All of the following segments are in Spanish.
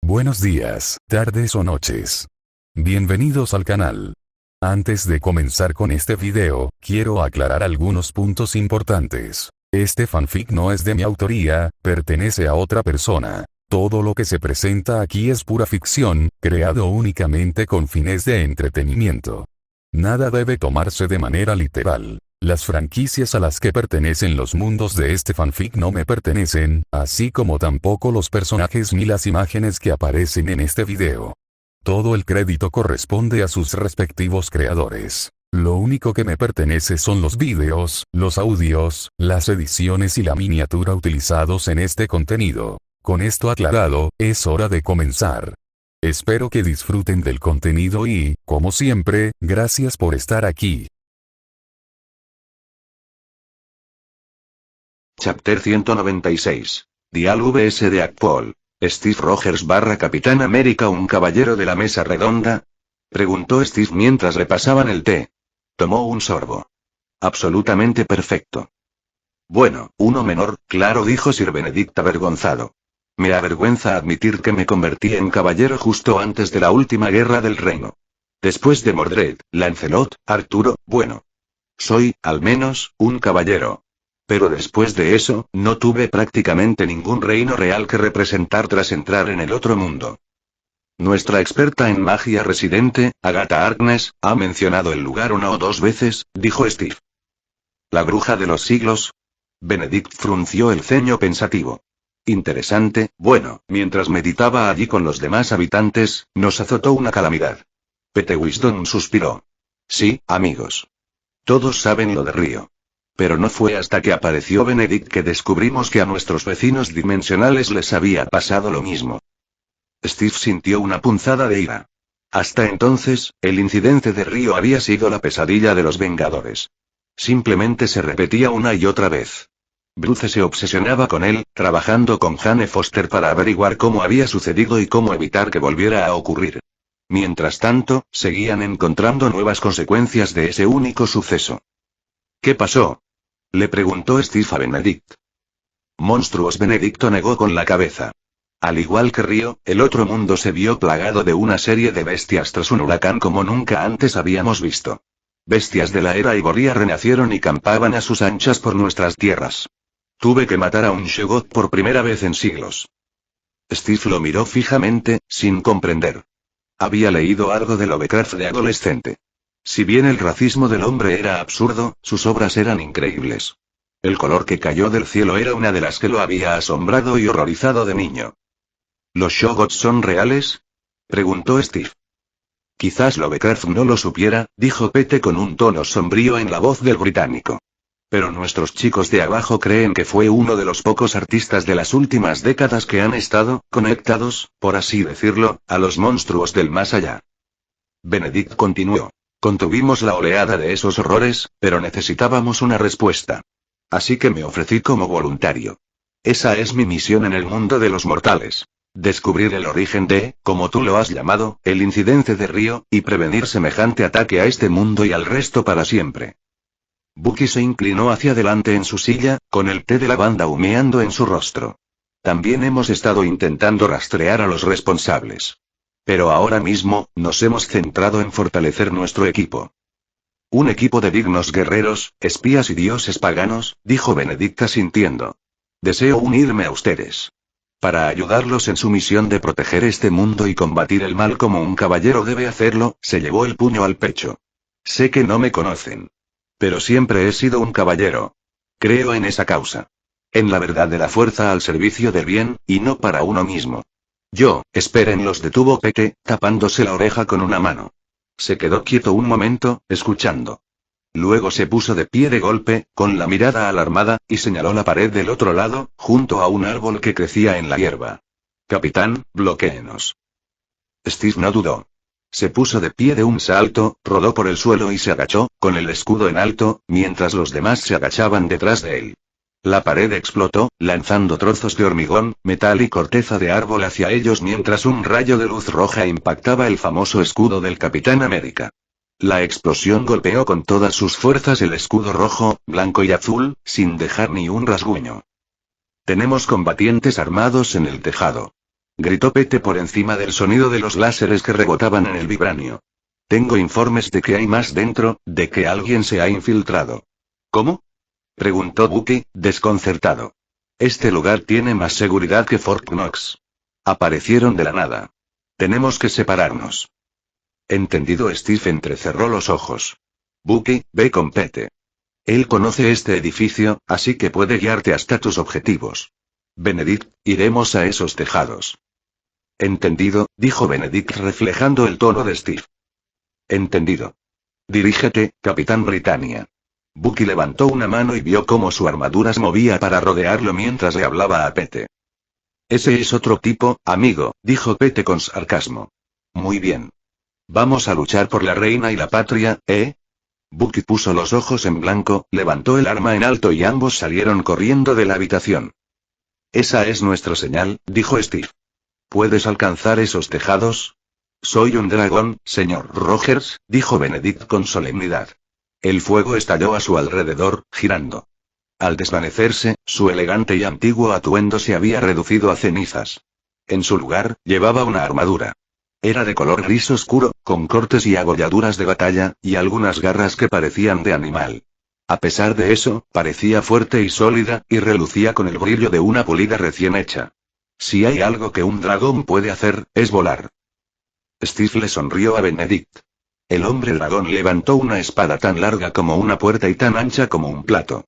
Buenos días, tardes o noches. Bienvenidos al canal. Antes de comenzar con este video, quiero aclarar algunos puntos importantes. Este fanfic no es de mi autoría, pertenece a otra persona. Todo lo que se presenta aquí es pura ficción, creado únicamente con fines de entretenimiento. Nada debe tomarse de manera literal. Las franquicias a las que pertenecen los mundos de este fanfic no me pertenecen, así como tampoco los personajes ni las imágenes que aparecen en este video. Todo el crédito corresponde a sus respectivos creadores. Lo único que me pertenece son los vídeos, los audios, las ediciones y la miniatura utilizados en este contenido. Con esto aclarado, es hora de comenzar. Espero que disfruten del contenido y, como siempre, gracias por estar aquí. Chapter 196. Dial vs de Akpol. ¿Steve Rogers / Capitán América un caballero de la mesa redonda? Preguntó Steve mientras le pasaban el té. Tomó un sorbo. Absolutamente perfecto. Bueno, uno menor, claro, dijo Sir Benedict avergonzado. Me avergüenza admitir que me convertí en caballero justo antes de la última guerra del reino. Después de Mordred, Lancelot, Arturo, bueno. Soy, al menos, un caballero. Pero después de eso, no tuve prácticamente ningún reino real que representar tras entrar en el otro mundo. Nuestra experta en magia residente, Agatha Harkness, ha mencionado el lugar 1 o 2 veces, dijo Steve. ¿La bruja de los siglos? Benedict frunció el ceño pensativo. Interesante, bueno, mientras meditaba allí con los demás habitantes, nos azotó una calamidad. Pete Wisdom suspiró. Sí, amigos. Todos saben lo de Río. Pero no fue hasta que apareció Benedict que descubrimos que a nuestros vecinos dimensionales les había pasado lo mismo. Steve sintió una punzada de ira. Hasta entonces, el incidente de Río había sido la pesadilla de los Vengadores. Simplemente se repetía una y otra vez. Bruce se obsesionaba con él, trabajando con Jane Foster para averiguar cómo había sucedido y cómo evitar que volviera a ocurrir. Mientras tanto, seguían encontrando nuevas consecuencias de ese único suceso. ¿Qué pasó? Le preguntó Steve a Benedict. Monstruos. Benedicto negó con la cabeza. Al igual que Río, el otro mundo se vio plagado de una serie de bestias tras un huracán como nunca antes habíamos visto. Bestias de la era Igoria renacieron y campaban a sus anchas por nuestras tierras. Tuve que matar a un Shoggoth por primera vez en siglos. Steve lo miró fijamente, sin comprender. Había leído algo de Lovecraft de adolescente. Si bien el racismo del hombre era absurdo, sus obras eran increíbles. El color que cayó del cielo era una de las que lo había asombrado y horrorizado de niño. ¿Los Shoggoths son reales? Preguntó Steve. Quizás Lovecraft no lo supiera, dijo Pete con un tono sombrío en la voz del británico. Pero nuestros chicos de abajo creen que fue uno de los pocos artistas de las últimas décadas que han estado conectados, por así decirlo, a los monstruos del más allá. Benedict continuó. Contuvimos la oleada de esos horrores, pero necesitábamos una respuesta. Así que me ofrecí como voluntario. Esa es mi misión en el mundo de los mortales. Descubrir el origen de, como tú lo has llamado, el incidente de Río, y prevenir semejante ataque a este mundo y al resto para siempre. Bucky se inclinó hacia adelante en su silla, con el té de lavanda humeando en su rostro. También hemos estado intentando rastrear a los responsables. Pero ahora mismo, nos hemos centrado en fortalecer nuestro equipo. Un equipo de dignos guerreros, espías y dioses paganos, dijo Benedict asintiendo. Deseo unirme a ustedes. Para ayudarlos en su misión de proteger este mundo y combatir el mal como un caballero debe hacerlo, se llevó el puño al pecho. Sé que no me conocen. Pero siempre he sido un caballero. Creo en esa causa. En la verdad de la fuerza al servicio del bien, y no para uno mismo. Espérenlos, detuvo Pete, tapándose la oreja con una mano. Se quedó quieto un momento, escuchando. Luego se puso de pie de golpe, con la mirada alarmada, y señaló la pared del otro lado, junto a un árbol que crecía en la hierba. Capitán, bloquéenos. Steve no dudó. Se puso de pie de un salto, rodó por el suelo y se agachó, con el escudo en alto, mientras los demás se agachaban detrás de él. La pared explotó, lanzando trozos de hormigón, metal y corteza de árbol hacia ellos mientras un rayo de luz roja impactaba el famoso escudo del Capitán América. La explosión golpeó con todas sus fuerzas el escudo rojo, blanco y azul, sin dejar ni un rasguño. Tenemos combatientes armados en el tejado. Gritó Pete por encima del sonido de los láseres que rebotaban en el vibranio. Tengo informes de que hay más dentro, de que alguien se ha infiltrado. ¿Cómo? Preguntó Bucky, desconcertado. Este lugar tiene más seguridad que Fort Knox. Aparecieron de la nada. Tenemos que separarnos. Entendido. Steve entrecerró los ojos. Bucky, ve con Pete. Él conoce este edificio, así que puede guiarte hasta tus objetivos. Benedict, iremos a esos tejados. Entendido, dijo Benedict reflejando el tono de Steve. Entendido. Dirígete, Capitán Britannia. Bucky levantó una mano y vio cómo su armadura se movía para rodearlo mientras le hablaba a Pete. Ese es otro tipo, amigo, dijo Pete con sarcasmo. Muy bien. Vamos a luchar por la reina y la patria, ¿eh? Bucky puso los ojos en blanco, levantó el arma en alto y ambos salieron corriendo de la habitación. Esa es nuestra señal, dijo Steve. ¿Puedes alcanzar esos tejados? Soy un dragón, señor Rogers, dijo Benedict con solemnidad. El fuego estalló a su alrededor, girando. Al desvanecerse, su elegante y antiguo atuendo se había reducido a cenizas. En su lugar, llevaba una armadura. Era de color gris oscuro, con cortes y abolladuras de batalla, y algunas garras que parecían de animal. A pesar de eso, parecía fuerte y sólida, y relucía con el brillo de una pulida recién hecha. Si hay algo que un dragón puede hacer, es volar. Steve le sonrió a Benedict. El hombre dragón levantó una espada tan larga como una puerta y tan ancha como un plato.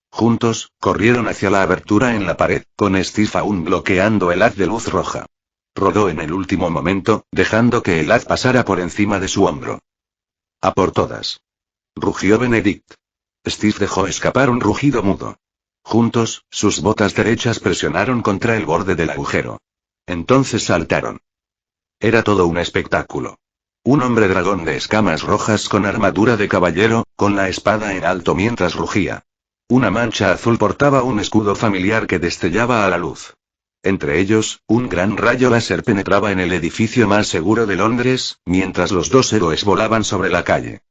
Juntos, corrieron hacia la abertura en la pared, con Steve aún bloqueando el haz de luz roja. Rodó en el último momento, dejando que el haz pasara por encima de su hombro. A por todas. Rugió Benedict. Steve dejó escapar un rugido mudo. Juntos, sus botas derechas presionaron contra el borde del agujero. Entonces saltaron. Era todo un espectáculo. Un hombre dragón de escamas rojas con armadura de caballero, con la espada en alto mientras rugía. Una mancha azul portaba un escudo familiar que destellaba a la luz. Entre ellos, un gran rayo láser penetraba en el edificio más seguro de Londres, mientras los dos héroes volaban sobre la calle.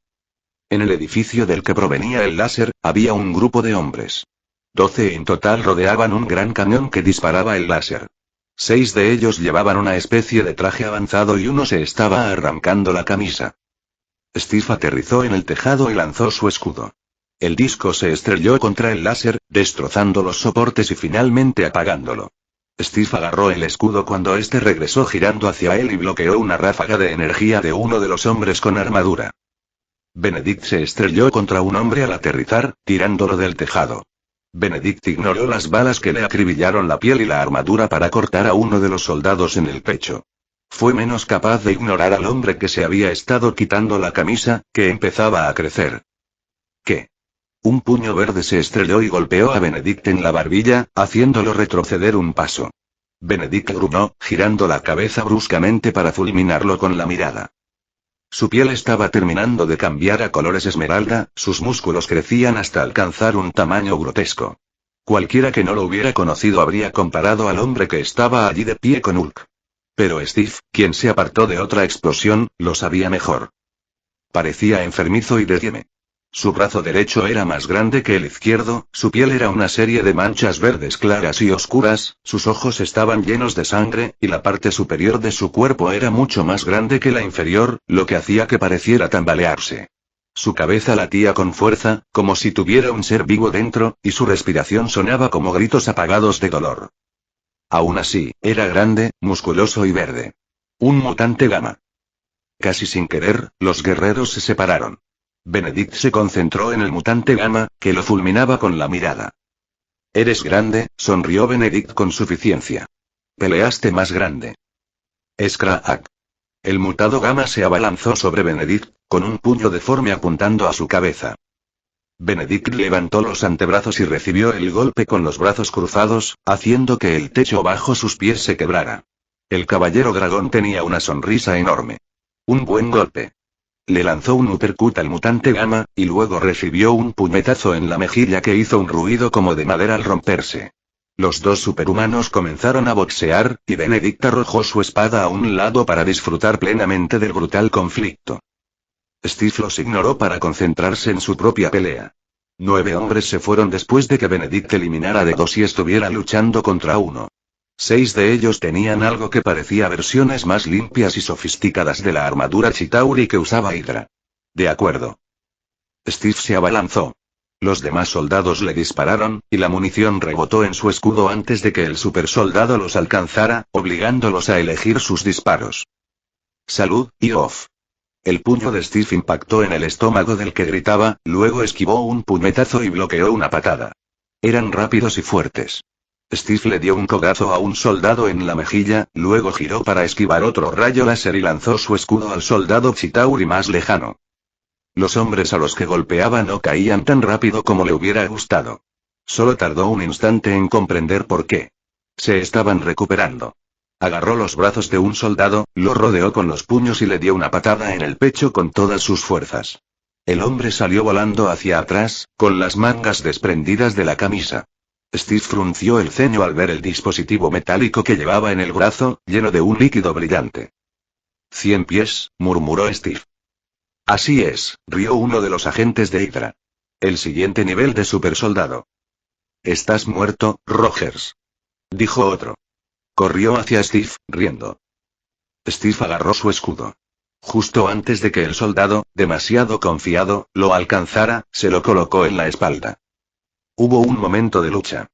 En el edificio del que provenía el láser, había un grupo de hombres. 12 en total rodeaban un gran cañón que disparaba el láser. 6 de ellos llevaban una especie de traje avanzado y uno se estaba arrancando la camisa. Steve aterrizó en el tejado y lanzó su escudo. El disco se estrelló contra el láser, destrozando los soportes y finalmente apagándolo. Steve agarró el escudo cuando este regresó girando hacia él y bloqueó una ráfaga de energía de uno de los hombres con armadura. Benedict se estrelló contra un hombre al aterrizar, tirándolo del tejado. Benedict ignoró las balas que le acribillaron la piel y la armadura para cortar a uno de los soldados en el pecho. Fue menos capaz de ignorar al hombre que se había estado quitando la camisa, que empezaba a crecer. ¿Qué? Un puño verde se estrelló y golpeó a Benedict en la barbilla, haciéndolo retroceder un paso. Benedict gruñó, girando la cabeza bruscamente para fulminarlo con la mirada. Su piel estaba terminando de cambiar a colores esmeralda, sus músculos crecían hasta alcanzar un tamaño grotesco. Cualquiera que no lo hubiera conocido habría comparado al hombre que estaba allí de pie con Hulk. Pero Steve, quien se apartó de otra explosión, lo sabía mejor. Parecía enfermizo y débil. Su brazo derecho era más grande que el izquierdo, su piel era una serie de manchas verdes claras y oscuras, sus ojos estaban llenos de sangre, y la parte superior de su cuerpo era mucho más grande que la inferior, lo que hacía que pareciera tambalearse. Su cabeza latía con fuerza, como si tuviera un ser vivo dentro, y su respiración sonaba como gritos apagados de dolor. Aún así, era grande, musculoso y verde. Un mutante gamma. Casi sin querer, los guerreros se separaron. Benedict se concentró en el mutante gamma, que lo fulminaba con la mirada. Eres grande, sonrió Benedict con suficiencia. Peleaste más grande. Scraak. El mutado gamma se abalanzó sobre Benedict, con un puño deforme apuntando a su cabeza. Benedict levantó los antebrazos y recibió el golpe con los brazos cruzados, haciendo que el techo bajo sus pies se quebrara. El caballero dragón tenía una sonrisa enorme. Un buen golpe. Le lanzó un uppercut al mutante gamma, y luego recibió un puñetazo en la mejilla que hizo un ruido como de madera al romperse. Los dos superhumanos comenzaron a boxear, y Benedict arrojó su espada a un lado para disfrutar plenamente del brutal conflicto. Steve los ignoró para concentrarse en su propia pelea. 9 hombres se fueron después de que Benedict eliminara de 2 y estuviera luchando contra uno. 6 de ellos tenían algo que parecía versiones más limpias y sofisticadas de la armadura Chitauri que usaba Hydra. De acuerdo. Steve se abalanzó. Los demás soldados le dispararon, y la munición rebotó en su escudo antes de que el supersoldado los alcanzara, obligándolos a elegir sus disparos. Salud, y off. El puño de Steve impactó en el estómago del que gritaba, luego esquivó un puñetazo y bloqueó una patada. Eran rápidos y fuertes. Steve le dio un codazo a un soldado en la mejilla, luego giró para esquivar otro rayo láser y lanzó su escudo al soldado Chitauri más lejano. Los hombres a los que golpeaba no caían tan rápido como le hubiera gustado. Solo tardó un instante en comprender por qué. Se estaban recuperando. Agarró los brazos de un soldado, lo rodeó con los puños y le dio una patada en el pecho con todas sus fuerzas. El hombre salió volando hacia atrás, con las mangas desprendidas de la camisa. Steve frunció el ceño al ver el dispositivo metálico que llevaba en el brazo, lleno de un líquido brillante. 100 pies, murmuró Steve. Así es, rió uno de los agentes de Hydra. El siguiente nivel de supersoldado. Estás muerto, Rogers. Dijo otro. Corrió hacia Steve, riendo. Steve agarró su escudo. Justo antes de que el soldado, demasiado confiado, lo alcanzara, se lo colocó en la espalda. Hubo un momento de lucha.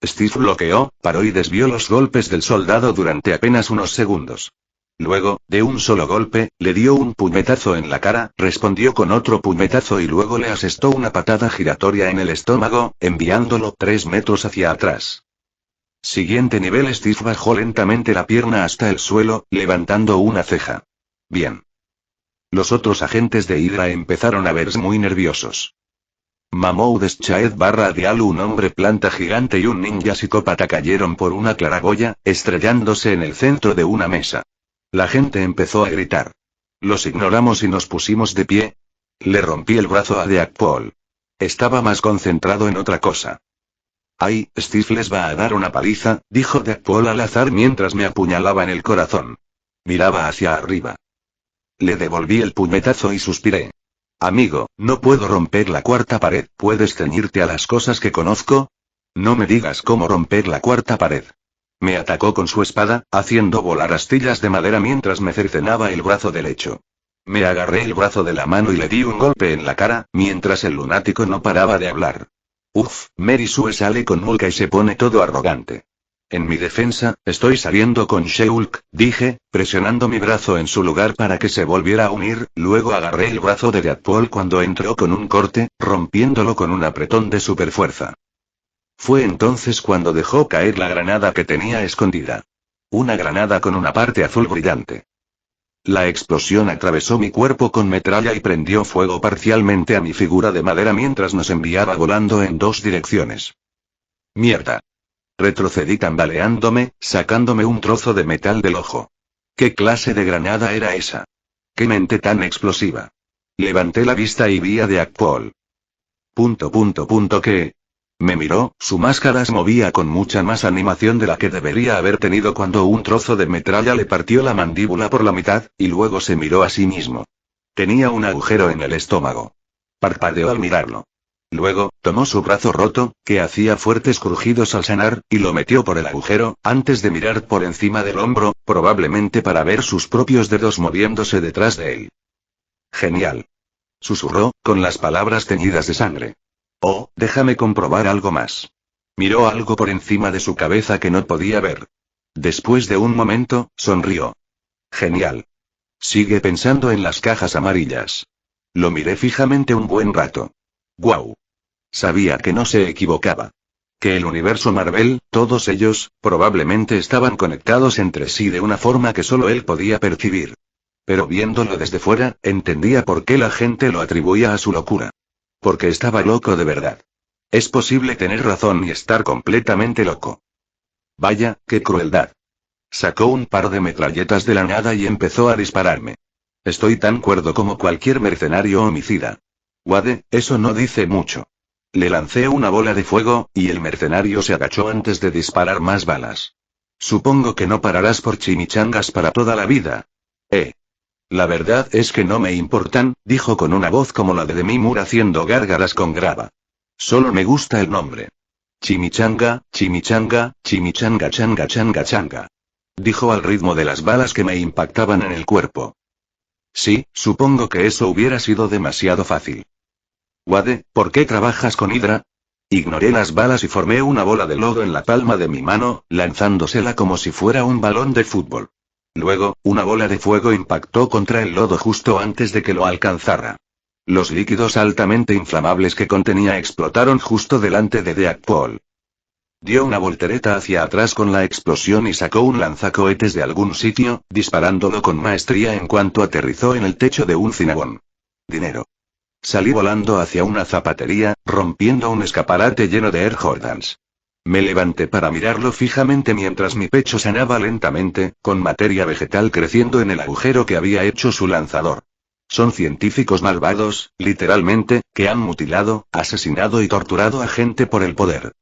Steve bloqueó, paró y desvió los golpes del soldado durante apenas unos segundos. Luego, de un solo golpe, le dio un puñetazo en la cara, respondió con otro puñetazo y luego le asestó una patada giratoria en el estómago, enviándolo 3 metros hacia atrás. Siguiente nivel. Steve bajó lentamente la pierna hasta el suelo, levantando una ceja. Bien. Los otros agentes de Hydra empezaron a verse muy nerviosos. Mahmoud Shahed Dial, un hombre planta gigante y un ninja psicópata cayeron por una claraboya, estrellándose en el centro de una mesa. La gente empezó a gritar. Los ignoramos y nos pusimos de pie. Le rompí el brazo a Deak Paul. Estaba más concentrado en otra cosa. Ay, Steve les va a dar una paliza, dijo Deak Paul al azar mientras me apuñalaba en el corazón. Miraba hacia arriba. Le devolví el puñetazo y suspiré. Amigo, no puedo romper la cuarta pared. ¿Puedes ceñirte a las cosas que conozco? No me digas cómo romper la cuarta pared. Me atacó con su espada, haciendo volar astillas de madera mientras me cercenaba el brazo derecho. Me agarré el brazo de la mano y le di un golpe en la cara, mientras el lunático no paraba de hablar. Uf, Mary Sue sale con Mulca y se pone todo arrogante. En mi defensa, estoy saliendo con She-Hulk, dije, presionando mi brazo en su lugar para que se volviera a unir, luego agarré el brazo de Deadpool cuando entró con un corte, rompiéndolo con un apretón de superfuerza. Fue entonces cuando dejó caer la granada que tenía escondida. Una granada con una parte azul brillante. La explosión atravesó mi cuerpo con metralla y prendió fuego parcialmente a mi figura de madera mientras nos enviaba volando en 2 direcciones. ¡Mierda! Retrocedí tambaleándome, sacándome un trozo de metal del ojo. ¿Qué clase de granada era esa? ¡Qué mente tan explosiva! Levanté la vista y vi a Deak Paul. ¿Qué? Me miró, su máscara se movía con mucha más animación de la que debería haber tenido cuando un trozo de metralla le partió la mandíbula por la mitad, y luego se miró a sí mismo. Tenía un agujero en el estómago. Parpadeó al mirarlo. Luego, tomó su brazo roto, que hacía fuertes crujidos al sanar, y lo metió por el agujero, antes de mirar por encima del hombro, probablemente para ver sus propios dedos moviéndose detrás de él. Genial. Susurró, con las palabras teñidas de sangre. Oh, déjame comprobar algo más. Miró algo por encima de su cabeza que no podía ver. Después de un momento, sonrió. Genial. Sigue pensando en las cajas amarillas. Lo miré fijamente un buen rato. ¡Guau! Sabía que no se equivocaba. Que el universo Marvel, todos ellos, probablemente estaban conectados entre sí de una forma que solo él podía percibir. Pero viéndolo desde fuera, entendía por qué la gente lo atribuía a su locura. Porque estaba loco de verdad. Es posible tener razón y estar completamente loco. Vaya, qué crueldad. Sacó un par de metralletas de la nada y empezó a dispararme. Estoy tan cuerdo como cualquier mercenario homicida. Wade, eso no dice mucho. Le lancé una bola de fuego, y el mercenario se agachó antes de disparar más balas. Supongo que no pararás por chimichangas para toda la vida. La verdad es que no me importan, dijo con una voz como la de Demi Moore haciendo gárgaras con grava. Solo me gusta el nombre. Chimichanga, chimichanga, Chimichanga changa changa changa. Dijo al ritmo de las balas que me impactaban en el cuerpo. Sí, supongo que eso hubiera sido demasiado fácil. Wade, ¿por qué trabajas con Hydra? Ignoré las balas y formé una bola de lodo en la palma de mi mano, lanzándosela como si fuera un balón de fútbol. Luego, una bola de fuego impactó contra el lodo justo antes de que lo alcanzara. Los líquidos altamente inflamables que contenía explotaron justo delante de Deadpool. Dio una voltereta hacia atrás con la explosión y sacó un lanzacohetes de algún sitio, disparándolo con maestría en cuanto aterrizó en el techo de un Cinnabon. Dinero. Salí volando hacia una zapatería, rompiendo un escaparate lleno de Air Jordans. Me levanté para mirarlo fijamente mientras mi pecho sanaba lentamente, con materia vegetal creciendo en el agujero que había hecho su lanzador. Son científicos malvados, literalmente, que han mutilado, asesinado y torturado a gente por el poder.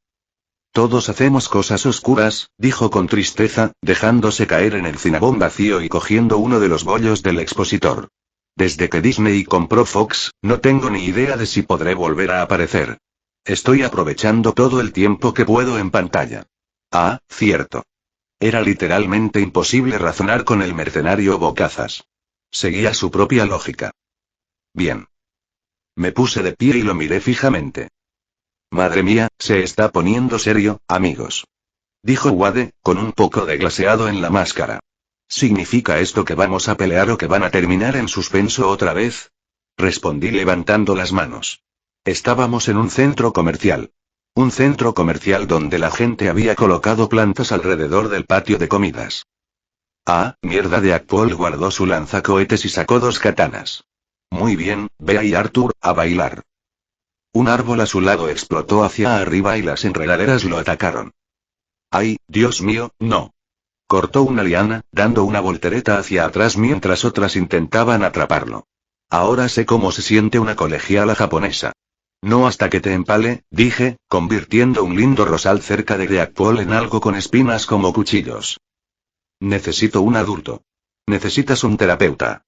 Todos hacemos cosas oscuras, dijo con tristeza, dejándose caer en el Cinnabon vacío y cogiendo uno de los bollos del expositor. Desde que Disney compró Fox, no tengo ni idea de si podré volver a aparecer. Estoy aprovechando todo el tiempo que puedo en pantalla. Ah, cierto. Era literalmente imposible razonar con el mercenario bocazas. Seguía su propia lógica. Bien. Me puse de pie y lo miré fijamente. Madre mía, se está poniendo serio, amigos. Dijo Wade, con un poco de glaseado en la máscara. ¿Significa esto que vamos a pelear o que van a terminar en suspenso otra vez? Respondí levantando las manos. Estábamos en un centro comercial. Un centro comercial donde la gente había colocado plantas alrededor del patio de comidas. Ah, mierda. Deadpool guardó su lanzacohetes y sacó 2 katanas. Muy bien, Bea y Arthur, a bailar. Un árbol a su lado explotó hacia arriba y las enredaderas lo atacaron. ¡Ay, Dios mío, no! Cortó una liana, dando una voltereta hacia atrás mientras otras intentaban atraparlo. Ahora sé cómo se siente una colegiala japonesa. No hasta que te empale, dije, convirtiendo un lindo rosal cerca de Deadpool en algo con espinas como cuchillos. Necesito un adulto. Necesitas un terapeuta.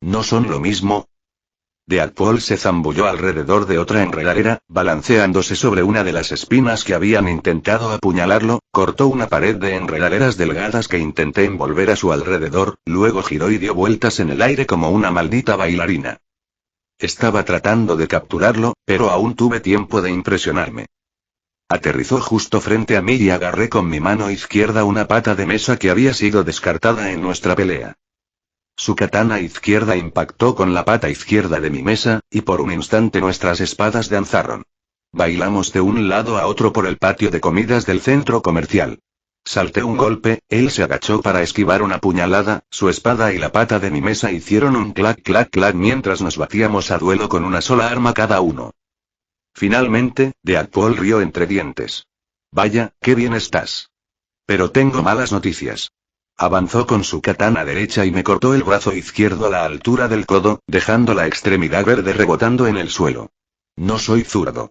¿No son lo mismo? Deadpool se zambulló alrededor de otra enredadera, balanceándose sobre una de las espinas que habían intentado apuñalarlo, cortó una pared de enredaderas delgadas que intenté envolver a su alrededor, luego giró y dio vueltas en el aire como una maldita bailarina. Estaba tratando de capturarlo, pero aún tuve tiempo de impresionarme. Aterrizó justo frente a mí y agarré con mi mano izquierda una pata de mesa que había sido descartada en nuestra pelea. Su katana izquierda impactó con la pata izquierda de mi mesa, y por un instante nuestras espadas danzaron. Bailamos de un lado a otro por el patio de comidas del centro comercial. Salté un golpe, él se agachó para esquivar una puñalada, su espada y la pata de mi mesa hicieron un clac clac clac mientras nos batíamos a duelo con una sola arma cada uno. Finalmente, Deadpool rió entre dientes. Vaya, qué bien estás. Pero tengo malas noticias. Avanzó con su katana derecha y me cortó el brazo izquierdo a la altura del codo, dejando la extremidad verde rebotando en el suelo. No soy zurdo.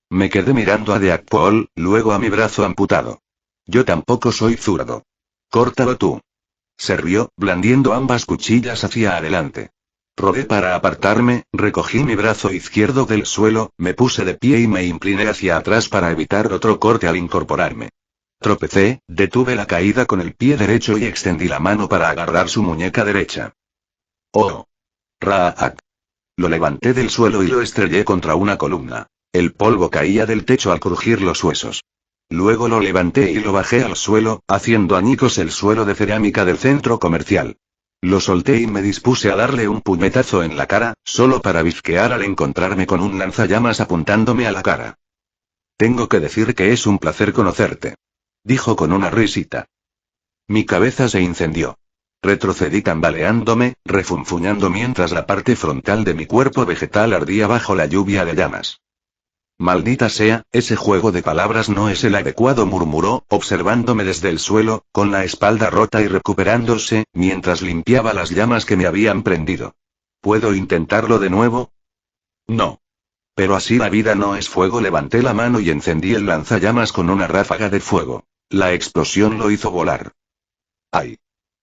Me quedé mirando a Deadpool, luego a mi brazo amputado. Yo tampoco soy zurdo. Córtalo tú. Se rió, blandiendo ambas cuchillas hacia adelante. Rodé para apartarme, recogí mi brazo izquierdo del suelo, me puse de pie y me incliné hacia atrás para evitar otro corte al incorporarme. Tropecé, detuve la caída con el pie derecho y extendí la mano para agarrar su muñeca derecha. ¡Oh! ¡Raak! Lo levanté del suelo y lo estrellé contra una columna. El polvo caía del techo al crujir los huesos. Luego lo levanté y lo bajé al suelo, haciendo añicos el suelo de cerámica del centro comercial. Lo solté y me dispuse a darle un puñetazo en la cara, solo para bizquear al encontrarme con un lanzallamas apuntándome a la cara. Tengo que decir que es un placer conocerte. Dijo con una risita. Mi cabeza se incendió. Retrocedí tambaleándome, refunfuñando mientras la parte frontal de mi cuerpo vegetal ardía bajo la lluvia de llamas. Maldita sea, ese juego de palabras no es el adecuado, murmuró, observándome desde el suelo, con la espalda rota y recuperándose, mientras limpiaba las llamas que me habían prendido. ¿Puedo intentarlo de nuevo? No. Pero así la vida no es fuego. Levanté la mano y encendí el lanzallamas con una ráfaga de fuego. La explosión lo hizo volar. ¡Ay!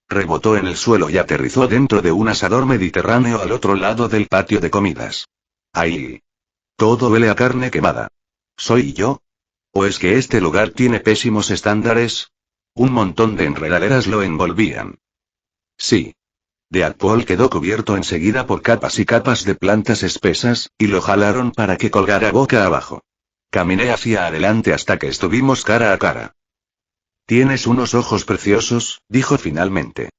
Rebotó en el suelo y aterrizó dentro de un asador mediterráneo al otro lado del patio de comidas. ¡Ay! Todo huele a carne quemada. ¿Soy yo? ¿O es que este lugar tiene pésimos estándares? Un montón de enredaderas lo envolvían. Sí. Deadpool quedó cubierto enseguida por capas y capas de plantas espesas, y lo jalaron para que colgara boca abajo. Caminé hacia adelante hasta que estuvimos cara a cara. Tienes unos ojos preciosos, dijo finalmente.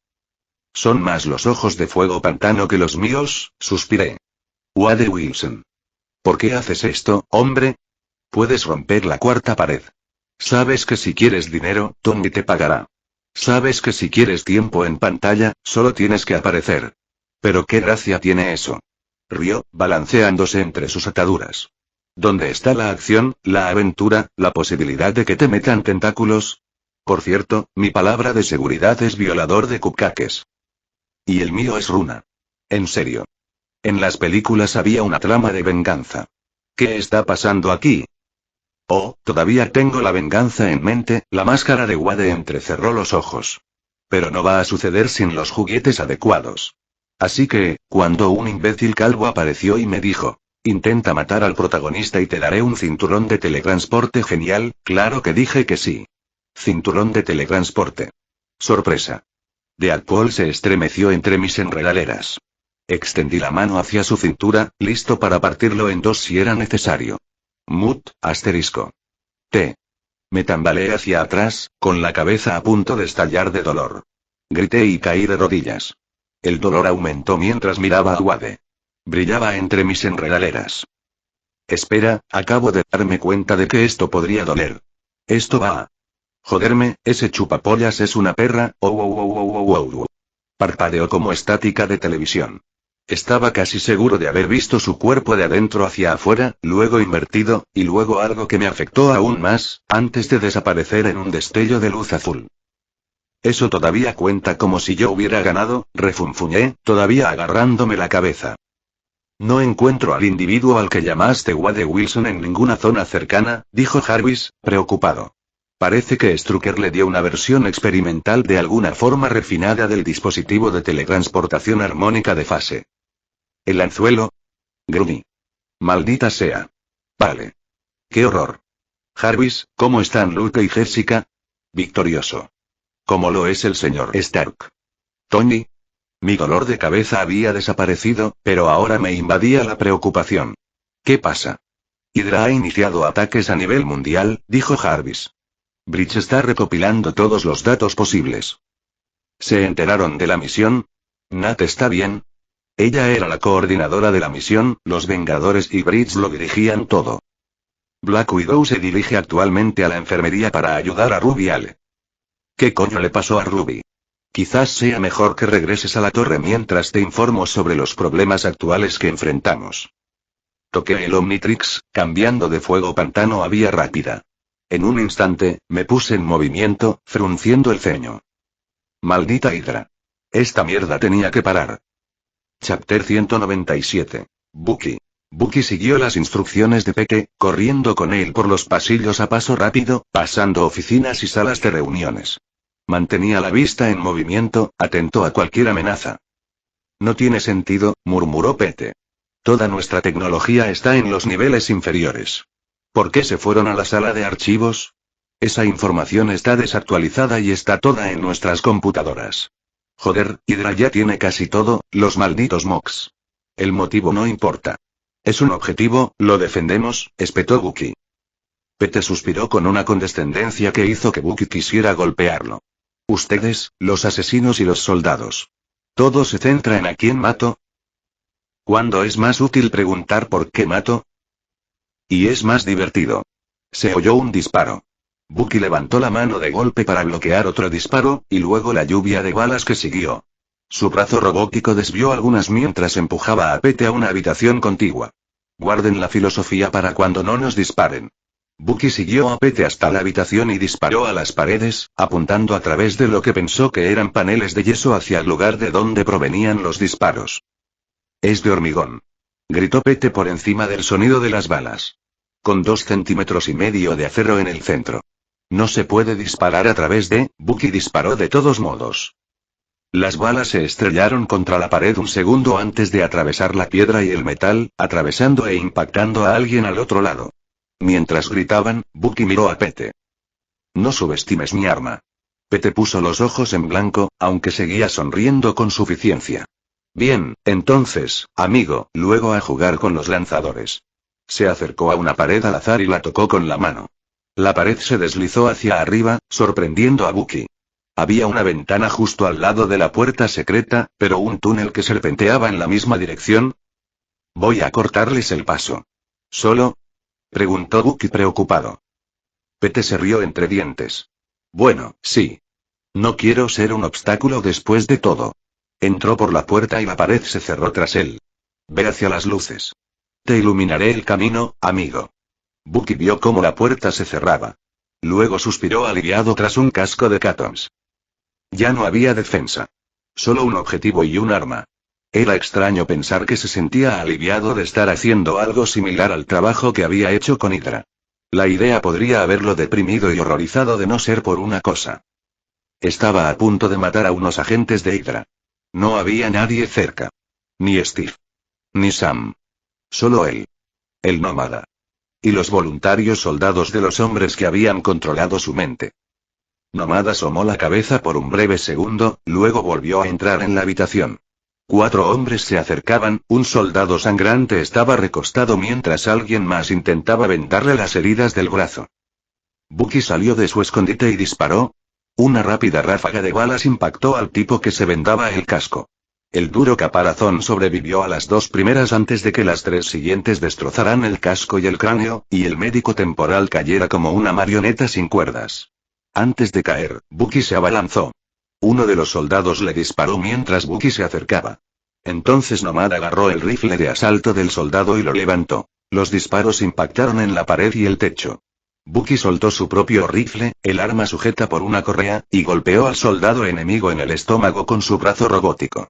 Son más los ojos de fuego pantano que los míos, suspiré. Wade Wilson. ¿Por qué haces esto, hombre? Puedes romper la cuarta pared. Sabes que si quieres dinero, Tony te pagará. Sabes que si quieres tiempo en pantalla, solo tienes que aparecer. Pero qué gracia tiene eso. Rió, balanceándose entre sus ataduras. ¿Dónde está la acción, la aventura, la posibilidad de que te metan tentáculos? Por cierto, mi palabra de seguridad es violador de cupcakes. Y el mío es runa. En serio. En las películas había una trama de venganza. ¿Qué está pasando aquí? Oh, todavía tengo la venganza en mente. La máscara de Wade entrecerró los ojos. Pero no va a suceder sin los juguetes adecuados. Así que, cuando un imbécil calvo apareció y me dijo, intenta matar al protagonista y te daré un cinturón de teletransporte genial, claro que dije que sí. Cinturón de teletransporte. Sorpresa. Deadpool se estremeció entre mis enredaderas. Extendí la mano hacia su cintura, listo para partirlo en dos si era necesario. Mut, asterisco. T. Me tambaleé hacia atrás, con la cabeza a punto de estallar de dolor. Grité y caí de rodillas. El dolor aumentó mientras miraba a Wade. Brillaba entre mis enredaderas. Espera, acabo de darme cuenta de que esto podría doler. Esto va a joderme, ese chupapollas es una perra, Parpadeó como estática de televisión. Estaba casi seguro de haber visto su cuerpo de adentro hacia afuera, luego invertido, y luego algo que me afectó aún más, antes de desaparecer en un destello de luz azul. Eso todavía cuenta como si yo hubiera ganado, refunfuñé, todavía agarrándome la cabeza. No encuentro al individuo al que llamaste Wade Wilson en ninguna zona cercana, dijo Jarvis, preocupado. Parece que Strucker le dio una versión experimental de alguna forma refinada del dispositivo de teletransportación armónica de fase. ¿El anzuelo? Gruñí. Maldita sea. Vale. ¡Qué horror! Jarvis, ¿cómo están Luke y Jessica? Victorioso. ¿Cómo lo es el señor Stark? Tony. Mi dolor de cabeza había desaparecido, pero ahora me invadía la preocupación. ¿Qué pasa? Hydra ha iniciado ataques a nivel mundial, dijo Jarvis. Bridge está recopilando todos los datos posibles. ¿Se enteraron de la misión? ¿Nat está bien? Ella era la coordinadora de la misión, los Vengadores y Bridge lo dirigían todo. Black Widow se dirige actualmente a la enfermería para ayudar a Ruby Ale. ¿Qué coño le pasó a Ruby? Quizás sea mejor que regreses a la torre mientras te informo sobre los problemas actuales que enfrentamos. Toqué el Omnitrix, cambiando de fuego pantano a vía rápida. En un instante, me puse en movimiento, frunciendo el ceño. Maldita Hydra. Esta mierda tenía que parar. Chapter 197. Bucky. Bucky siguió las instrucciones de Pete, corriendo con él por los pasillos a paso rápido, pasando oficinas y salas de reuniones. Mantenía la vista en movimiento, atento a cualquier amenaza. No tiene sentido, murmuró Pete. Toda nuestra tecnología está en los niveles inferiores. ¿Por qué se fueron a la sala de archivos? Esa información está desactualizada y está toda en nuestras computadoras. Joder, Hydra ya tiene casi todo, los malditos mocks. El motivo no importa. Es un objetivo, lo defendemos, espetó Bucky. Pete suspiró con una condescendencia que hizo que Bucky quisiera golpearlo. Ustedes, los asesinos y los soldados. ¿Todo se centra en a quién mato? ¿Cuándo es más útil preguntar por qué mato? Y es más divertido. Se oyó un disparo. Bucky levantó la mano de golpe para bloquear otro disparo, y luego la lluvia de balas que siguió. Su brazo robótico desvió algunas mientras empujaba a Pete a una habitación contigua. Guarden la filosofía para cuando no nos disparen. Bucky siguió a Pete hasta la habitación y disparó a las paredes, apuntando a través de lo que pensó que eran paneles de yeso hacia el lugar de donde provenían los disparos. Es de hormigón. Gritó Pete por encima del sonido de las balas. Con 2,5 centímetros de acero en el centro. No se puede disparar a través de. Bucky disparó de todos modos. Las balas se estrellaron contra la pared un segundo antes de atravesar la piedra y el metal, atravesando e impactando a alguien al otro lado. Mientras gritaban, Bucky miró a Pete. No subestimes mi arma. Pete puso los ojos en blanco, aunque seguía sonriendo con suficiencia. Bien, entonces, amigo, luego a jugar con los lanzadores. Se acercó a una pared al azar y la tocó con la mano. La pared se deslizó hacia arriba, sorprendiendo a Bucky. Había una ventana justo al lado de la puerta secreta, pero un túnel que serpenteaba en la misma dirección. Voy a cortarles el paso. ¿Solo? Preguntó Bucky preocupado. Pete se rió entre dientes. Bueno, sí. No quiero ser un obstáculo después de todo. Entró por la puerta y la pared se cerró tras él. Ve hacia las luces. Te iluminaré el camino, amigo. Bucky vio cómo la puerta se cerraba. Luego suspiró aliviado tras un casco de Catoms. Ya no había defensa. Solo un objetivo y un arma. Era extraño pensar que se sentía aliviado de estar haciendo algo similar al trabajo que había hecho con Hydra. La idea podría haberlo deprimido y horrorizado de no ser por una cosa. Estaba a punto de matar a unos agentes de Hydra. No había nadie cerca. Ni Steve. Ni Sam. Solo él. El nómada. Y los voluntarios soldados de los hombres que habían controlado su mente. Nómada asomó la cabeza por un breve segundo, luego volvió a entrar en la habitación. 4 hombres se acercaban, un soldado sangrante estaba recostado mientras alguien más intentaba vendarle las heridas del brazo. Bucky salió de su escondite y disparó. Una rápida ráfaga de balas impactó al tipo que se vendaba el casco. El duro caparazón sobrevivió a las 2 primeras antes de que las 3 siguientes destrozaran el casco y el cráneo, y el médico temporal cayera como una marioneta sin cuerdas. Antes de caer, Bucky se abalanzó. Uno de los soldados le disparó mientras Bucky se acercaba. Entonces Nomad agarró el rifle de asalto del soldado y lo levantó. Los disparos impactaron en la pared y el techo. Bucky soltó su propio rifle, el arma sujeta por una correa, y golpeó al soldado enemigo en el estómago con su brazo robótico.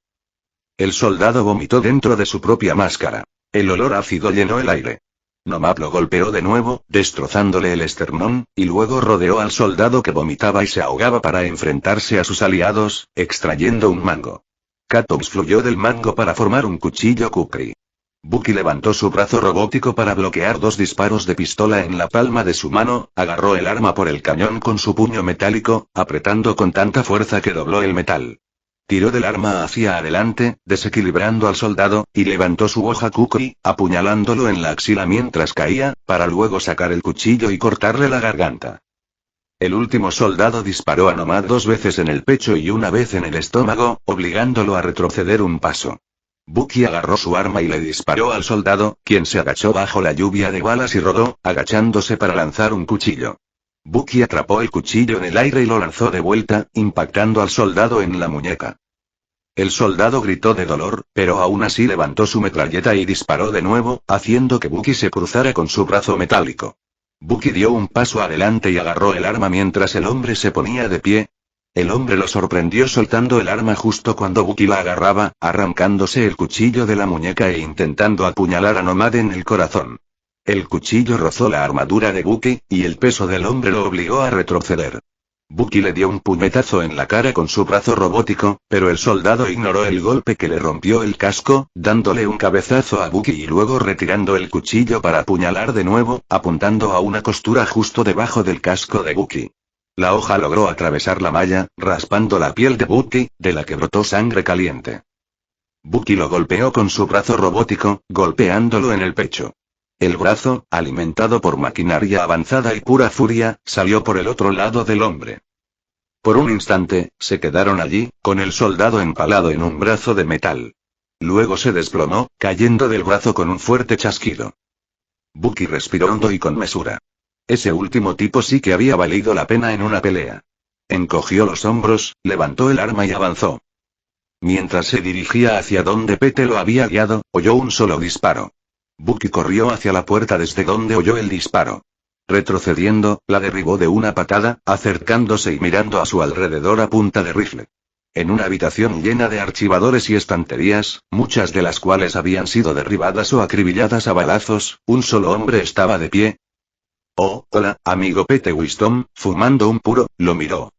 El soldado vomitó dentro de su propia máscara. El olor ácido llenó el aire. Nomad lo golpeó de nuevo, destrozándole el esternón, y luego rodeó al soldado que vomitaba y se ahogaba para enfrentarse a sus aliados, extrayendo un mango. Catoms fluyó del mango para formar un cuchillo kukri. Bucky levantó su brazo robótico para bloquear 2 disparos de pistola en la palma de su mano, agarró el arma por el cañón con su puño metálico, apretando con tanta fuerza que dobló el metal. Tiró del arma hacia adelante, desequilibrando al soldado, y levantó su hoja kukri, apuñalándolo en la axila mientras caía, para luego sacar el cuchillo y cortarle la garganta. El último soldado disparó a Nomad 2 veces en el pecho y una vez en el estómago, obligándolo a retroceder un paso. Bucky agarró su arma y le disparó al soldado, quien se agachó bajo la lluvia de balas y rodó, agachándose para lanzar un cuchillo. Bucky atrapó el cuchillo en el aire y lo lanzó de vuelta, impactando al soldado en la muñeca. El soldado gritó de dolor, pero aún así levantó su metralleta y disparó de nuevo, haciendo que Bucky se cruzara con su brazo metálico. Bucky dio un paso adelante y agarró el arma mientras el hombre se ponía de pie. El hombre lo sorprendió soltando el arma justo cuando Bucky la agarraba, arrancándose el cuchillo de la muñeca e intentando apuñalar a Nomad en el corazón. El cuchillo rozó la armadura de Bucky, y el peso del hombre lo obligó a retroceder. Bucky le dio un puñetazo en la cara con su brazo robótico, pero el soldado ignoró el golpe que le rompió el casco, dándole un cabezazo a Bucky y luego retirando el cuchillo para apuñalar de nuevo, apuntando a una costura justo debajo del casco de Bucky. La hoja logró atravesar la malla, raspando la piel de Bucky, de la que brotó sangre caliente. Bucky lo golpeó con su brazo robótico, golpeándolo en el pecho. El brazo, alimentado por maquinaria avanzada y pura furia, salió por el otro lado del hombre. Por un instante, se quedaron allí, con el soldado empalado en un brazo de metal. Luego se desplomó, cayendo del brazo con un fuerte chasquido. Bucky respiró hondo y con mesura. Ese último tipo sí que había valido la pena en una pelea. Encogió los hombros, levantó el arma y avanzó. Mientras se dirigía hacia donde Pete lo había guiado, oyó un solo disparo. Bucky corrió hacia la puerta desde donde oyó el disparo. Retrocediendo, la derribó de una patada, acercándose y mirando a su alrededor a punta de rifle. En una habitación llena de archivadores y estanterías, muchas de las cuales habían sido derribadas o acribilladas a balazos, un solo hombre estaba de pie. Oh, hola, amigo Pete Wisdom, fumando un puro, lo miró.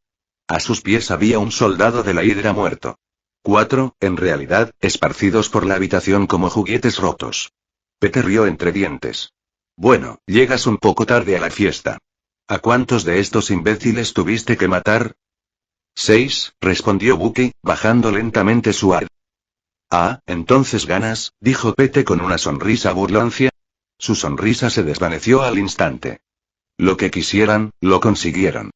A sus pies había un soldado de la Hydra muerto. 4, en realidad, esparcidos por la habitación como juguetes rotos. Pete rió entre dientes. Bueno, llegas un poco tarde a la fiesta. ¿A cuántos de estos imbéciles tuviste que matar? 6, respondió Bucky, bajando lentamente su ar. Ah, entonces ganas, dijo Pete con una sonrisa burloncia. Su sonrisa se desvaneció al instante. Lo que quisieran, lo consiguieron.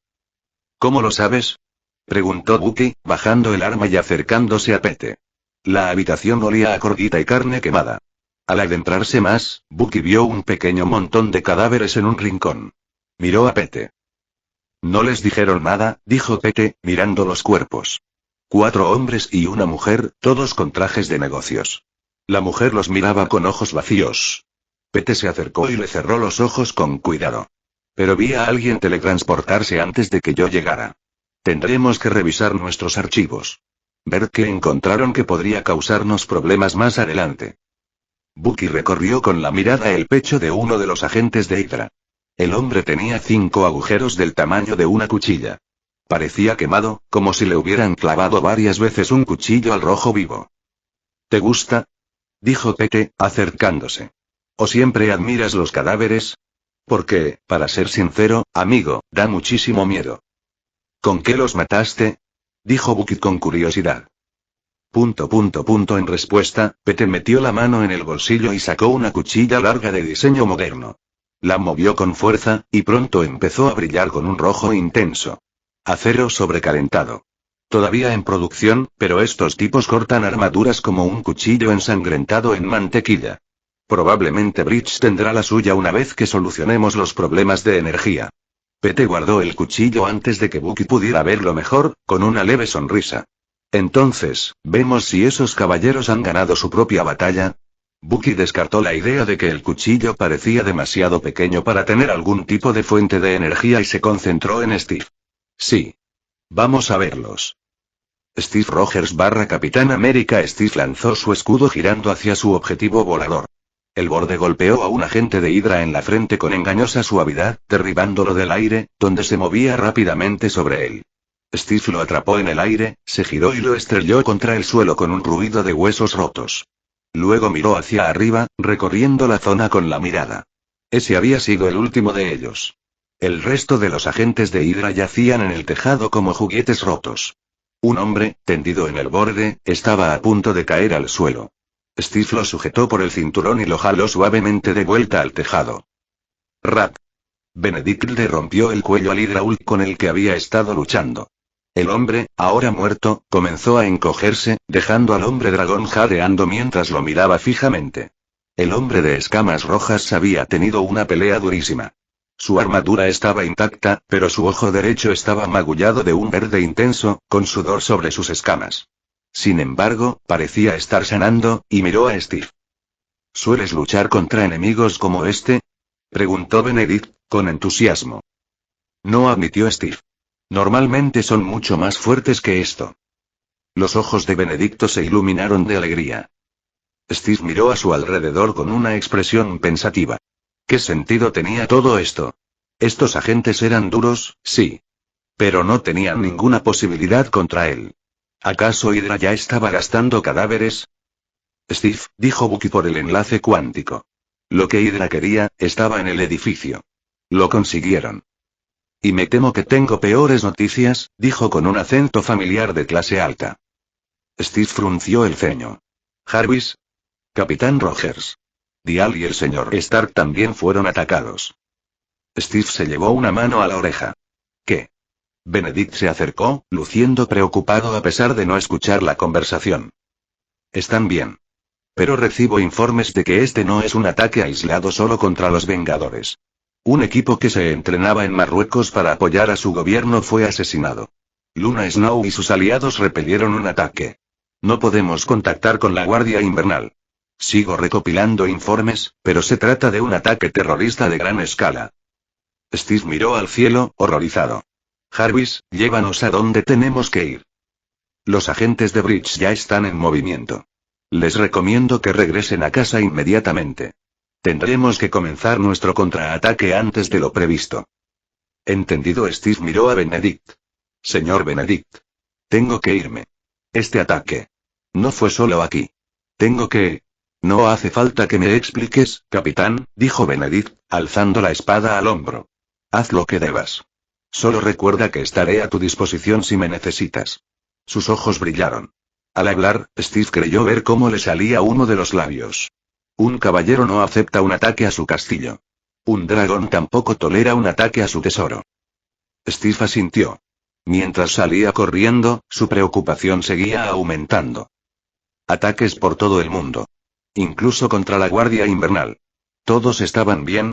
¿Cómo lo sabes? Preguntó Bucky, bajando el arma y acercándose a Pete. La habitación olía a cordita y carne quemada. Al adentrarse más, Bucky vio un pequeño montón de cadáveres en un rincón. Miró a Pete. No les dijeron nada, dijo Pete, mirando los cuerpos. 4 hombres y una mujer, todos con trajes de negocios. La mujer los miraba con ojos vacíos. Pete se acercó y le cerró los ojos con cuidado. Pero vi a alguien teletransportarse antes de que yo llegara. Tendremos que revisar nuestros archivos. Ver qué encontraron que podría causarnos problemas más adelante. Bucky recorrió con la mirada el pecho de uno de los agentes de Hydra. El hombre tenía 5 agujeros del tamaño de una cuchilla. Parecía quemado, como si le hubieran clavado varias veces un cuchillo al rojo vivo. ¿Te gusta? Dijo Pete, acercándose. ¿O siempre admiras los cadáveres? Porque, para ser sincero, amigo, da muchísimo miedo. ¿Con qué los mataste? Dijo Bucky con curiosidad. En respuesta, Pete metió la mano en el bolsillo y sacó una cuchilla larga de diseño moderno. La movió con fuerza, y pronto empezó a brillar con un rojo intenso. Acero sobrecalentado. Todavía en producción, pero estos tipos cortan armaduras como un cuchillo ensangrentado en mantequilla. Probablemente Bridge tendrá la suya una vez que solucionemos los problemas de energía. Pete guardó el cuchillo antes de que Bucky pudiera verlo mejor, con una leve sonrisa. Entonces, ¿vemos si esos caballeros han ganado su propia batalla? Bucky descartó la idea de que el cuchillo parecía demasiado pequeño para tener algún tipo de fuente de energía y se concentró en Steve. Sí. Vamos a verlos. Steve Rogers / Capitán América. Steve lanzó su escudo girando hacia su objetivo volador. El borde golpeó a un agente de Hydra en la frente con engañosa suavidad, derribándolo del aire, donde se movía rápidamente sobre él. Steve lo atrapó en el aire, se giró y lo estrelló contra el suelo con un ruido de huesos rotos. Luego miró hacia arriba, recorriendo la zona con la mirada. Ese había sido el último de ellos. El resto de los agentes de Hydra yacían en el tejado como juguetes rotos. Un hombre, tendido en el borde, estaba a punto de caer al suelo. Steve lo sujetó por el cinturón y lo jaló suavemente de vuelta al tejado. Rat. Benedict le rompió el cuello al Hydra Hulk con el que había estado luchando. El hombre, ahora muerto, comenzó a encogerse, dejando al hombre dragón jadeando mientras lo miraba fijamente. El hombre de escamas rojas había tenido una pelea durísima. Su armadura estaba intacta, pero su ojo derecho estaba magullado de un verde intenso, con sudor sobre sus escamas. Sin embargo, parecía estar sanando, y miró a Steve. ¿Sueles luchar contra enemigos como este? Preguntó Benedict, con entusiasmo. No, admitió Steve. Normalmente son mucho más fuertes que esto. Los ojos de Benedicto se iluminaron de alegría. Steve miró a su alrededor con una expresión pensativa. ¿Qué sentido tenía todo esto? Estos agentes eran duros, sí. Pero no tenían ninguna posibilidad contra él. ¿Acaso Hydra ya estaba gastando cadáveres? Steve, dijo Bucky por el enlace cuántico. Lo que Hydra quería, estaba en el edificio. Lo consiguieron. Y me temo que tengo peores noticias, dijo con un acento familiar de clase alta. Steve frunció el ceño. Jarvis. Capitán Rogers. Dial y el señor Stark también fueron atacados. Steve se llevó una mano a la oreja. ¿Qué? Benedict se acercó, luciendo preocupado a pesar de no escuchar la conversación. Están bien. Pero recibo informes de que este no es un ataque aislado solo contra los Vengadores. Un equipo que se entrenaba en Marruecos para apoyar a su gobierno fue asesinado. Luna Snow y sus aliados repelieron un ataque. No podemos contactar con la Guardia Invernal. Sigo recopilando informes, pero se trata de un ataque terrorista de gran escala. Steve miró al cielo, horrorizado. Jarvis, llévanos a donde tenemos que ir. Los agentes de Bridge ya están en movimiento. Les recomiendo que regresen a casa inmediatamente. Tendremos que comenzar nuestro contraataque antes de lo previsto. Entendido. Steve miró a Benedict. Señor Benedict. Tengo que irme. Este ataque. No fue solo aquí. Tengo que... No hace falta que me expliques, capitán, dijo Benedict, alzando la espada al hombro. Haz lo que debas. Solo recuerda que estaré a tu disposición si me necesitas. Sus ojos brillaron. Al hablar, Steve creyó ver cómo le salía humo de los labios. Un caballero no acepta un ataque a su castillo. Un dragón tampoco tolera un ataque a su tesoro. Steve asintió. Mientras salía corriendo, su preocupación seguía aumentando. Ataques por todo el mundo. Incluso contra la Guardia Invernal. ¿Todos estaban bien?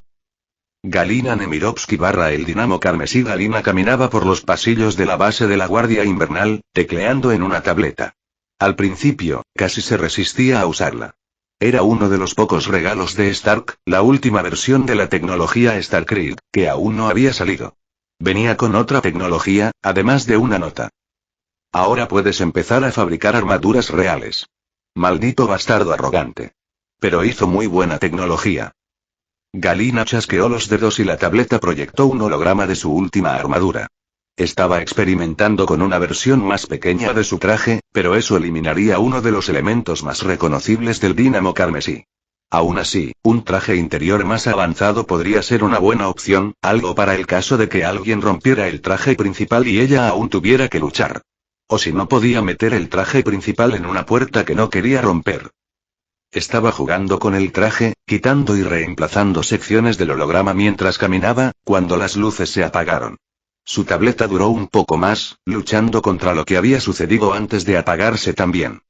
Galina Nemirovsky / el Dinamo Carmesí. Galina caminaba por los pasillos de la base de la Guardia Invernal, tecleando en una tableta. Al principio, casi se resistía a usarla. Era uno de los pocos regalos de Stark, la última versión de la tecnología Starkrieg, que aún no había salido. Venía con otra tecnología, además de una nota. Ahora puedes empezar a fabricar armaduras reales. Maldito bastardo arrogante. Pero hizo muy buena tecnología. Galina chasqueó los dedos y la tableta proyectó un holograma de su última armadura. Estaba experimentando con una versión más pequeña de su traje, pero eso eliminaría uno de los elementos más reconocibles del Dínamo Carmesí. Aún así, un traje interior más avanzado podría ser una buena opción, algo para el caso de que alguien rompiera el traje principal y ella aún tuviera que luchar. O si no podía meter el traje principal en una puerta que no quería romper. Estaba jugando con el traje, quitando y reemplazando secciones del holograma mientras caminaba, cuando las luces se apagaron. Su tableta duró un poco más, luchando contra lo que había sucedido antes de apagarse también.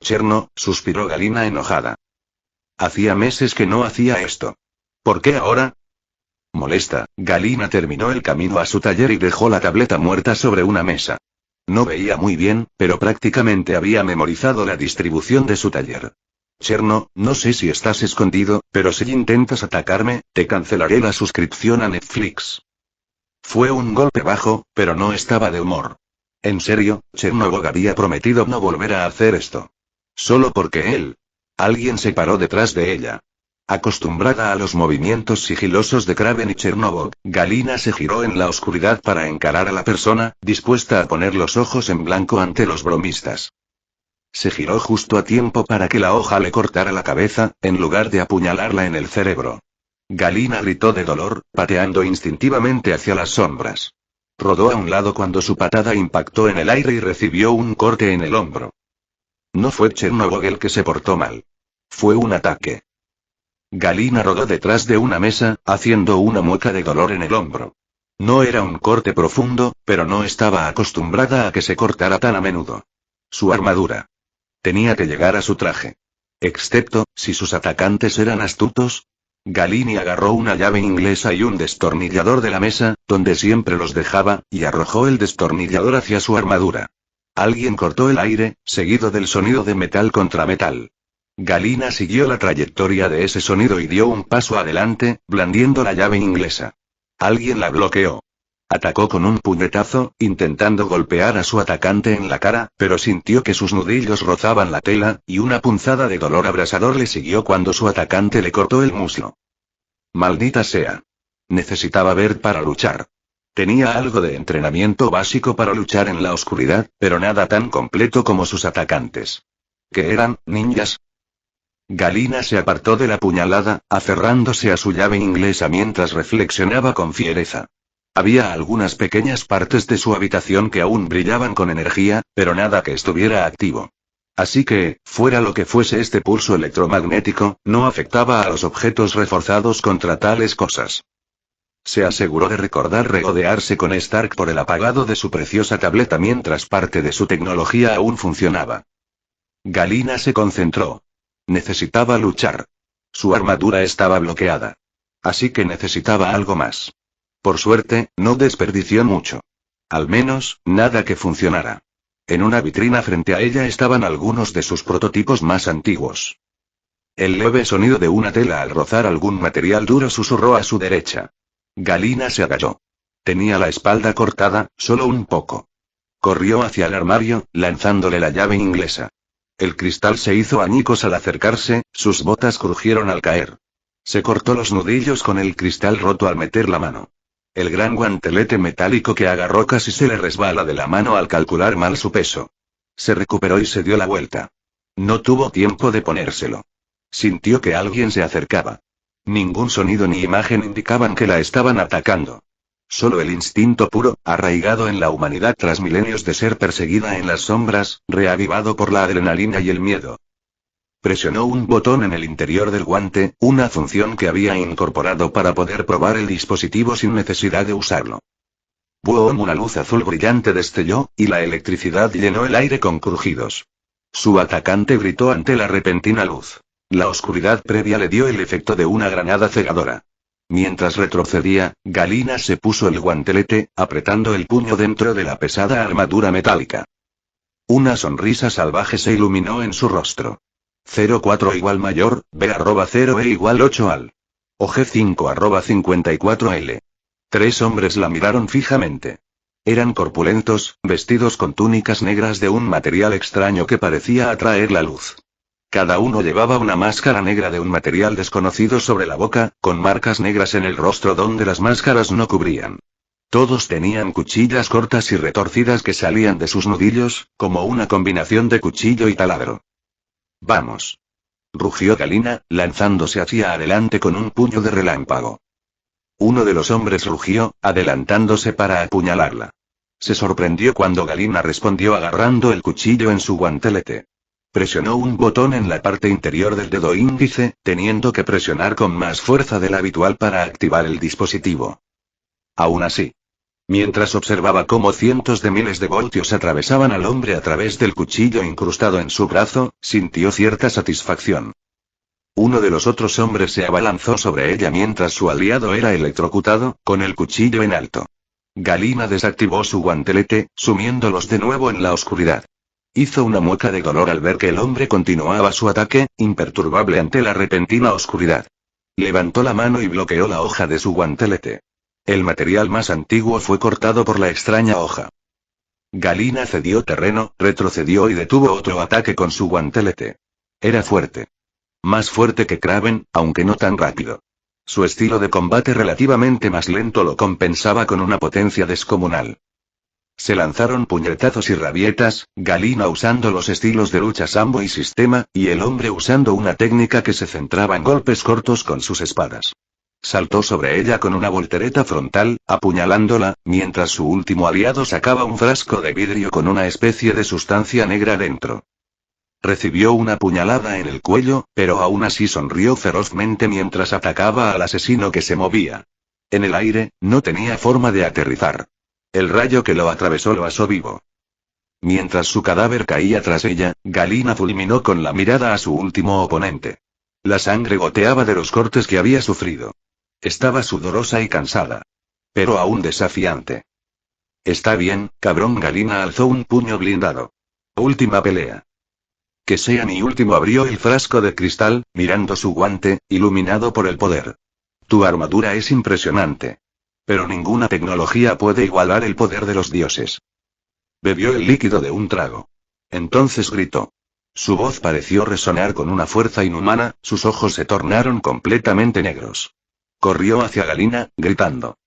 Cherno, suspiró Galina enojada. Hacía meses que no hacía esto. ¿Por qué ahora? Molesta, Galina terminó el camino a su taller y dejó la tableta muerta sobre una mesa. No veía muy bien, pero prácticamente había memorizado la distribución de su taller. Cherno, no sé si estás escondido, pero si intentas atacarme, te cancelaré la suscripción a Netflix. Fue un golpe bajo, pero no estaba de humor. En serio, Chernobog había prometido no volver a hacer esto. Solo porque alguien se paró detrás de ella. Acostumbrada a los movimientos sigilosos de Kraven y Chernobog, Galina se giró en la oscuridad para encarar a la persona, dispuesta a poner los ojos en blanco ante los bromistas. Se giró justo a tiempo para que la hoja le cortara la cabeza, en lugar de apuñalarla en el cerebro. Galina gritó de dolor, pateando instintivamente hacia las sombras. Rodó a un lado cuando su patada impactó en el aire y recibió un corte en el hombro. No fue Chernobog el que se portó mal. Fue un ataque. Galina rodó detrás de una mesa, haciendo una mueca de dolor en el hombro. No era un corte profundo, pero no estaba acostumbrada a que se cortara tan a menudo. Su armadura. Tenía que llegar a su traje. Excepto, si sus atacantes eran astutos. Galini agarró una llave inglesa y un destornillador de la mesa, donde siempre los dejaba, y arrojó el destornillador hacia su armadura. Alguien cortó el aire, seguido del sonido de metal contra metal. Galina siguió la trayectoria de ese sonido y dio un paso adelante, blandiendo la llave inglesa. Alguien la bloqueó. Atacó con un puñetazo, intentando golpear a su atacante en la cara, pero sintió que sus nudillos rozaban la tela, y una punzada de dolor abrasador le siguió cuando su atacante le cortó el muslo. Maldita sea. Necesitaba ver para luchar. Tenía algo de entrenamiento básico para luchar en la oscuridad, pero nada tan completo como sus atacantes. ¿Qué eran, ninjas? Galina se apartó de la puñalada, aferrándose a su llave inglesa mientras reflexionaba con fiereza. Había algunas pequeñas partes de su habitación que aún brillaban con energía, pero nada que estuviera activo. Así que, fuera lo que fuese este pulso electromagnético, no afectaba a los objetos reforzados contra tales cosas. Se aseguró de recordar regodearse con Stark por el apagado de su preciosa tableta mientras parte de su tecnología aún funcionaba. Galina se concentró. Necesitaba luchar. Su armadura estaba bloqueada. Así que necesitaba algo más. Por suerte, no desperdició mucho. Al menos, nada que funcionara. En una vitrina frente a ella estaban algunos de sus prototipos más antiguos. El leve sonido de una tela al rozar algún material duro susurró a su derecha. Galina se agachó. Tenía la espalda cortada, solo un poco. Corrió hacia el armario, lanzándole la llave inglesa. El cristal se hizo añicos al acercarse, sus botas crujieron al caer. Se cortó los nudillos con el cristal roto al meter la mano. El gran guantelete metálico que agarró casi se le resbala de la mano al calcular mal su peso. Se recuperó y se dio la vuelta. No tuvo tiempo de ponérselo. Sintió que alguien se acercaba. Ningún sonido ni imagen indicaban que la estaban atacando. Solo el instinto puro, arraigado en la humanidad tras milenios de ser perseguida en las sombras, reavivado por la adrenalina y el miedo. Presionó un botón en el interior del guante, una función que había incorporado para poder probar el dispositivo sin necesidad de usarlo. ¡Boom! Una luz azul brillante destelló, y la electricidad llenó el aire con crujidos. Su atacante gritó ante la repentina luz. La oscuridad previa le dio el efecto de una granada cegadora. Mientras retrocedía, Galina se puso el guantelete, apretando el puño dentro de la pesada armadura metálica. Una sonrisa salvaje se iluminó en su rostro. 04 igual mayor, B@0 igual 8 al. O G5 @54L. 3 hombres la miraron fijamente. Eran corpulentos, vestidos con túnicas negras de un material extraño que parecía atraer la luz. Cada uno llevaba una máscara negra de un material desconocido sobre la boca, con marcas negras en el rostro donde las máscaras no cubrían. Todos tenían cuchillas cortas y retorcidas que salían de sus nudillos, como una combinación de cuchillo y taladro. «Vamos», rugió Galina, lanzándose hacia adelante con un puño de relámpago. Uno de los hombres rugió, adelantándose para apuñalarla. Se sorprendió cuando Galina respondió agarrando el cuchillo en su guantelete. Presionó un botón en la parte interior del dedo índice, teniendo que presionar con más fuerza de la habitual para activar el dispositivo. Aún así, mientras observaba cómo cientos de miles de voltios atravesaban al hombre a través del cuchillo incrustado en su brazo, sintió cierta satisfacción. Uno de los otros hombres se abalanzó sobre ella mientras su aliado era electrocutado, con el cuchillo en alto. Galina desactivó su guantelete, sumiéndolos de nuevo en la oscuridad. Hizo una mueca de dolor al ver que el hombre continuaba su ataque, imperturbable ante la repentina oscuridad. Levantó la mano y bloqueó la hoja de su guantelete. El material más antiguo fue cortado por la extraña hoja. Galina cedió terreno, retrocedió y detuvo otro ataque con su guantelete. Era fuerte. Más fuerte que Kraven, aunque no tan rápido. Su estilo de combate relativamente más lento lo compensaba con una potencia descomunal. Se lanzaron puñetazos y rabietas, Galina usando los estilos de lucha sambo y sistema, y el hombre usando una técnica que se centraba en golpes cortos con sus espadas. Saltó sobre ella con una voltereta frontal, apuñalándola, mientras su último aliado sacaba un frasco de vidrio con una especie de sustancia negra dentro. Recibió una puñalada en el cuello, pero aún así sonrió ferozmente mientras atacaba al asesino que se movía. En el aire, no tenía forma de aterrizar. El rayo que lo atravesó lo asó vivo. Mientras su cadáver caía tras ella, Galina fulminó con la mirada a su último oponente. La sangre goteaba de los cortes que había sufrido. Estaba sudorosa y cansada. Pero aún desafiante. «Está bien, cabrón». Galina alzó un puño blindado. «Última pelea». «Que sea mi último». Abrió el frasco de cristal, mirando su guante, iluminado por el poder. «Tu armadura es impresionante. Pero ninguna tecnología puede igualar el poder de los dioses». Bebió el líquido de un trago. Entonces gritó. Su voz pareció resonar con una fuerza inhumana, sus ojos se tornaron completamente negros. Corrió hacia Galina, gritando.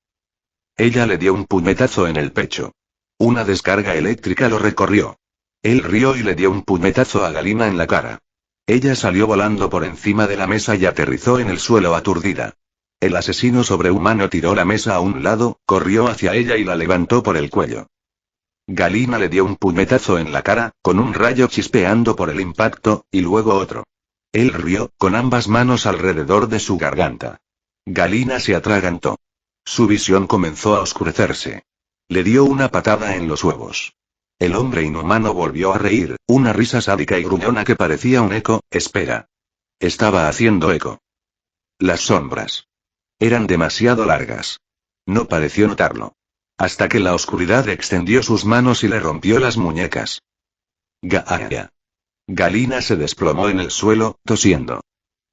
Ella le dio un puñetazo en el pecho. Una descarga eléctrica lo recorrió. Él rió y le dio un puñetazo a Galina en la cara. Ella salió volando por encima de la mesa y aterrizó en el suelo aturdida. El asesino sobrehumano tiró la mesa a un lado, corrió hacia ella y la levantó por el cuello. Galina le dio un puñetazo en la cara, con un rayo chispeando por el impacto, y luego otro. Él rió, con ambas manos alrededor de su garganta. Galina se atragantó. Su visión comenzó a oscurecerse. Le dio una patada en los huevos. El hombre inhumano volvió a reír, una risa sádica y gruñona que parecía un eco. Espera. Estaba haciendo eco. Las sombras eran demasiado largas. No pareció notarlo. Hasta que la oscuridad extendió sus manos y le rompió las muñecas. Gaaya. Galina se desplomó en el suelo, tosiendo.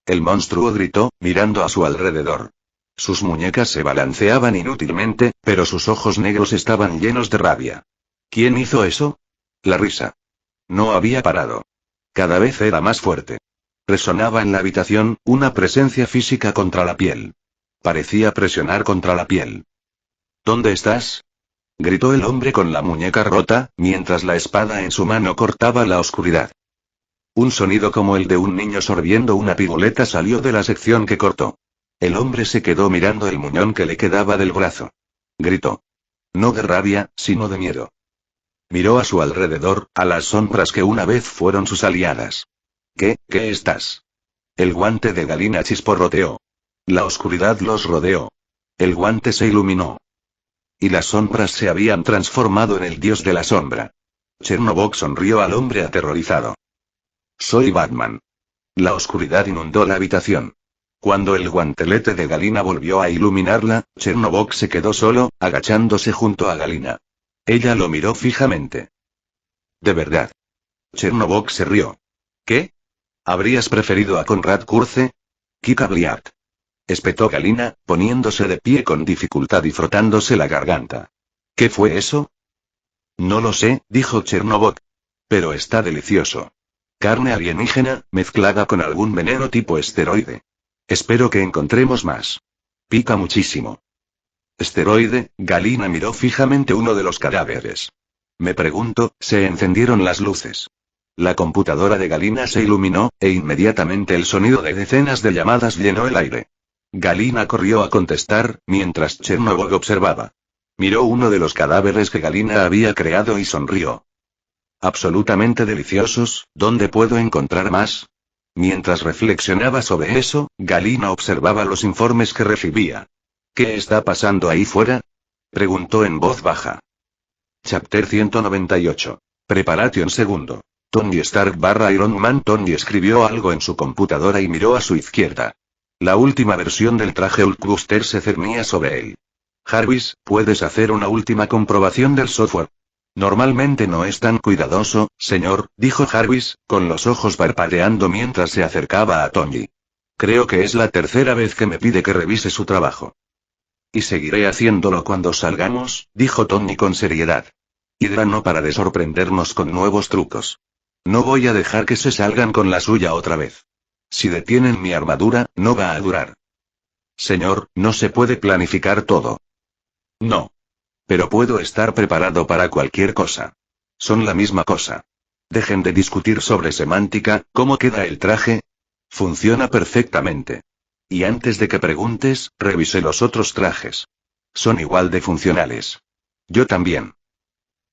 El monstruo gritó, mirando a su alrededor. Sus muñecas se balanceaban inútilmente, pero sus ojos negros estaban llenos de rabia. ¿Quién hizo eso? La risa. No había parado. Cada vez era más fuerte. Resonaba en la habitación, una presencia física contra la piel. Parecía presionar contra la piel. ¿Dónde estás? Gritó el hombre con la muñeca rota, mientras la espada en su mano cortaba la oscuridad. Un sonido como el de un niño sorbiendo una pigoleta salió de la sección que cortó. El hombre se quedó mirando el muñón que le quedaba del brazo. Gritó. No de rabia, sino de miedo. Miró a su alrededor, a las sombras que una vez fueron sus aliadas. ¿Qué estás? El guante de Galina chisporroteó. La oscuridad los rodeó. El guante se iluminó. Y las sombras se habían transformado en el dios de la sombra. Chernobog sonrió al hombre aterrorizado. Soy Batman. La oscuridad inundó la habitación. Cuando el guantelete de Galina volvió a iluminarla, Chernobog se quedó solo, agachándose junto a Galina. Ella lo miró fijamente. ¿De verdad? Chernobog se rió. ¿Qué? ¿Habrías preferido a Conrad Kurze? Kika Bliat. Espetó Galina, poniéndose de pie con dificultad y frotándose la garganta. ¿Qué fue eso? No lo sé, dijo Chernobog. Pero está delicioso. Carne alienígena, mezclada con algún veneno tipo esteroide. Espero que encontremos más. Pica muchísimo. Esteroide, Galina miró fijamente uno de los cadáveres. Me pregunto, se encendieron las luces. La computadora de Galina se iluminó, e inmediatamente el sonido de decenas de llamadas llenó el aire. Galina corrió a contestar, mientras Chernobog observaba. Miró uno de los cadáveres que Galina había creado y sonrió. Absolutamente deliciosos, ¿dónde puedo encontrar más? Mientras reflexionaba sobre eso, Galina observaba los informes que recibía. ¿Qué está pasando ahí fuera? Preguntó en voz baja. Chapter 198. Preparation segundo. Tony Stark / Iron Man. Tony escribió algo en su computadora y miró a su izquierda. La última versión del traje Hulkbuster se cernía sobre él. Jarvis, ¿puedes hacer una última comprobación del software? Normalmente no es tan cuidadoso, señor, dijo Jarvis, con los ojos parpadeando mientras se acercaba a Tony. Creo que es la tercera vez que me pide que revise su trabajo. Y seguiré haciéndolo cuando salgamos, dijo Tony con seriedad. Hydra no para de sorprendernos con nuevos trucos. No voy a dejar que se salgan con la suya otra vez. Si detienen mi armadura, no va a durar. Señor, no se puede planificar todo. No. Pero puedo estar preparado para cualquier cosa. Son la misma cosa. Dejen de discutir sobre semántica, ¿cómo queda el traje? Funciona perfectamente. Y antes de que preguntes, revisé los otros trajes. Son igual de funcionales. Yo también.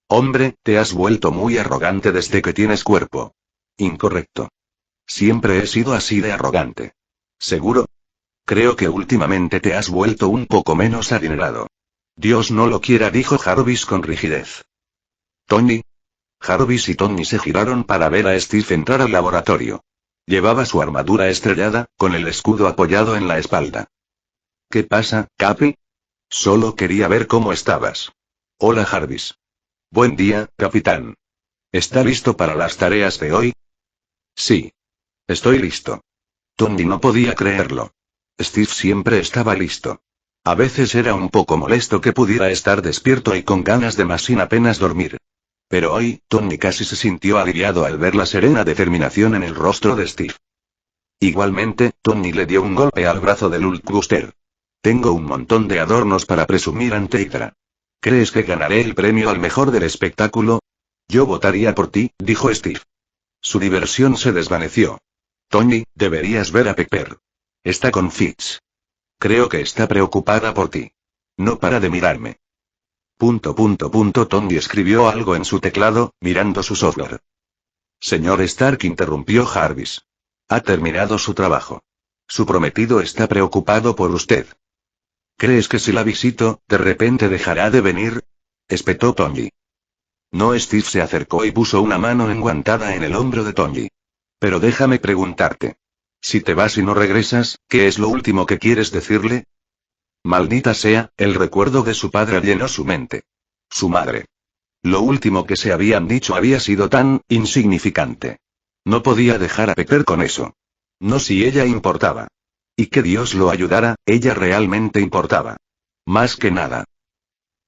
Hombre, te has vuelto muy arrogante desde que tienes cuerpo. Incorrecto. Siempre he sido así de arrogante. ¿Seguro? Creo que últimamente te has vuelto un poco menos adinerado. Dios no lo quiera, dijo Jarvis con rigidez. Tony. Jarvis y Tony se giraron para ver a Steve entrar al laboratorio. Llevaba su armadura estrellada, con el escudo apoyado en la espalda. ¿Qué pasa, Capi? Solo quería ver cómo estabas. Hola, Jarvis. Buen día, capitán. ¿Está listo para las tareas de hoy? Sí. Estoy listo. Tony no podía creerlo. Steve siempre estaba listo. A veces era un poco molesto que pudiera estar despierto y con ganas de más sin apenas dormir. Pero hoy, Tony casi se sintió aliviado al ver la serena determinación en el rostro de Steve. Igualmente, Tony le dio un golpe al brazo del Hulkbuster. Tengo un montón de adornos para presumir ante Hydra. ¿Crees que ganaré el premio al mejor del espectáculo? Yo votaría por ti, dijo Steve. Su diversión se desvaneció. Tony, deberías ver a Pepper. Está con Fitz. Creo que está preocupada por ti. No para de mirarme. ... Tony escribió algo en su teclado, mirando su software. Señor Stark, interrumpió Jarvis. Ha terminado su trabajo. Su prometido está preocupado por usted. ¿Crees que si la visito, de repente dejará de venir? Espetó Tony. No, Steve se acercó y puso una mano enguantada en el hombro de Tony. Pero déjame preguntarte. Si te vas y no regresas, ¿qué es lo último que quieres decirle? Maldita sea, el recuerdo de su padre llenó su mente. Su madre. Lo último que se habían dicho había sido tan insignificante. No podía dejar a Pepper con eso. No si ella importaba. Y que Dios lo ayudara, ella realmente importaba. Más que nada.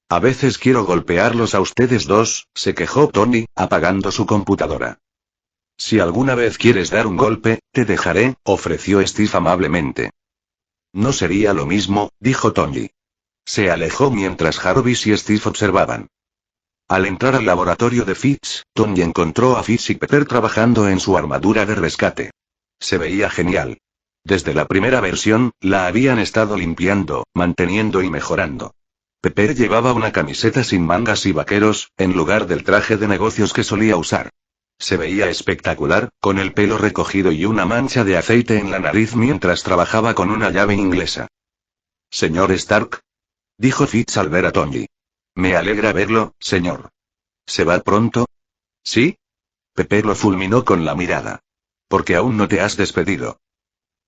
A veces quiero golpearlos a ustedes dos, se quejó Tony, apagando su computadora. Si alguna vez quieres dar un golpe, te dejaré, ofreció Steve amablemente. No sería lo mismo, dijo Tony. Se alejó mientras Jarvis y Steve observaban. Al entrar al laboratorio de Fitz, Tony encontró a Fitz y Pepper trabajando en su armadura de rescate. Se veía genial. Desde la primera versión, la habían estado limpiando, manteniendo y mejorando. Pepper llevaba una camiseta sin mangas y vaqueros, en lugar del traje de negocios que solía usar. Se veía espectacular, con el pelo recogido y una mancha de aceite en la nariz mientras trabajaba con una llave inglesa. «Señor Stark», dijo Fitz al ver a Tony. «Me alegra verlo, señor. ¿Se va pronto?» «¿Sí?» Pepper lo fulminó con la mirada. «Porque aún no te has despedido».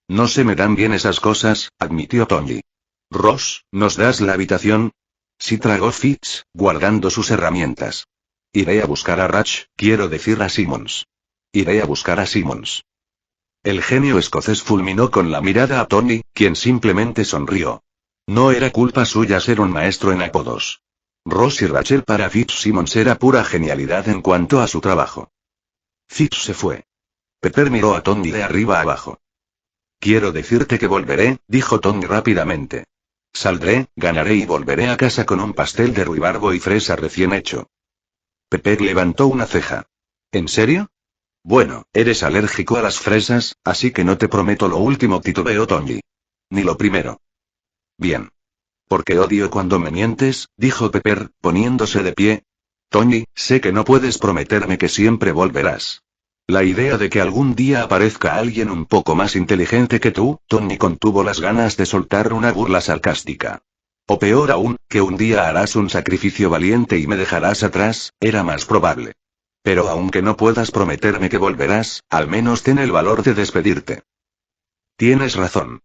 «No se me dan bien esas cosas», admitió Tony. «Ross, ¿nos das la habitación?» Sí, tragó Fitz, guardando sus herramientas. «Iré a buscar a Ratch, quiero decir a Simmons. Iré a buscar a Simmons». El genio escocés fulminó con la mirada a Tony, quien simplemente sonrió. No era culpa suya ser un maestro en apodos. Ross y Rachel para Fitzsimmons era pura genialidad en cuanto a su trabajo. Fitz se fue. Pepper miró a Tony de arriba a abajo. «Quiero decirte que volveré», dijo Tony rápidamente. «Saldré, ganaré y volveré a casa con un pastel de ruibarbo y fresa recién hecho». Pepper levantó una ceja. «¿En serio?» «Bueno, eres alérgico a las fresas, así que no te prometo lo último», titubeó Tony. «Ni lo primero». «Bien. Porque odio cuando me mientes», dijo Pepper, poniéndose de pie. «Tony, sé que no puedes prometerme que siempre volverás. La idea de que algún día aparezca alguien un poco más inteligente que tú», Tony contuvo las ganas de soltar una burla sarcástica. «O peor aún, que un día harás un sacrificio valiente y me dejarás atrás, era más probable. Pero aunque no puedas prometerme que volverás, al menos ten el valor de despedirte». «Tienes razón.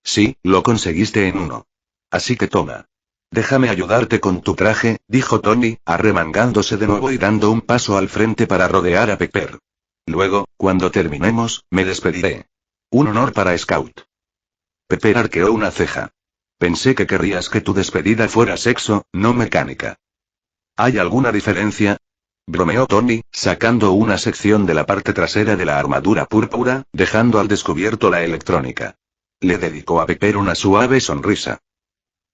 Sí, lo conseguiste en uno. Así que toma. Déjame ayudarte con tu traje», dijo Tony, arremangándose de nuevo y dando un paso al frente para rodear a Pepper. «Luego, cuando terminemos, me despediré. Un honor para Scout». Pepper arqueó una ceja. «Pensé que querrías que tu despedida fuera sexo, no mecánica». «¿Hay alguna diferencia?», bromeó Tony, sacando una sección de la parte trasera de la armadura púrpura, dejando al descubierto la electrónica. Le dedicó a Pepper una suave sonrisa.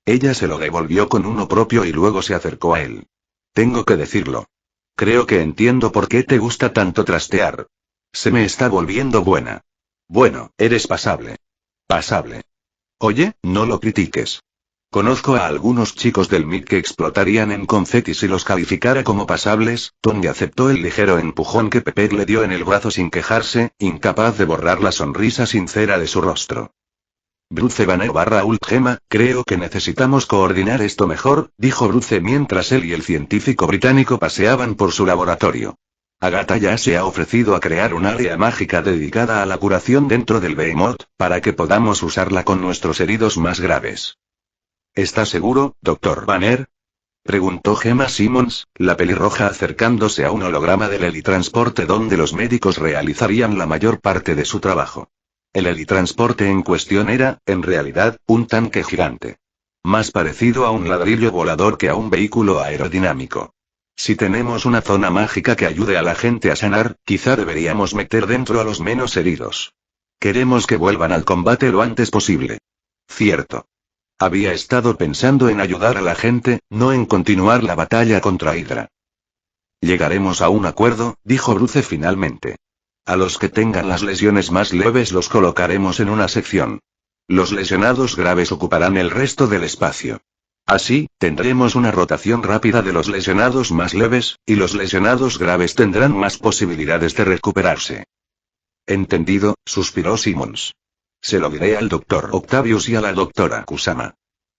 Ella se lo devolvió con uno propio y luego se acercó a él. «Tengo que decirlo. Creo que entiendo por qué te gusta tanto trastear. Se me está volviendo buena. Bueno, eres pasable. Pasable. Oye, no lo critiques. Conozco a algunos chicos del MIT que explotarían en confeti si los calificara como pasables». Tony aceptó el ligero empujón que Pepper le dio en el brazo sin quejarse, incapaz de borrar la sonrisa sincera de su rostro. «Bruce Banner / Ult Gemma, creo que necesitamos coordinar esto mejor», dijo Bruce mientras él y el científico británico paseaban por su laboratorio. «Agatha ya se ha ofrecido a crear un área mágica dedicada a la curación dentro del Behemoth, para que podamos usarla con nuestros heridos más graves». «¿Estás seguro, Dr. Banner?», preguntó Gemma Simmons, la pelirroja acercándose a un holograma del helitransporte donde los médicos realizarían la mayor parte de su trabajo. El helitransporte en cuestión era, en realidad, un tanque gigante. Más parecido a un ladrillo volador que a un vehículo aerodinámico. Si tenemos una zona mágica que ayude a la gente a sanar, quizá deberíamos meter dentro a los menos heridos. Queremos que vuelvan al combate lo antes posible. Cierto. Había estado pensando en ayudar a la gente, no en continuar la batalla contra Hydra. «Llegaremos a un acuerdo», dijo Bruce finalmente. «A los que tengan las lesiones más leves los colocaremos en una sección. Los lesionados graves ocuparán el resto del espacio. Así, tendremos una rotación rápida de los lesionados más leves, y los lesionados graves tendrán más posibilidades de recuperarse». «Entendido», suspiró Simmons. «Se lo diré al Dr. Octavius y a la Dra. Kusama.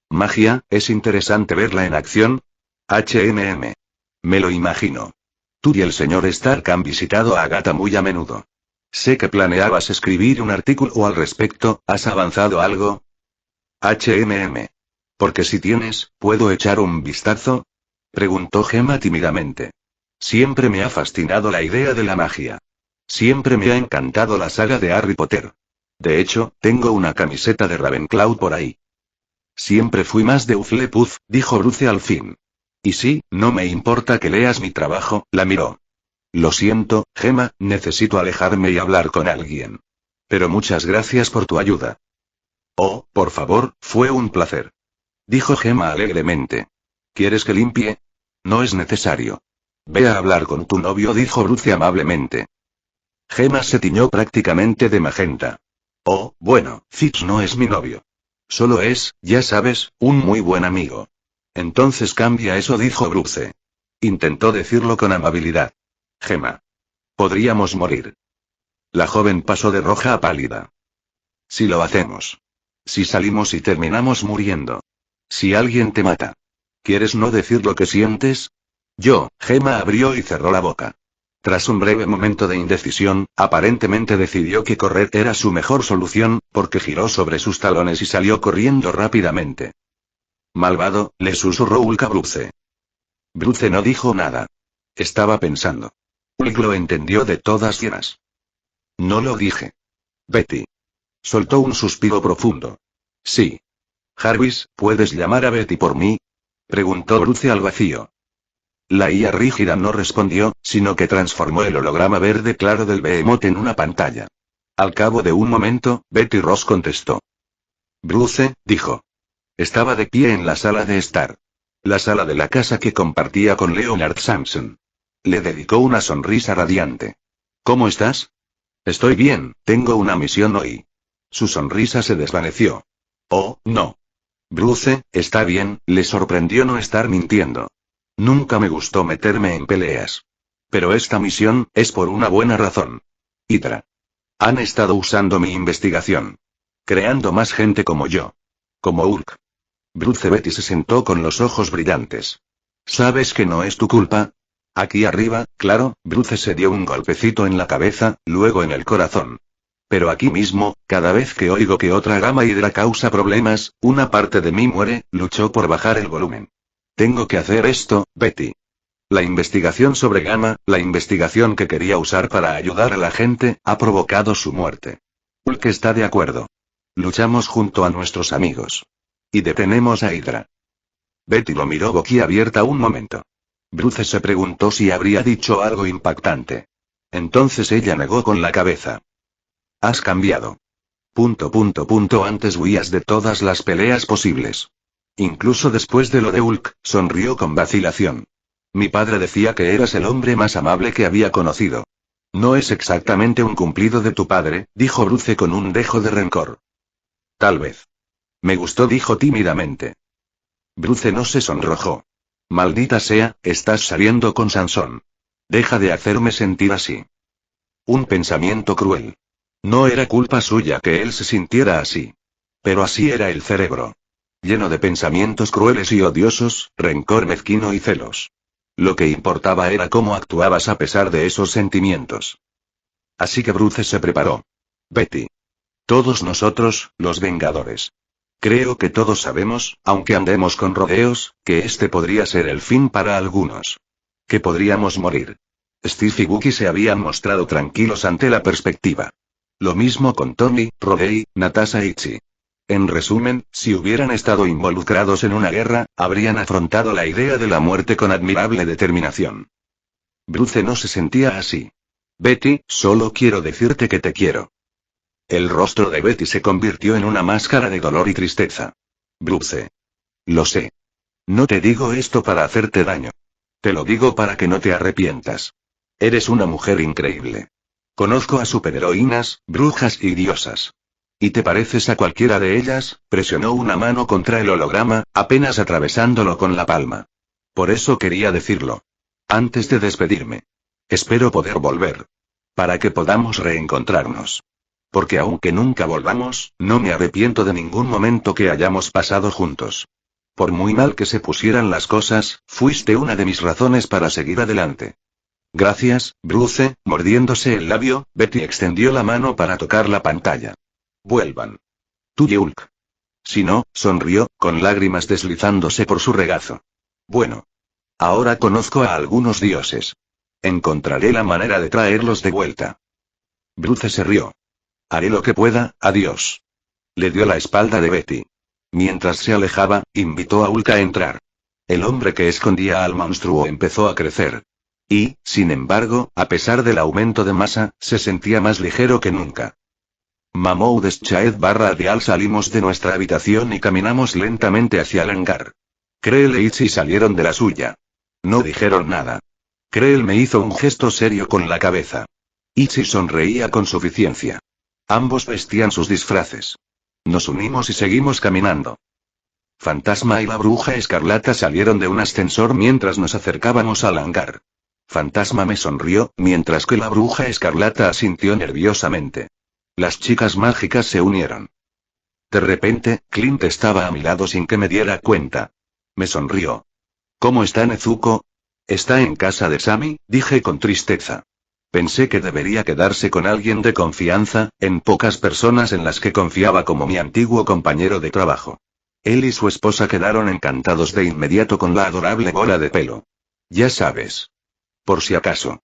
Magia, ¿es interesante verla en acción? HMM. Me lo imagino. Tú y el señor Stark han visitado a Agatha muy a menudo. Sé que planeabas escribir un artículo al respecto, ¿has avanzado algo?» HMM. «Porque si tienes, ¿puedo echar un vistazo?», preguntó Gemma tímidamente. «Siempre me ha fascinado la idea de la magia. Siempre me ha encantado la saga de Harry Potter. De hecho, tengo una camiseta de Ravenclaw por ahí». «Siempre fui más de Hufflepuff», dijo Bruce al fin. «Y sí, no me importa que leas mi trabajo», la miró. «Lo siento, Gemma, necesito alejarme y hablar con alguien. Pero muchas gracias por tu ayuda». «Oh, por favor, fue un placer», dijo Gemma alegremente. «¿Quieres que limpie?» «No es necesario». Ve a hablar con tu novio, dijo Bruce amablemente. Gemma se tiñó prácticamente de magenta. Oh, bueno, Fitz no es mi novio. Solo es, ya sabes, un muy buen amigo. Entonces cambia eso, dijo Bruce. Intentó decirlo con amabilidad. Gemma. Podríamos morir. La joven pasó de roja a pálida. Si lo hacemos. Si salimos y terminamos muriendo. Si alguien te mata. ¿Quieres no decir lo que sientes? Gemma abrió y cerró la boca. Tras un breve momento de indecisión, aparentemente decidió que correr era su mejor solución, porque giró sobre sus talones y salió corriendo rápidamente. Malvado, le susurró Hulk a Bruce. Bruce no dijo nada. Estaba pensando. Hulk lo entendió de todas maneras. No lo dije. Betty. Soltó un suspiro profundo. Sí. Jarvis, ¿puedes llamar a Betty por mí? Preguntó Bruce al vacío. La IA rígida no respondió, sino que transformó el holograma verde claro del Behemoth en una pantalla. Al cabo de un momento, Betty Ross contestó. Bruce, dijo. Estaba de pie en la sala de estar. La sala de la casa que compartía con Leonard Samson. Le dedicó una sonrisa radiante. ¿Cómo estás? Estoy bien, tengo una misión hoy. Su sonrisa se desvaneció. Oh, no. Bruce, está bien, le sorprendió no estar mintiendo. Nunca me gustó meterme en peleas. Pero esta misión, es por una buena razón. Hydra. Han estado usando mi investigación. Creando más gente como yo. Como Hulk. Bruce. Betty se sentó con los ojos brillantes. ¿Sabes que no es tu culpa? Aquí arriba, claro, Bruce se dio un golpecito en la cabeza, luego en el corazón. Pero aquí mismo, cada vez que oigo que otra gama Hydra causa problemas, una parte de mí muere, luchó por bajar el volumen. Tengo que hacer esto, Betty. La investigación sobre Gamma, la investigación que quería usar para ayudar a la gente, ha provocado su muerte. Hulk está de acuerdo. Luchamos junto a nuestros amigos. Y detenemos a Hydra. Betty lo miró boquiabierta un momento. Bruce se preguntó si habría dicho algo impactante. Entonces ella negó con la cabeza. Has cambiado. Antes huías de todas las peleas posibles. Incluso después de lo de Hulk, sonrió con vacilación. Mi padre decía que eras el hombre más amable que había conocido. No es exactamente un cumplido de tu padre, dijo Bruce con un dejo de rencor. Tal vez. Me gustó, dijo tímidamente. Bruce no se sonrojó. Maldita sea, estás saliendo con Sansón. Deja de hacerme sentir así. Un pensamiento cruel. No era culpa suya que él se sintiera así. Pero así era el cerebro. Lleno de pensamientos crueles y odiosos, rencor mezquino y celos. Lo que importaba era cómo actuabas a pesar de esos sentimientos. Así que Bruce se preparó. Betty. Todos nosotros, los Vengadores. Creo que todos sabemos, aunque andemos con rodeos, que este podría ser el fin para algunos. Que podríamos morir. Steve y Bucky se habían mostrado tranquilos ante la perspectiva. Lo mismo con Tony, Rhodey, Natasha y Chi. En resumen, si hubieran estado involucrados en una guerra, habrían afrontado la idea de la muerte con admirable determinación. Bruce no se sentía así. Betty, solo quiero decirte que te quiero. El rostro de Betty se convirtió en una máscara de dolor y tristeza. Bruce. Lo sé. No te digo esto para hacerte daño. Te lo digo para que no te arrepientas. Eres una mujer increíble. Conozco a superheroínas, brujas y diosas. ¿Y te pareces a cualquiera de ellas? Presionó una mano contra el holograma, apenas atravesándolo con la palma. Por eso quería decirlo. Antes de despedirme. Espero poder volver. Para que podamos reencontrarnos. Porque aunque nunca volvamos, no me arrepiento de ningún momento que hayamos pasado juntos. Por muy mal que se pusieran las cosas, fuiste una de mis razones para seguir adelante. Gracias, Bruce. Mordiéndose el labio, Betty extendió la mano para tocar la pantalla. Vuelvan. Tú y Hulk. Si no, sonrió, con lágrimas deslizándose por su regazo. Bueno. Ahora conozco a algunos dioses. Encontraré la manera de traerlos de vuelta. Bruce se rió. Haré lo que pueda, adiós. Le dio la espalda de Betty. Mientras se alejaba, invitó a Hulk a entrar. El hombre que escondía al monstruo empezó a crecer. Y, sin embargo, a pesar del aumento de masa, se sentía más ligero que nunca. Mahmoud Shahed Dial. Salimos de nuestra habitación y caminamos lentamente hacia el hangar. Creel y Ichi salieron de la suya. No dijeron nada. Krell me hizo un gesto serio con la cabeza. Ichi sonreía con suficiencia. Ambos vestían sus disfraces. Nos unimos y seguimos caminando. Fantasma y la bruja escarlata salieron de un ascensor mientras nos acercábamos al hangar. Fantasma me sonrió, mientras que la bruja escarlata asintió nerviosamente. Las chicas mágicas se unieron. De repente, Clint estaba a mi lado sin que me diera cuenta. Me sonrió. ¿Cómo está Nezuko? ¿Está en casa de Sammy?, dije con tristeza. Pensé que debería quedarse con alguien de confianza, en pocas personas en las que confiaba como mi antiguo compañero de trabajo. Él y su esposa quedaron encantados de inmediato con la adorable bola de pelo. Ya sabes. Por si acaso.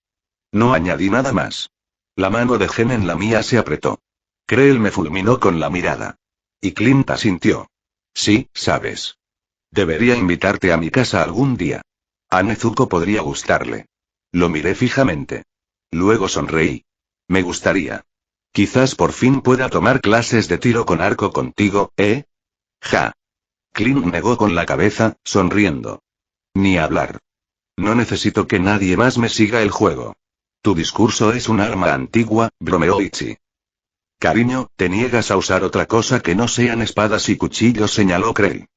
No añadí nada más. La mano de Jen en la mía se apretó. Krell me fulminó con la mirada. Y Clint asintió. Sí, sabes. Debería invitarte a mi casa algún día. A Nezuko podría gustarle. Lo miré fijamente. Luego sonreí. Me gustaría. Quizás por fin pueda tomar clases de tiro con arco contigo, ¿eh? Ja. Clint negó con la cabeza, sonriendo. Ni hablar. No necesito que nadie más me siga el juego. Tu discurso es un arma antigua, bromeó Ichi. Cariño, ¿te niegas a usar otra cosa que no sean espadas y cuchillos?, señaló Krell.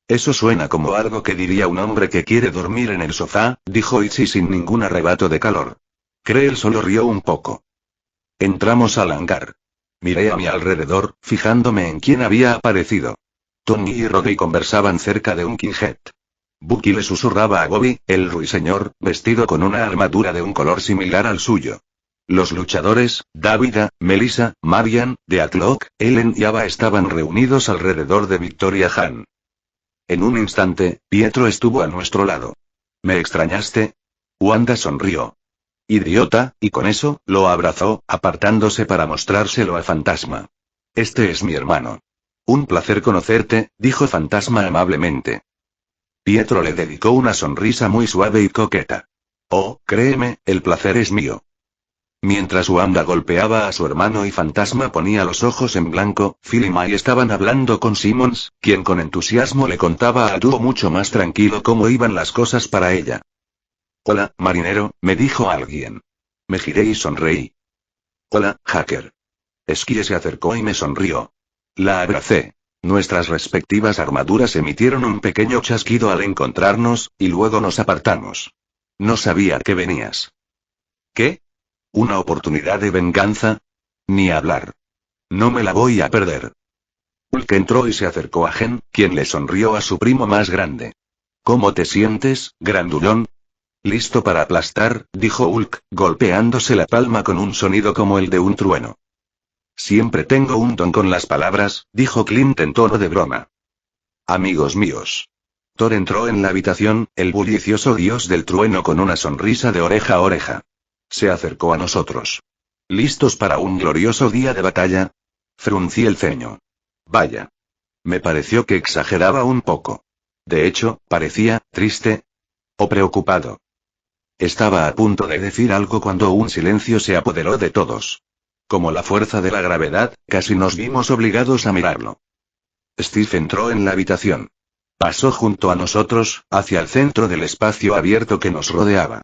Eso suena como algo que diría un hombre que quiere dormir en el sofá, dijo Ichi sin ningún arrebato de calor. Krell solo rió un poco. Entramos al hangar. Miré a mi alrededor, fijándome en quién había aparecido. Tony y Roddy conversaban cerca de un Kinghead. Bucky le susurraba a Bobby, el ruiseñor, vestido con una armadura de un color similar al suyo. Los luchadores, Davida, Melissa, Marian, Deathlock, Ellen y Ava estaban reunidos alrededor de Victoria Han. En un instante, Pietro estuvo a nuestro lado. ¿Me extrañaste? Wanda sonrió. Idiota, y con eso, lo abrazó, apartándose para mostrárselo a Fantasma. Este es mi hermano. Un placer conocerte, dijo Fantasma amablemente. Pietro le dedicó una sonrisa muy suave y coqueta. Oh, créeme, el placer es mío. Mientras Wanda golpeaba a su hermano y Fantasma ponía los ojos en blanco, Phil y May estaban hablando con Simmons, quien con entusiasmo le contaba a Dúo mucho más tranquilo cómo iban las cosas para ella. Hola, marinero, me dijo alguien. Me giré y sonreí. Hola, hacker. Skie se acercó y me sonrió. La abracé. Nuestras respectivas armaduras emitieron un pequeño chasquido al encontrarnos, y luego nos apartamos. No sabía que venías. ¿Qué? ¿Una oportunidad de venganza? Ni hablar. No me la voy a perder. Hulk entró y se acercó a Jen, quien le sonrió a su primo más grande. ¿Cómo te sientes, grandulón? Listo para aplastar, dijo Hulk, golpeándose la palma con un sonido como el de un trueno. Siempre tengo un don con las palabras, dijo Clint en tono de broma. Amigos míos. Thor entró en la habitación, el bullicioso dios del trueno con una sonrisa de oreja a oreja. Se acercó a nosotros. ¿Listos para un glorioso día de batalla? Fruncí el ceño. Vaya. Me pareció que exageraba un poco. De hecho, parecía, triste o preocupado. Estaba a punto de decir algo cuando un silencio se apoderó de todos. Como la fuerza de la gravedad, casi nos vimos obligados a mirarlo. Steve entró en la habitación. Pasó junto a nosotros, hacia el centro del espacio abierto que nos rodeaba.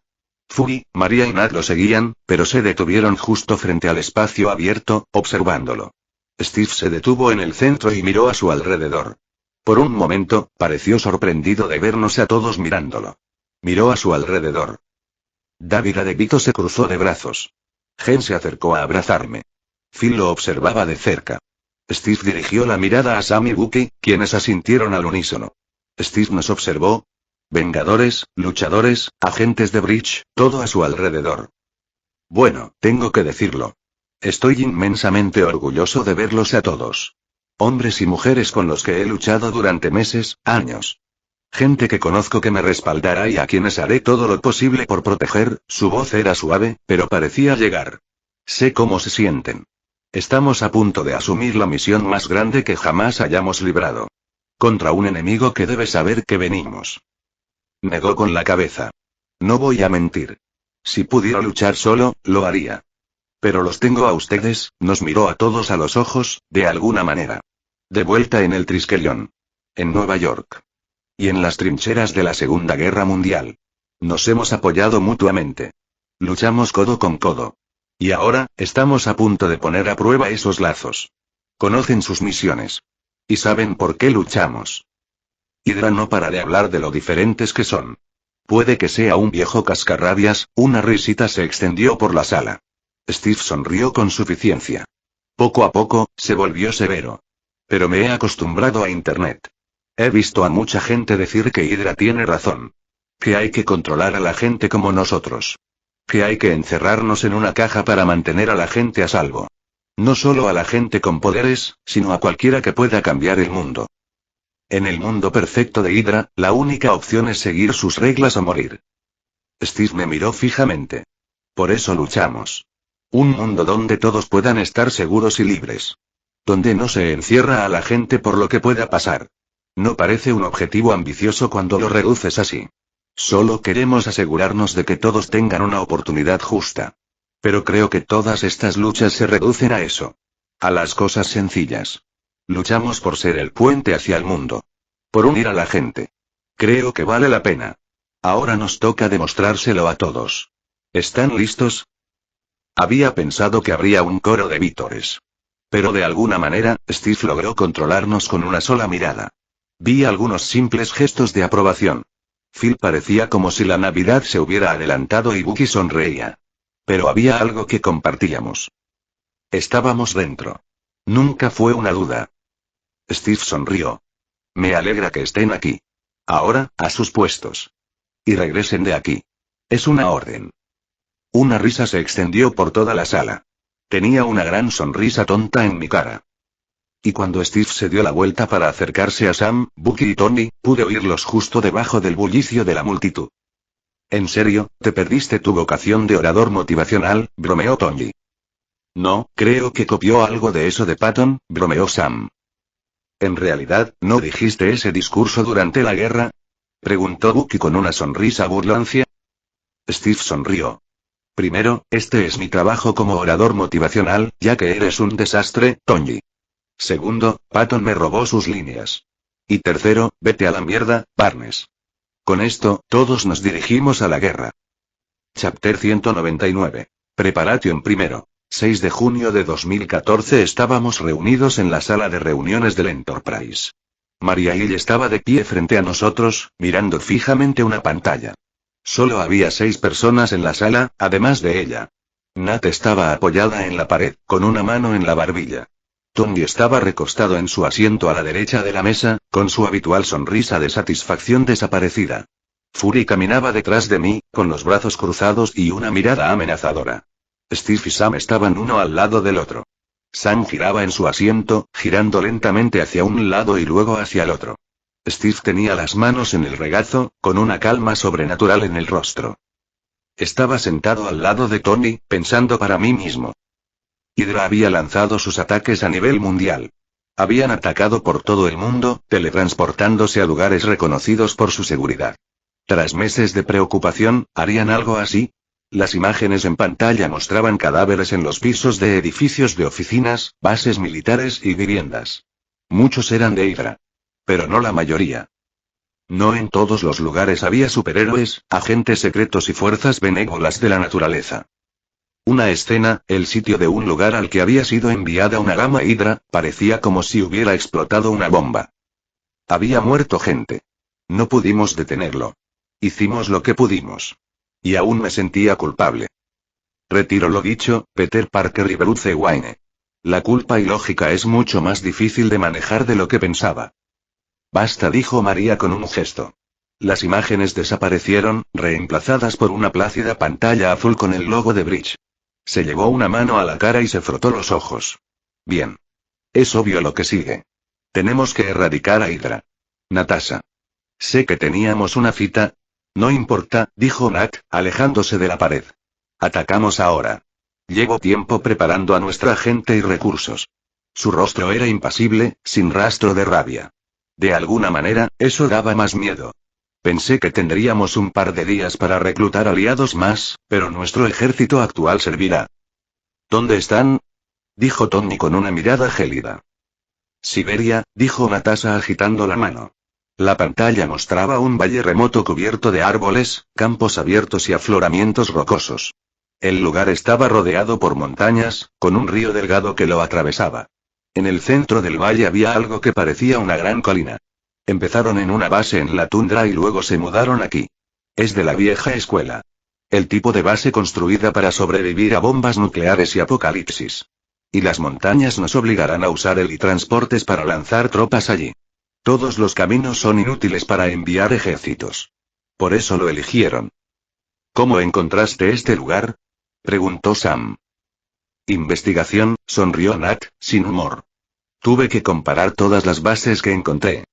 Fury, María y Nat lo seguían, pero se detuvieron justo frente al espacio abierto, observándolo. Steve se detuvo en el centro y miró a su alrededor. Por un momento, pareció sorprendido de vernos a todos mirándolo. Miró a su alrededor. David DeVito se cruzó de brazos. Jen se acercó a abrazarme. Phil lo observaba de cerca. Steve dirigió la mirada a Sam y Bucky, quienes asintieron al unísono. Steve nos observó. Vengadores, luchadores, agentes de Bridge, todo a su alrededor. Bueno, tengo que decirlo. Estoy inmensamente orgulloso de verlos a todos. Hombres y mujeres con los que he luchado durante meses, años. Gente que conozco que me respaldará y a quienes haré todo lo posible por proteger. Su voz era suave, pero parecía llegar. Sé cómo se sienten. Estamos a punto de asumir la misión más grande que jamás hayamos librado. Contra un enemigo que debe saber que venimos. Negó con la cabeza. No voy a mentir. Si pudiera luchar solo, lo haría. Pero los tengo a ustedes, nos miró a todos a los ojos, de alguna manera. De vuelta en el Triskelion. En Nueva York. Y en las trincheras de la Segunda Guerra Mundial. Nos hemos apoyado mutuamente. Luchamos codo con codo. Y ahora, estamos a punto de poner a prueba esos lazos. Conocen sus misiones. Y saben por qué luchamos. Hydra no para de hablar de lo diferentes que son. Puede que sea un viejo cascarrabias, una risita se extendió por la sala. Steve sonrió con suficiencia. Poco a poco, se volvió severo. Pero me he acostumbrado a Internet. He visto a mucha gente decir que Hydra tiene razón. Que hay que controlar a la gente como nosotros. Que hay que encerrarnos en una caja para mantener a la gente a salvo. No solo a la gente con poderes, sino a cualquiera que pueda cambiar el mundo. En el mundo perfecto de Hydra, la única opción es seguir sus reglas o morir. Steve me miró fijamente. Por eso luchamos. Un mundo donde todos puedan estar seguros y libres. Donde no se encierra a la gente por lo que pueda pasar. No parece un objetivo ambicioso cuando lo reduces así. Solo queremos asegurarnos de que todos tengan una oportunidad justa. Pero creo que todas estas luchas se reducen a eso. A las cosas sencillas. Luchamos por ser el puente hacia el mundo. Por unir a la gente. Creo que vale la pena. Ahora nos toca demostrárselo a todos. ¿Están listos? Había pensado que habría un coro de vítores. Pero de alguna manera, Steve logró controlarnos con una sola mirada. Vi algunos simples gestos de aprobación. Phil parecía como si la Navidad se hubiera adelantado y Bucky sonreía. Pero había algo que compartíamos. Estábamos dentro. Nunca fue una duda. Steve sonrió. Me alegra que estén aquí. Ahora, a sus puestos. Y regresen de aquí. Es una orden. Una risa se extendió por toda la sala. Tenía una gran sonrisa tonta en mi cara. Y cuando Steve se dio la vuelta para acercarse a Sam, Bucky y Tony, pude oírlos justo debajo del bullicio de la multitud. ¿En serio, te perdiste tu vocación de orador motivacional?, bromeó Tony. No, creo que copió algo de eso de Patton, bromeó Sam. ¿En realidad, no dijiste ese discurso durante la guerra?, preguntó Bucky con una sonrisa burlancia. Steve sonrió. Primero, este es mi trabajo como orador motivacional, ya que eres un desastre, Tony. Segundo, Patton me robó sus líneas. Y tercero, vete a la mierda, Barnes. Con esto, todos nos dirigimos a la guerra. Chapter 199. Preparation primero. 6 de junio de 2014 estábamos reunidos en la sala de reuniones del Enterprise. Maria Hill estaba de pie frente a nosotros, mirando fijamente una pantalla. Solo había 6 personas en la sala, además de ella. Nat estaba apoyada en la pared, con una mano en la barbilla. Tony estaba recostado en su asiento a la derecha de la mesa, con su habitual sonrisa de satisfacción desaparecida. Fury caminaba detrás de mí, con los brazos cruzados y una mirada amenazadora. Steve y Sam estaban uno al lado del otro. Sam giraba en su asiento, girando lentamente hacia un lado y luego hacia el otro. Steve tenía las manos en el regazo, con una calma sobrenatural en el rostro. Estaba sentado al lado de Tony, pensando para mí mismo. Hydra había lanzado sus ataques a nivel mundial. Habían atacado por todo el mundo, teletransportándose a lugares reconocidos por su seguridad. Tras meses de preocupación, ¿harían algo así? Las imágenes en pantalla mostraban cadáveres en los pisos de edificios de oficinas, bases militares y viviendas. Muchos eran de Hydra. Pero no la mayoría. No en todos los lugares había superhéroes, agentes secretos y fuerzas benévolas de la naturaleza. Una escena, el sitio de un lugar al que había sido enviada una gama Hydra, parecía como si hubiera explotado una bomba. Había muerto gente. No pudimos detenerlo. Hicimos lo que pudimos. Y aún me sentía culpable. Retiro lo dicho, Peter Parker y Bruce Wayne. La culpa ilógica es mucho más difícil de manejar de lo que pensaba. Basta, dijo María con un gesto. Las imágenes desaparecieron, reemplazadas por una plácida pantalla azul con el logo de Bridge. Se llevó una mano a la cara y se frotó los ojos. Bien. Es obvio lo que sigue. Tenemos que erradicar a Hydra. Natasha. Sé que teníamos una cita. No importa, dijo Nat, alejándose de la pared. Atacamos ahora. Llevo tiempo preparando a nuestra gente y recursos. Su rostro era impasible, sin rastro de rabia. De alguna manera, eso daba más miedo. Pensé que tendríamos un par de días para reclutar aliados más, pero nuestro ejército actual servirá. ¿Dónde están?, dijo Tony con una mirada gélida. Siberia, dijo Natasha agitando la mano. La pantalla mostraba un valle remoto cubierto de árboles, campos abiertos y afloramientos rocosos. El lugar estaba rodeado por montañas, con un río delgado que lo atravesaba. En el centro del valle había algo que parecía una gran colina. Empezaron en una base en la tundra y luego se mudaron aquí. Es de la vieja escuela. El tipo de base construida para sobrevivir a bombas nucleares y apocalipsis. Y las montañas nos obligarán a usar helitransportes para lanzar tropas allí. Todos los caminos son inútiles para enviar ejércitos. Por eso lo eligieron. ¿Cómo encontraste este lugar?, preguntó Sam. Investigación, sonrió Nat, sin humor. Tuve que comparar todas las bases que encontré.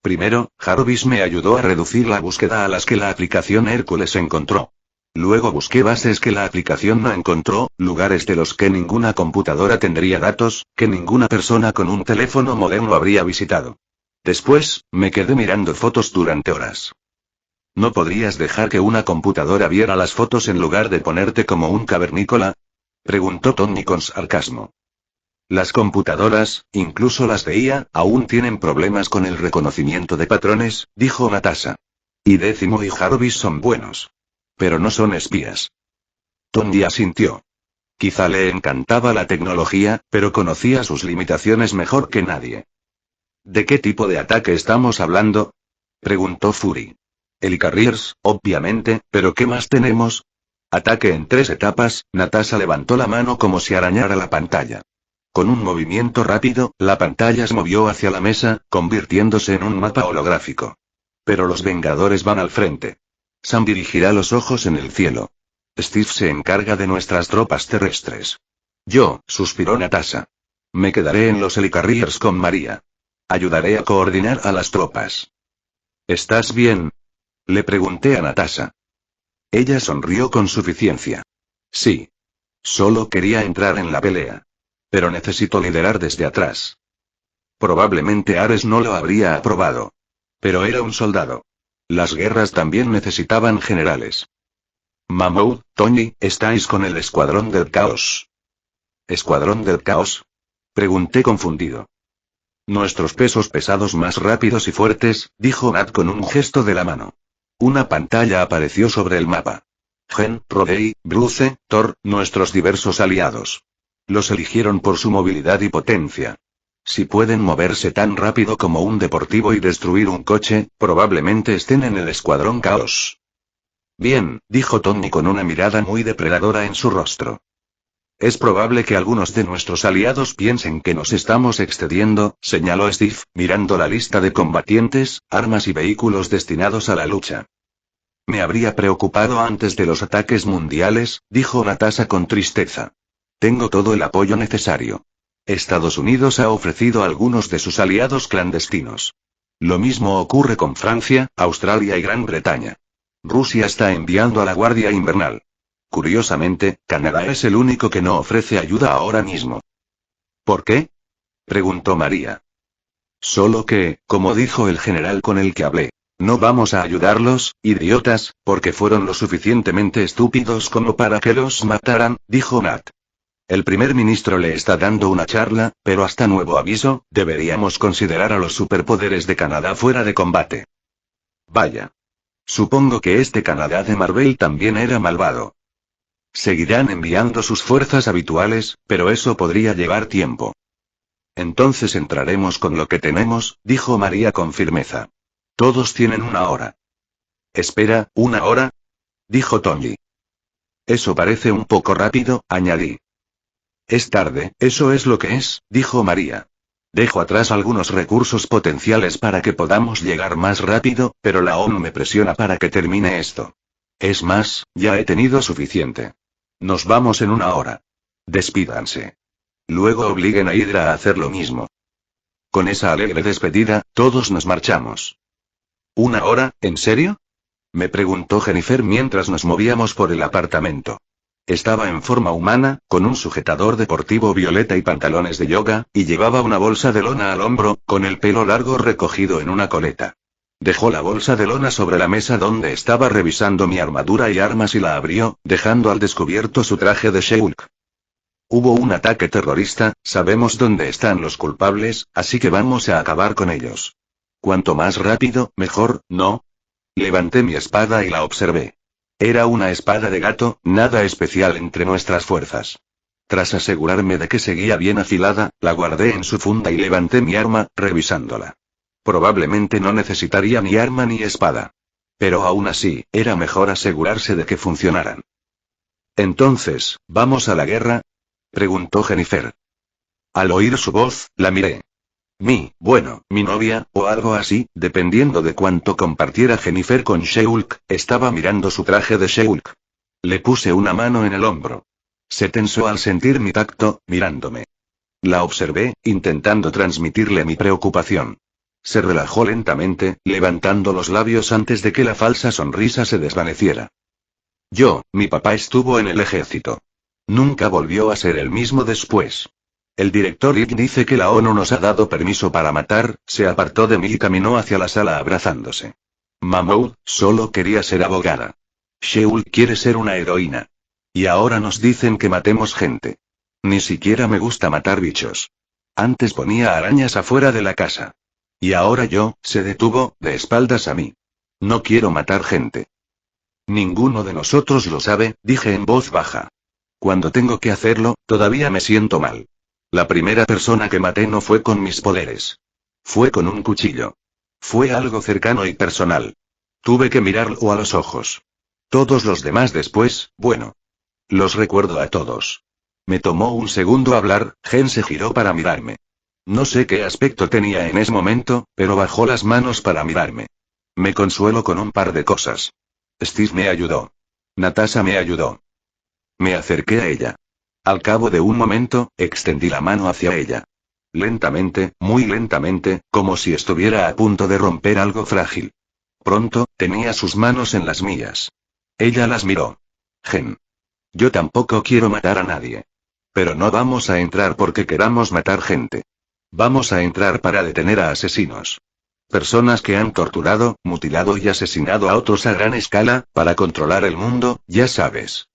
Primero, Jarvis me ayudó a reducir la búsqueda a las que la aplicación Hércules encontró. Luego busqué bases que la aplicación no encontró, lugares de los que ninguna computadora tendría datos, que ninguna persona con un teléfono moderno habría visitado. Después, me quedé mirando fotos durante horas. ¿No podrías dejar que una computadora viera las fotos en lugar de ponerte como un cavernícola?, preguntó Tony con sarcasmo. Las computadoras, incluso las de IA, aún tienen problemas con el reconocimiento de patrones, dijo Natasha. Y Décimo y Jarvis son buenos. Pero no son espías. Tony asintió. Quizá le encantaba la tecnología, pero conocía sus limitaciones mejor que nadie. ¿De qué tipo de ataque estamos hablando?, preguntó Fury. Helicarriers, obviamente, pero ¿qué más tenemos? Ataque en 3 etapas, Natasha levantó la mano como si arañara la pantalla. Con un movimiento rápido, la pantalla se movió hacia la mesa, convirtiéndose en un mapa holográfico. Pero los Vengadores van al frente. Sam dirigirá los ojos en el cielo. Steve se encarga de nuestras tropas terrestres. Yo, suspiró Natasha. Me quedaré en los Helicarriers con María. Ayudaré a coordinar a las tropas. ¿Estás bien?, le pregunté a Natasha. Ella sonrió con suficiencia. Sí. Solo quería entrar en la pelea. Pero necesito liderar desde atrás. Probablemente Ares no lo habría aprobado. Pero era un soldado. Las guerras también necesitaban generales. Mamoud, Tony, ¿estáis con el Escuadrón del Caos? ¿Escuadrón del Caos?, pregunté confundido. Nuestros pesos pesados más rápidos y fuertes, dijo Nat con un gesto de la mano. Una pantalla apareció sobre el mapa. Gen, Rodey, Bruce, Thor, nuestros diversos aliados. Los eligieron por su movilidad y potencia. Si pueden moverse tan rápido como un deportivo y destruir un coche, probablemente estén en el Escuadrón Caos. Bien, dijo Tony con una mirada muy depredadora en su rostro. Es probable que algunos de nuestros aliados piensen que nos estamos excediendo, señaló Steve, mirando la lista de combatientes, armas y vehículos destinados a la lucha. Me habría preocupado antes de los ataques mundiales, dijo Natasha con tristeza. Tengo todo el apoyo necesario. Estados Unidos ha ofrecido a algunos de sus aliados clandestinos. Lo mismo ocurre con Francia, Australia y Gran Bretaña. Rusia está enviando a la Guardia Invernal. Curiosamente, Canadá es el único que no ofrece ayuda ahora mismo. ¿Por qué?, preguntó María. Solo que, como dijo el general con el que hablé, no vamos a ayudarlos, idiotas, porque fueron lo suficientemente estúpidos como para que los mataran, dijo Nat. El primer ministro le está dando una charla, pero hasta nuevo aviso, deberíamos considerar a los superpoderes de Canadá fuera de combate. Vaya. Supongo que este Canadá de Marvel también era malvado. Seguirán enviando sus fuerzas habituales, pero eso podría llevar tiempo. Entonces entraremos con lo que tenemos, dijo María con firmeza. Todos tienen 1 hora. Espera, ¿1 hora?, dijo Tony. Eso parece un poco rápido, añadí. Es tarde, eso es lo que es, dijo María. Dejo atrás algunos recursos potenciales para que podamos llegar más rápido, pero la ONU me presiona para que termine esto. Es más, ya he tenido suficiente. Nos vamos en 1 hora. Despídanse. Luego obliguen a Hydra a hacer lo mismo. Con esa alegre despedida, todos nos marchamos. ¿1 hora, en serio?, me preguntó Jennifer mientras nos movíamos por el apartamento. Estaba en forma humana, con un sujetador deportivo violeta y pantalones de yoga, y llevaba una bolsa de lona al hombro, con el pelo largo recogido en una coleta. Dejó la bolsa de lona sobre la mesa donde estaba revisando mi armadura y armas y la abrió, dejando al descubierto su traje de She-Hulk. Hubo un ataque terrorista, sabemos dónde están los culpables, así que vamos a acabar con ellos. Cuanto más rápido, mejor, ¿no? Levanté mi espada y la observé. Era una espada de gato, nada especial entre nuestras fuerzas. Tras asegurarme de que seguía bien afilada, la guardé en su funda y levanté mi arma, revisándola. Probablemente no necesitaría ni arma ni espada. Pero aún así, era mejor asegurarse de que funcionaran. Entonces, ¿vamos a la guerra?, preguntó Jennifer. Al oír su voz, la miré. Mi novia, o algo así, dependiendo de cuánto compartiera Jennifer con She-Hulk, estaba mirando su traje de She-Hulk. Le puse una mano en el hombro. Se tensó al sentir mi tacto, mirándome. La observé, intentando transmitirle mi preocupación. Se relajó lentamente, levantando los labios antes de que la falsa sonrisa se desvaneciera. Mi papá estuvo en el ejército. Nunca volvió a ser el mismo después. El director Ig dice que la ONU nos ha dado permiso para matar, se apartó de mí y caminó hacia la sala abrazándose. Mahmoud, solo quería ser abogada. She-Hulk quiere ser una heroína. Y ahora nos dicen que matemos gente. Ni siquiera me gusta matar bichos. Antes ponía arañas afuera de la casa. Y ahora se detuvo, de espaldas a mí. No quiero matar gente. Ninguno de nosotros lo sabe, dije en voz baja. Cuando tengo que hacerlo, todavía me siento mal. La primera persona que maté no fue con mis poderes. Fue con un cuchillo. Fue algo cercano y personal. Tuve que mirarlo a los ojos. Todos los demás después, los recuerdo a todos. Me tomó un segundo hablar, Gen se giró para mirarme. No sé qué aspecto tenía en ese momento, pero bajó las manos para mirarme. Me consuelo con un par de cosas. Steve me ayudó. Natasha me ayudó. Me acerqué a ella. Al cabo de un momento, extendí la mano hacia ella. Lentamente, muy lentamente, como si estuviera a punto de romper algo frágil. Pronto, tenía sus manos en las mías. Ella las miró. Gen. Yo tampoco quiero matar a nadie. Pero no vamos a entrar porque queramos matar gente. Vamos a entrar para detener a asesinos. Personas que han torturado, mutilado y asesinado a otros a gran escala, para controlar el mundo, ya sabes.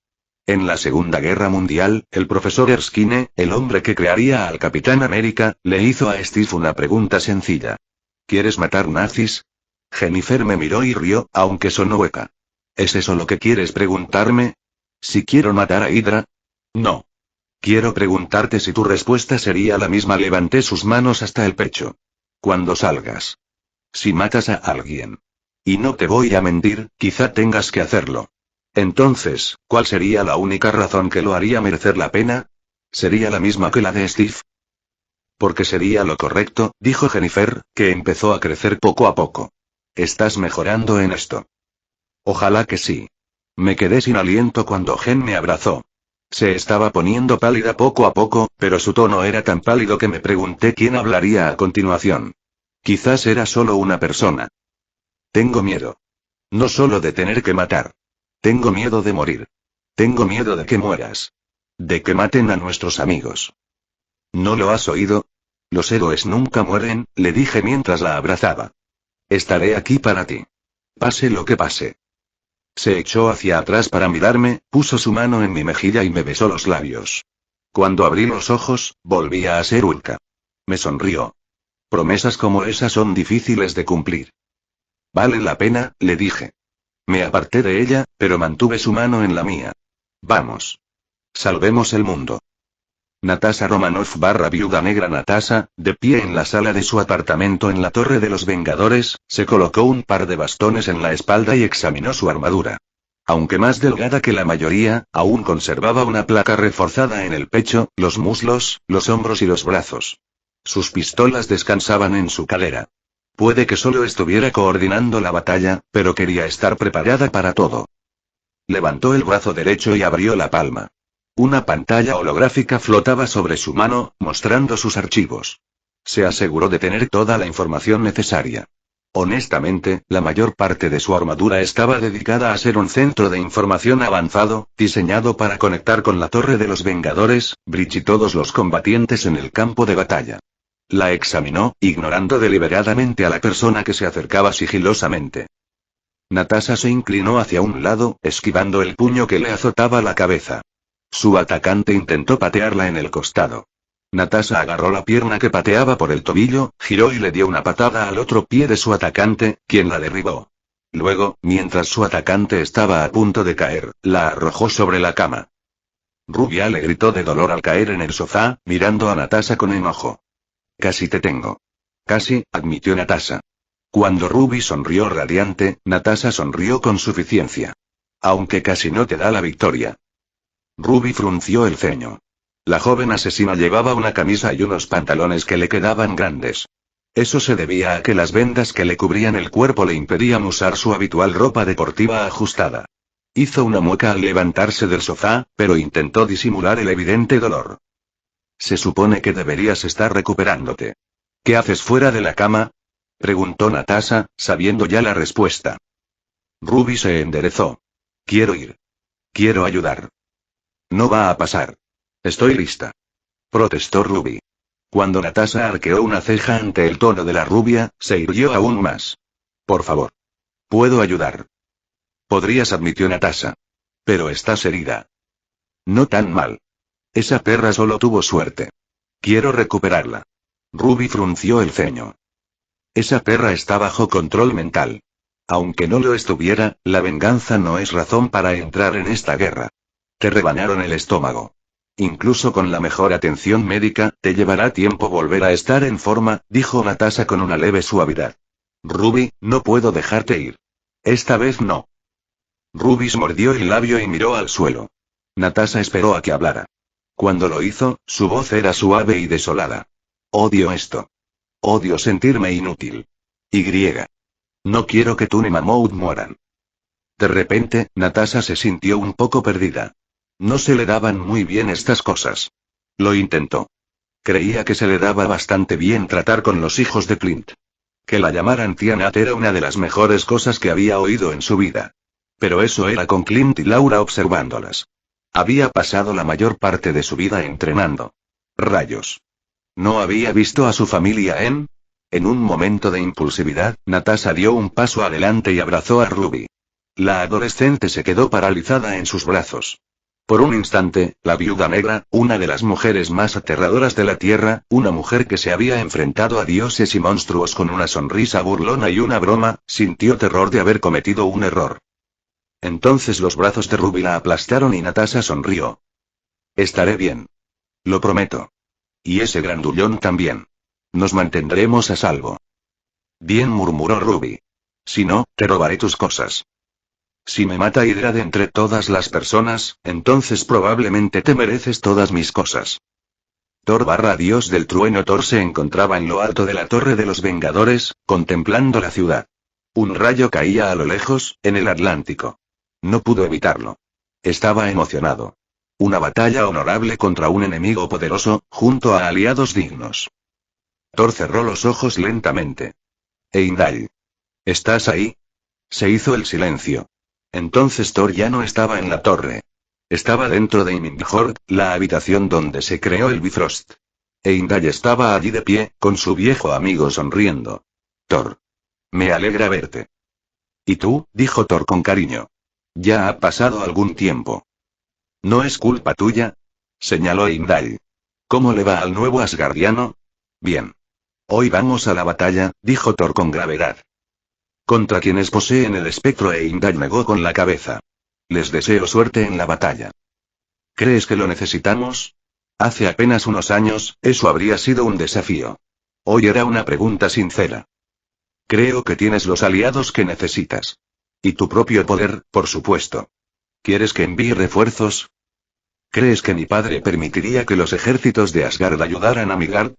En la Segunda Guerra Mundial, el profesor Erskine, el hombre que crearía al Capitán América, le hizo a Steve una pregunta sencilla. ¿Quieres matar nazis? Jennifer me miró y rió, aunque sonó hueca. ¿Es eso lo que quieres preguntarme? ¿Si quiero matar a Hydra? No. Quiero preguntarte si tu respuesta sería la misma. Levanté sus manos hasta el pecho. Cuando salgas. Si matas a alguien. Y no te voy a mentir, quizá tengas que hacerlo. Entonces, ¿cuál sería la única razón que lo haría merecer la pena? ¿Sería la misma que la de Steve? Porque sería lo correcto, dijo Jennifer, que empezó a crecer poco a poco. Estás mejorando en esto. Ojalá que sí. Me quedé sin aliento cuando Gen me abrazó. Se estaba poniendo pálida poco a poco, pero su tono era tan pálido que me pregunté quién hablaría a continuación. Quizás era solo una persona. Tengo miedo. No solo de tener que matar. Tengo miedo de morir. Tengo miedo de que mueras. De que maten a nuestros amigos. ¿No lo has oído? Los héroes nunca mueren, le dije mientras la abrazaba. Estaré aquí para ti. Pase lo que pase. Se echó hacia atrás para mirarme, puso su mano en mi mejilla y me besó los labios. Cuando abrí los ojos, volvía a ser Hulk. Me sonrió. Promesas como esas son difíciles de cumplir. Vale la pena, le dije. Me aparté de ella, pero mantuve su mano en la mía. Vamos. Salvemos el mundo. Natasha Romanoff / Viuda Negra. Natasha, de pie en la sala de su apartamento en la Torre de los Vengadores, se colocó un par de bastones en la espalda y examinó su armadura. Aunque más delgada que la mayoría, aún conservaba una placa reforzada en el pecho, los muslos, los hombros y los brazos. Sus pistolas descansaban en su cadera. Puede que solo estuviera coordinando la batalla, pero quería estar preparada para todo. Levantó el brazo derecho y abrió la palma. Una pantalla holográfica flotaba sobre su mano, mostrando sus archivos. Se aseguró de tener toda la información necesaria. Honestamente, la mayor parte de su armadura estaba dedicada a ser un centro de información avanzado, diseñado para conectar con la Torre de los Vengadores, Bridge y todos los combatientes en el campo de batalla. La examinó, ignorando deliberadamente a la persona que se acercaba sigilosamente. Natasha se inclinó hacia un lado, esquivando el puño que le azotaba la cabeza. Su atacante intentó patearla en el costado. Natasha agarró la pierna que pateaba por el tobillo, giró y le dio una patada al otro pie de su atacante, quien la derribó. Luego, mientras su atacante estaba a punto de caer, la arrojó sobre la cama. Rubia le gritó de dolor al caer en el sofá, mirando a Natasha con enojo. Casi te tengo. Casi, admitió Natasha. Cuando Ruby sonrió radiante, Natasha sonrió con suficiencia. Aunque casi no te da la victoria. Ruby frunció el ceño. La joven asesina llevaba una camisa y unos pantalones que le quedaban grandes. Eso se debía a que las vendas que le cubrían el cuerpo le impedían usar su habitual ropa deportiva ajustada. Hizo una mueca al levantarse del sofá, pero intentó disimular el evidente dolor. Se supone que deberías estar recuperándote. ¿Qué haces fuera de la cama? Preguntó Natasha, sabiendo ya la respuesta. Ruby se enderezó. Quiero ir. Quiero ayudar. No va a pasar. Estoy lista. Protestó Ruby. Cuando Natasha arqueó una ceja ante el tono de la rubia, se irguió aún más. Por favor. Puedo ayudar. Podrías, admitió Natasha. Pero estás herida. No tan mal. Esa perra solo tuvo suerte. Quiero recuperarla. Ruby frunció el ceño. Esa perra está bajo control mental. Aunque no lo estuviera, la venganza no es razón para entrar en esta guerra. Te rebanaron el estómago. Incluso con la mejor atención médica, te llevará tiempo volver a estar en forma, dijo Natasha con una leve suavidad. Ruby, no puedo dejarte ir. Esta vez no. Ruby mordió el labio y miró al suelo. Natasha esperó a que hablara. Cuando lo hizo, su voz era suave y desolada. Odio esto. Odio sentirme inútil. No quiero que tú ni Mamoud mueran. De repente, Natasha se sintió un poco perdida. No se le daban muy bien estas cosas. Lo intentó. Creía que se le daba bastante bien tratar con los hijos de Clint. Que la llamaran tía Nat era una de las mejores cosas que había oído en su vida. Pero eso era con Clint y Laura observándolas. Había pasado la mayor parte de su vida entrenando. Rayos. ¿No había visto a su familia en? En un momento de impulsividad, Natasha dio un paso adelante y abrazó a Ruby. La adolescente se quedó paralizada en sus brazos. Por un instante, la viuda negra, una de las mujeres más aterradoras de la Tierra, una mujer que se había enfrentado a dioses y monstruos con una sonrisa burlona y una broma, sintió terror de haber cometido un error. Entonces los brazos de Ruby la aplastaron y Natasha sonrió. Estaré bien. Lo prometo. Y ese grandullón también. Nos mantendremos a salvo. Bien, murmuró Ruby. Si no, te robaré tus cosas. Si me mata Hydra de entre todas las personas, entonces probablemente te mereces todas mis cosas. Dios del trueno Thor se encontraba en lo alto de la Torre de los Vengadores, contemplando la ciudad. Un rayo caía a lo lejos, en el Atlántico. No pudo evitarlo. Estaba emocionado. Una batalla honorable contra un enemigo poderoso, junto a aliados dignos. Thor cerró los ojos lentamente. Heimdall. ¿Estás ahí? Se hizo el silencio. Entonces Thor ya no estaba en la torre. Estaba dentro de Himinhord, la habitación donde se creó el Bifrost. Heimdall estaba allí de pie, con su viejo amigo sonriendo. Thor. Me alegra verte. ¿Y tú? Dijo Thor con cariño. Ya ha pasado algún tiempo. ¿No es culpa tuya? Señaló Heimdall. ¿Cómo le va al nuevo Asgardiano? Bien. Hoy vamos a la batalla, dijo Thor con gravedad. Contra quienes poseen el espectro, Heimdall negó con la cabeza. Les deseo suerte en la batalla. ¿Crees que lo necesitamos? Hace apenas unos años, eso habría sido un desafío. Hoy era una pregunta sincera. Creo que tienes los aliados que necesitas. Y tu propio poder, por supuesto. ¿Quieres que envíe refuerzos? ¿Crees que mi padre permitiría que los ejércitos de Asgard ayudaran a Midgard?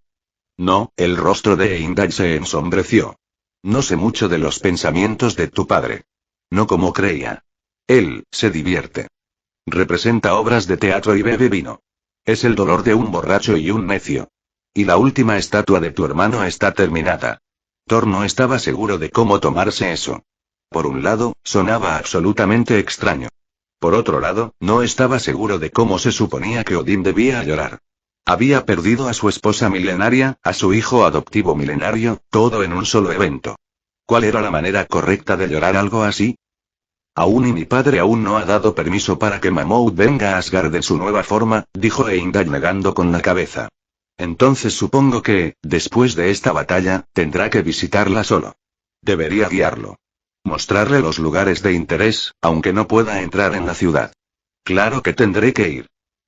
No, el rostro de Heimdall se ensombreció. No sé mucho de los pensamientos de tu padre. No como creía. Él, se divierte. Representa obras de teatro y bebe vino. Es el dolor de un borracho y un necio. Y la última estatua de tu hermano está terminada. Thor no estaba seguro de cómo tomarse eso. Por un lado, sonaba absolutamente extraño. Por otro lado, no estaba seguro de cómo se suponía que Odín debía llorar. Había perdido a su esposa milenaria, a su hijo adoptivo milenario, todo en un solo evento. ¿Cuál era la manera correcta de llorar algo así? Aún y mi padre aún no ha dado permiso para que Mamoud venga a Asgard en su nueva forma, dijo Heimdall negando con la cabeza. Entonces supongo que, después de esta batalla, tendrá que visitarla solo. Debería guiarlo. Mostrarle los lugares de interés, aunque no pueda entrar en la ciudad. Claro que tendré que ir.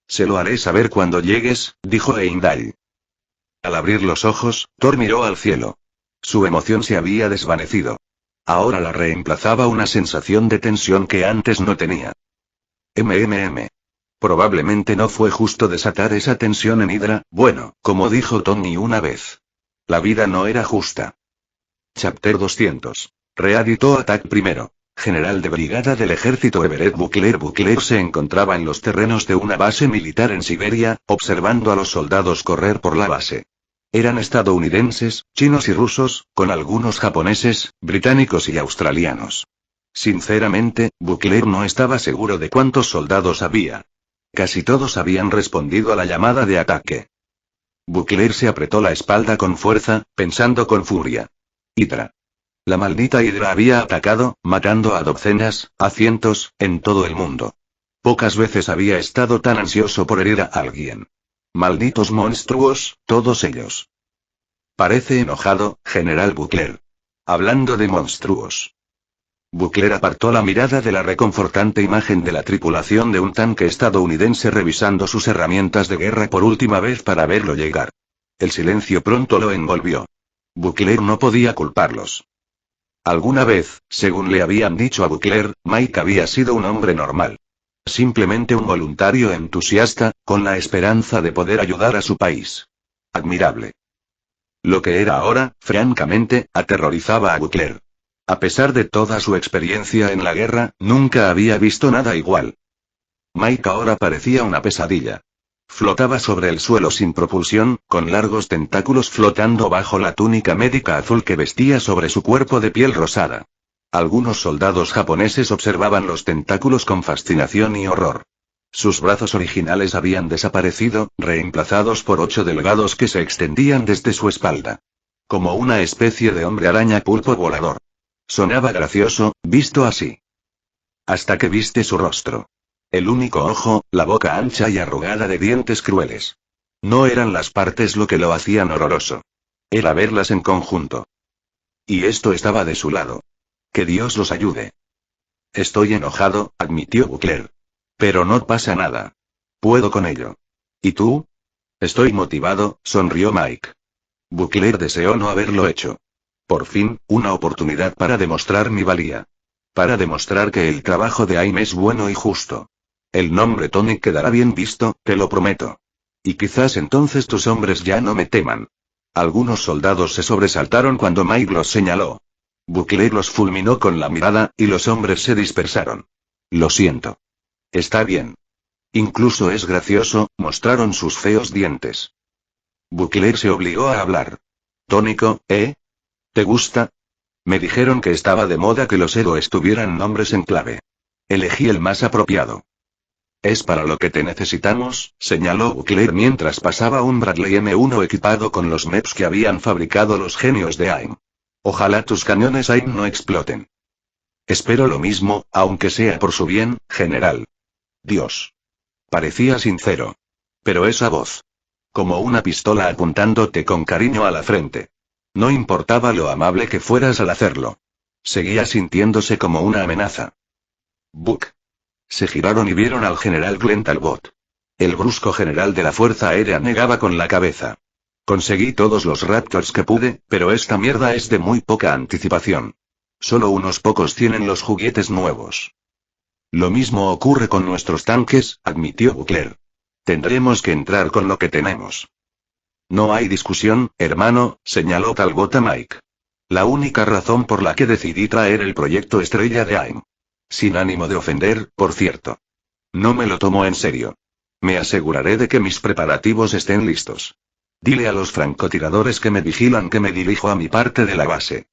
Se lo haré saber cuando llegues, dijo Heimdall. Al abrir los ojos, Thor miró al cielo. Su emoción se había desvanecido. Ahora la reemplazaba una sensación de tensión que antes no tenía. Probablemente no fue justo desatar esa tensión en Hydra, bueno, como dijo Tony una vez. La vida no era justa. Chapter 200. Reeditó Attack primero. General de brigada del ejército Everett Buckler. Buckler se encontraba en los terrenos de una base militar en Siberia, observando a los soldados correr por la base. Eran estadounidenses, chinos y rusos, con algunos japoneses, británicos y australianos. Sinceramente, Buckler no estaba seguro de cuántos soldados había. Casi todos habían respondido a la llamada de ataque. Buckler se apretó la espalda con fuerza, pensando con furia. Hydra. La maldita Hydra había atacado, matando a docenas, a cientos, en todo el mundo. Pocas veces había estado tan ansioso por herir a alguien. Malditos monstruos, todos ellos. Parece enojado, General Buckler. Hablando de monstruos. Buckler apartó la mirada de la reconfortante imagen de la tripulación de un tanque estadounidense revisando sus herramientas de guerra por última vez para verlo llegar. El silencio pronto lo envolvió. Buckler no podía culparlos. Alguna vez, según le habían dicho a Buckler, Mike había sido un hombre normal. Simplemente un voluntario entusiasta, con la esperanza de poder ayudar a su país. Admirable. Lo que era ahora, francamente, aterrorizaba a Buckler. A pesar de toda su experiencia en la guerra, nunca había visto nada igual. Mike ahora parecía una pesadilla. Flotaba sobre el suelo sin propulsión, con largos tentáculos flotando bajo la túnica médica azul que vestía sobre su cuerpo de piel rosada. Algunos soldados japoneses observaban los tentáculos con fascinación y horror. Sus brazos originales habían desaparecido, reemplazados por 8 delgados que se extendían desde su espalda. Como una especie de hombre araña pulpo volador. Sonaba gracioso, visto así. Hasta que viste su rostro. El único ojo, la boca ancha y arrugada de dientes crueles. No eran las partes lo que lo hacían horroroso. Era verlas en conjunto. Y esto estaba de su lado. Que Dios los ayude. Estoy enojado, admitió Buckler. Pero no pasa nada. Puedo con ello. ¿Y tú? Estoy motivado, sonrió Mike. Buckler deseó no haberlo hecho. Por fin, una oportunidad para demostrar mi valía. Para demostrar que el trabajo de AIM es bueno y justo. El nombre Tony quedará bien visto, te lo prometo. Y quizás entonces tus hombres ya no me teman. Algunos soldados se sobresaltaron cuando Mike los señaló. Buckler los fulminó con la mirada, y los hombres se dispersaron. Lo siento. Está bien. Incluso es gracioso, mostraron sus feos dientes. Buckler se obligó a hablar. Tónico, ¿eh? ¿Te gusta? Me dijeron que estaba de moda que los héroes tuvieran nombres en clave. Elegí el más apropiado. Es para lo que te necesitamos, señaló Buckler mientras pasaba un Bradley M1 equipado con los MEPs que habían fabricado los genios de AIM. Ojalá tus cañones AIM no exploten. Espero lo mismo, aunque sea por su bien, general. Dios. Parecía sincero. Pero esa voz. Como una pistola apuntándote con cariño a la frente. No importaba lo amable que fueras al hacerlo. Seguía sintiéndose como una amenaza. Buck. Se giraron y vieron al general Glenn Talbot. El brusco general de la Fuerza Aérea negaba con la cabeza. Conseguí todos los Raptors que pude, pero esta mierda es de muy poca anticipación. Solo unos pocos tienen los juguetes nuevos. Lo mismo ocurre con nuestros tanques, admitió Buckler. Tendremos que entrar con lo que tenemos. No hay discusión, hermano, señaló Talbot a Mike. La única razón por la que decidí traer el proyecto estrella de AIM. Sin ánimo de ofender, por cierto. No me lo tomo en serio. Me aseguraré de que mis preparativos estén listos. Dile a los francotiradores que me vigilan que me dirijo a mi parte de la base.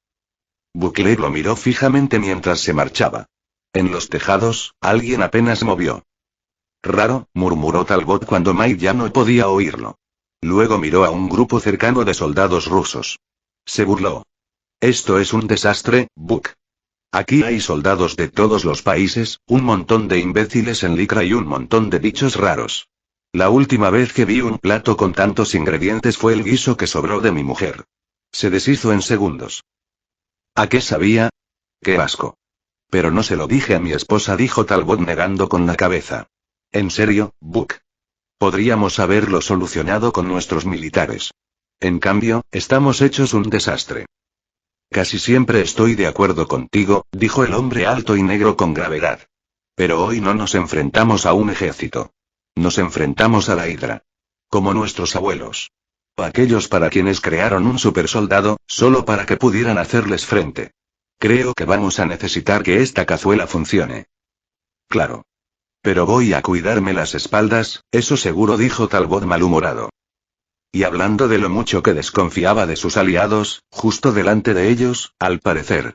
Buckler lo miró fijamente mientras se marchaba. En los tejados, alguien apenas movió. Raro, murmuró Talbot cuando Mike ya no podía oírlo. Luego miró a un grupo cercano de soldados rusos. Se burló. Esto es un desastre, Buck. Aquí hay soldados de todos los países, un montón de imbéciles en licra y un montón de bichos raros. La última vez que vi un plato con tantos ingredientes fue el guiso que sobró de mi mujer. Se deshizo en segundos. ¿A qué sabía? ¡Qué asco! Pero no se lo dije a mi esposa, dijo Talbot negando con la cabeza. En serio, Buck. Podríamos haberlo solucionado con nuestros militares. En cambio, estamos hechos un desastre. Casi siempre estoy de acuerdo contigo, dijo el hombre alto y negro con gravedad. Pero hoy no nos enfrentamos a un ejército. Nos enfrentamos a la Hidra. Como nuestros abuelos. Aquellos para quienes crearon un supersoldado, solo para que pudieran hacerles frente. Creo que vamos a necesitar que esta cazuela funcione. Claro. Pero voy a cuidarme las espaldas, eso seguro, dijo Talbot malhumorado. Y hablando de lo mucho que desconfiaba de sus aliados, justo delante de ellos, al parecer.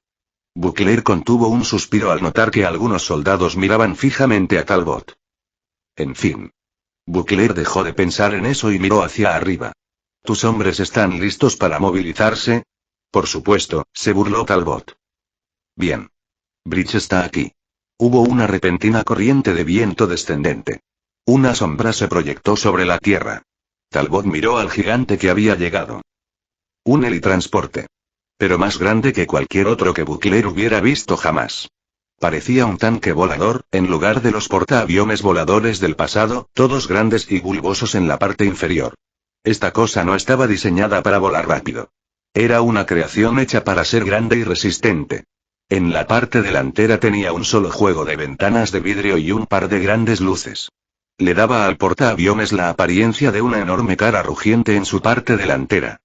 Buckler contuvo un suspiro al notar que algunos soldados miraban fijamente a Talbot. En fin. Buckler dejó de pensar en eso y miró hacia arriba. ¿Tus hombres están listos para movilizarse? Por supuesto, se burló Talbot. Bien. Bridge está aquí. Hubo una repentina corriente de viento descendente. Una sombra se proyectó sobre la tierra. Talbot miró al gigante que había llegado. Un helitransporte. Pero más grande que cualquier otro que Buckler hubiera visto jamás. Parecía un tanque volador, en lugar de los portaaviones voladores del pasado, todos grandes y bulbosos en la parte inferior. Esta cosa no estaba diseñada para volar rápido. Era una creación hecha para ser grande y resistente. En la parte delantera tenía un solo juego de ventanas de vidrio y un par de grandes luces. Le daba al portaaviones la apariencia de una enorme cara rugiente en su parte delantera.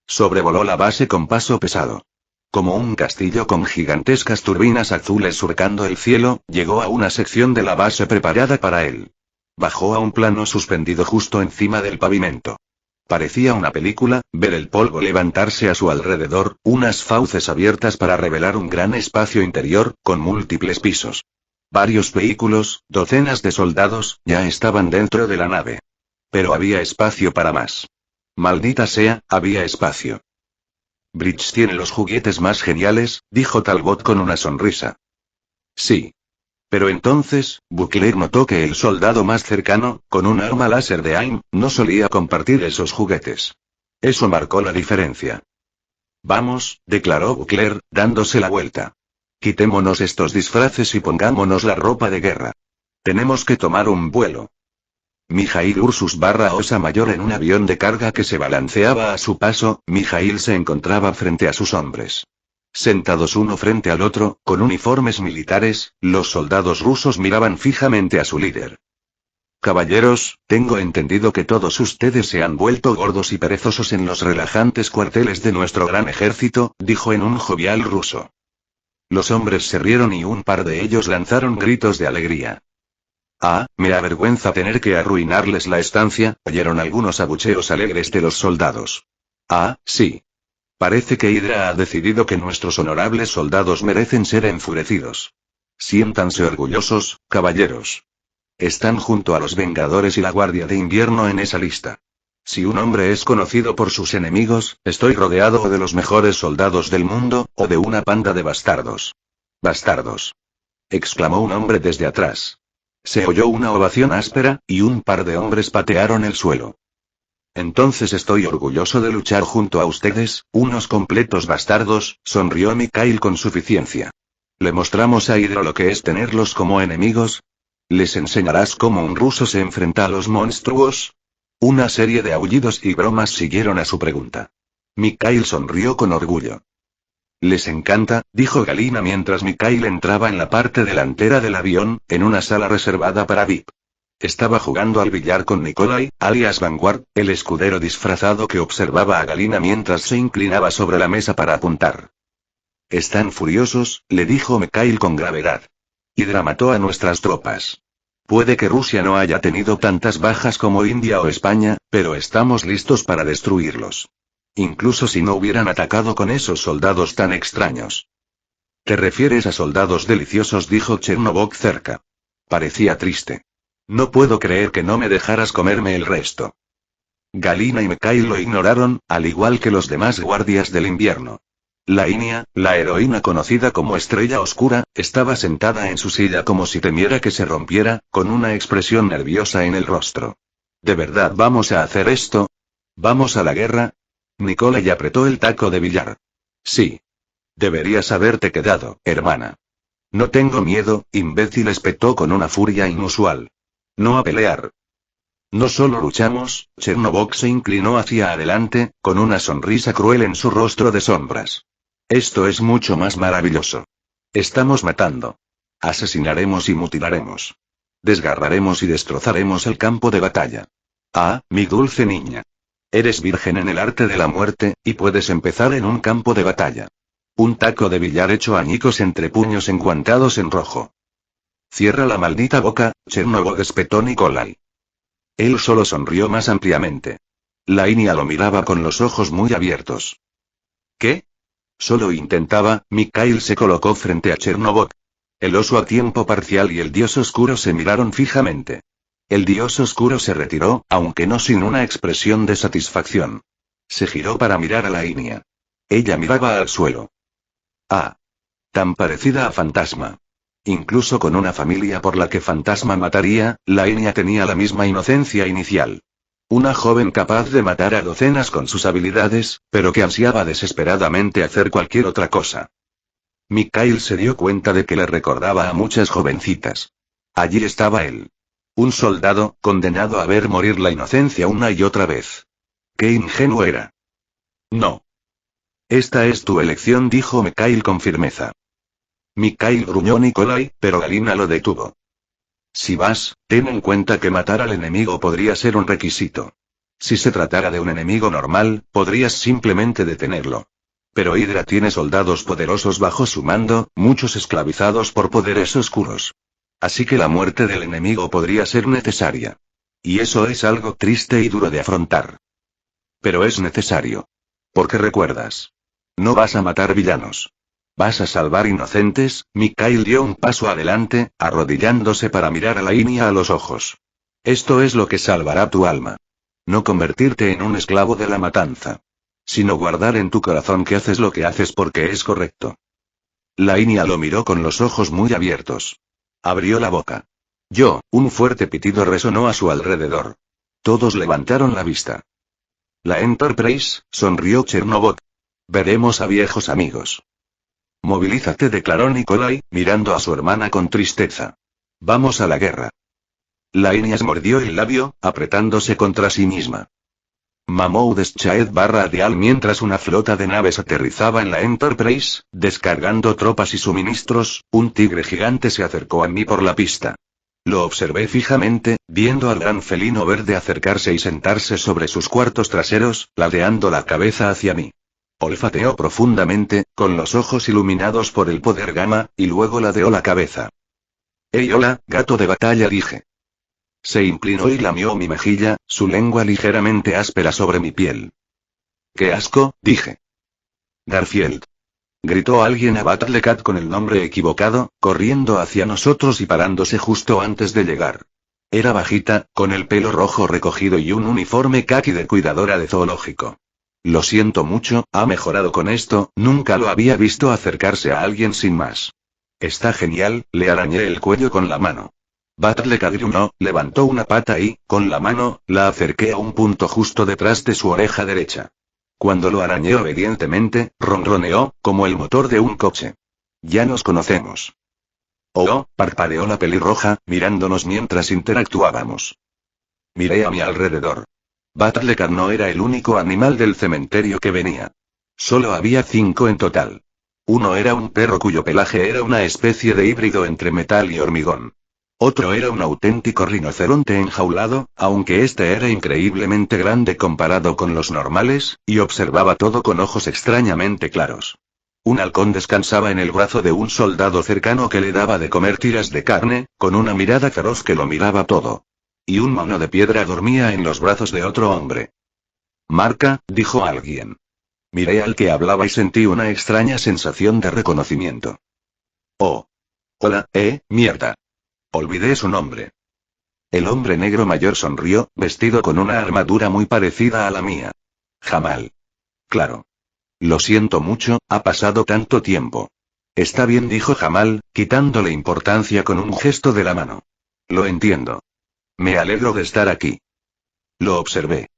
Sobrevoló la base con paso pesado. Como un castillo con gigantescas turbinas azules surcando el cielo, llegó a una sección de la base preparada para él. Bajó a un plano suspendido justo encima del pavimento. Parecía una película, ver el polvo levantarse a su alrededor, unas fauces abiertas para revelar un gran espacio interior, con múltiples pisos. Varios vehículos, docenas de soldados, ya estaban dentro de la nave. Pero había espacio para más. Maldita sea, había espacio. Bridge tiene los juguetes más geniales, dijo Talbot con una sonrisa. Sí. Pero entonces, Buckler notó que el soldado más cercano, con un arma láser de AIM, no solía compartir esos juguetes. Eso marcó la diferencia. Vamos, declaró Buckler, dándose la vuelta. Quitémonos estos disfraces y pongámonos la ropa de guerra. Tenemos que tomar un vuelo. Mijail Ursus / Osa Mayor en un avión de carga que se balanceaba a su paso, Mijail se encontraba frente a sus hombres. Sentados uno frente al otro, con uniformes militares, los soldados rusos miraban fijamente a su líder. Caballeros, tengo entendido que todos ustedes se han vuelto gordos y perezosos en los relajantes cuarteles de nuestro gran ejército, dijo en un jovial ruso. Los hombres se rieron y un par de ellos lanzaron gritos de alegría. Ah, me avergüenza tener que arruinarles la estancia, oyeron algunos abucheos alegres de los soldados. Ah, sí. Parece que Hydra ha decidido que nuestros honorables soldados merecen ser enfurecidos. Siéntanse orgullosos, caballeros. Están junto a los Vengadores y la Guardia de Invierno en esa lista. Si un hombre es conocido por sus enemigos, estoy rodeado o de los mejores soldados del mundo, o de una panda de bastardos. Bastardos. Exclamó un hombre desde atrás. Se oyó una ovación áspera, y un par de hombres patearon el suelo. Entonces estoy orgulloso de luchar junto a ustedes, unos completos bastardos, sonrió Mikhail con suficiencia. ¿Le mostramos a Hydra lo que es tenerlos como enemigos? ¿Les enseñarás cómo un ruso se enfrenta a los monstruos? Una serie de aullidos y bromas siguieron a su pregunta. Mikhail sonrió con orgullo. Les encanta, dijo Galina mientras Mikhail entraba en la parte delantera del avión, en una sala reservada para VIP. Estaba jugando al billar con Nikolai, alias Vanguard, el escudero disfrazado que observaba a Galina mientras se inclinaba sobre la mesa para apuntar. Están furiosos, le dijo Mikhail con gravedad. Hydra mató a nuestras tropas. Puede que Rusia no haya tenido tantas bajas como India o España, pero estamos listos para destruirlos. Incluso si no hubieran atacado con esos soldados tan extraños. ¿Te refieres a soldados deliciosos?, dijo Chernobog cerca. Parecía triste. No puedo creer que no me dejaras comerme el resto. Galina y Mikhail lo ignoraron, al igual que los demás guardias del invierno. Lainia, la heroína conocida como Estrella Oscura, estaba sentada en su silla como si temiera que se rompiera, con una expresión nerviosa en el rostro. ¿De verdad vamos a hacer esto? ¿Vamos a la guerra? Nikolai apretó el taco de billar. Sí. Deberías haberte quedado, hermana. No tengo miedo, imbécil, espetó con una furia inusual. No a pelear. No solo luchamos, Chernobog se inclinó hacia adelante, con una sonrisa cruel en su rostro de sombras. Esto es mucho más maravilloso. Estamos matando. Asesinaremos y mutilaremos. Desgarraremos y destrozaremos el campo de batalla. Ah, mi dulce niña. Eres virgen en el arte de la muerte, y puedes empezar en un campo de batalla. Un taco de billar hecho añicos entre puños enguantados en rojo. Cierra la maldita boca, Chernobog, espetó Nikolai. Él solo sonrió más ampliamente. Lainia lo miraba con los ojos muy abiertos. ¿Qué? Solo intentaba. Mikhail se colocó frente a Chernobog. El oso a tiempo parcial y el dios oscuro se miraron fijamente. El dios oscuro se retiró, aunque no sin una expresión de satisfacción. Se giró para mirar a Lainia. Ella miraba al suelo. Ah. Tan parecida a Fantasma. Incluso con una familia por la que Fantasma mataría, Lainia tenía la misma inocencia inicial. Una joven capaz de matar a docenas con sus habilidades, pero que ansiaba desesperadamente hacer cualquier otra cosa. Mikhail se dio cuenta de que le recordaba a muchas jovencitas. Allí estaba él. Un soldado, condenado a ver morir la inocencia una y otra vez. ¡Qué ingenuo era! No. Esta es tu elección, dijo Mikhail con firmeza. Mikhail, gruñó Nikolai, pero Galina lo detuvo. Si vas, ten en cuenta que matar al enemigo podría ser un requisito. Si se tratara de un enemigo normal, podrías simplemente detenerlo. Pero Hydra tiene soldados poderosos bajo su mando, muchos esclavizados por poderes oscuros. Así que la muerte del enemigo podría ser necesaria. Y eso es algo triste y duro de afrontar. Pero es necesario. Porque recuerdas. No vas a matar villanos. Vas a salvar inocentes. Mikhail dio un paso adelante, arrodillándose para mirar a Lainia a los ojos. Esto es lo que salvará tu alma. No convertirte en un esclavo de la matanza. Sino guardar en tu corazón que haces lo que haces porque es correcto. Lainia lo miró con los ojos muy abiertos. Abrió la boca. Un fuerte pitido resonó a su alrededor. Todos levantaron la vista. La Enterprise, sonrió Chernobog. Veremos a viejos amigos. Movilízate, declaró Nikolai, mirando a su hermana con tristeza. Vamos a la guerra. Lainia mordió el labio, apretándose contra sí misma. Mamou Deschaed /Dial mientras una flota de naves aterrizaba en la Enterprise, descargando tropas y suministros, un tigre gigante se acercó a mí por la pista. Lo observé fijamente, viendo al gran felino verde acercarse y sentarse sobre sus cuartos traseros, ladeando la cabeza hacia mí. Olfateó profundamente, con los ojos iluminados por el poder gamma, y luego ladeó la cabeza. «Hey, hola, gato de batalla», dije. Se inclinó y lamió mi mejilla, su lengua ligeramente áspera sobre mi piel. «¡Qué asco!», dije. «Garfield», gritó alguien a Battlecat con el nombre equivocado, corriendo hacia nosotros y parándose justo antes de llegar. Era bajita, con el pelo rojo recogido y un uniforme caqui de cuidadora de zoológico. Lo siento mucho, ha mejorado con esto, nunca lo había visto acercarse a alguien sin más. Está genial, le arañé el cuello con la mano. Battlecat gruñó, levantó una pata y, con la mano, la acerqué a un punto justo detrás de su oreja derecha. Cuando lo arañé obedientemente, ronroneó, como el motor de un coche. Ya nos conocemos. Oh, parpadeó la pelirroja, mirándonos mientras interactuábamos. Miré a mi alrededor. Battlecat no era el único animal del cementerio que venía. Solo había 5 en total. Uno era un perro cuyo pelaje era una especie de híbrido entre metal y hormigón. Otro era un auténtico rinoceronte enjaulado, aunque este era increíblemente grande comparado con los normales, y observaba todo con ojos extrañamente claros. Un halcón descansaba en el brazo de un soldado cercano que le daba de comer tiras de carne, con una mirada feroz que lo miraba todo. Y un mono de piedra dormía en los brazos de otro hombre. «Marca», dijo alguien. Miré al que hablaba y sentí una extraña sensación de reconocimiento. «Oh. Hola, mierda. Olvidé su nombre». El hombre negro mayor sonrió, vestido con una armadura muy parecida a la mía. «Jamal». «Claro. Lo siento mucho, ha pasado tanto tiempo». «Está bien», dijo Jamal, quitándole importancia con un gesto de la mano. «Lo entiendo. Me alegro de estar aquí». Lo observé.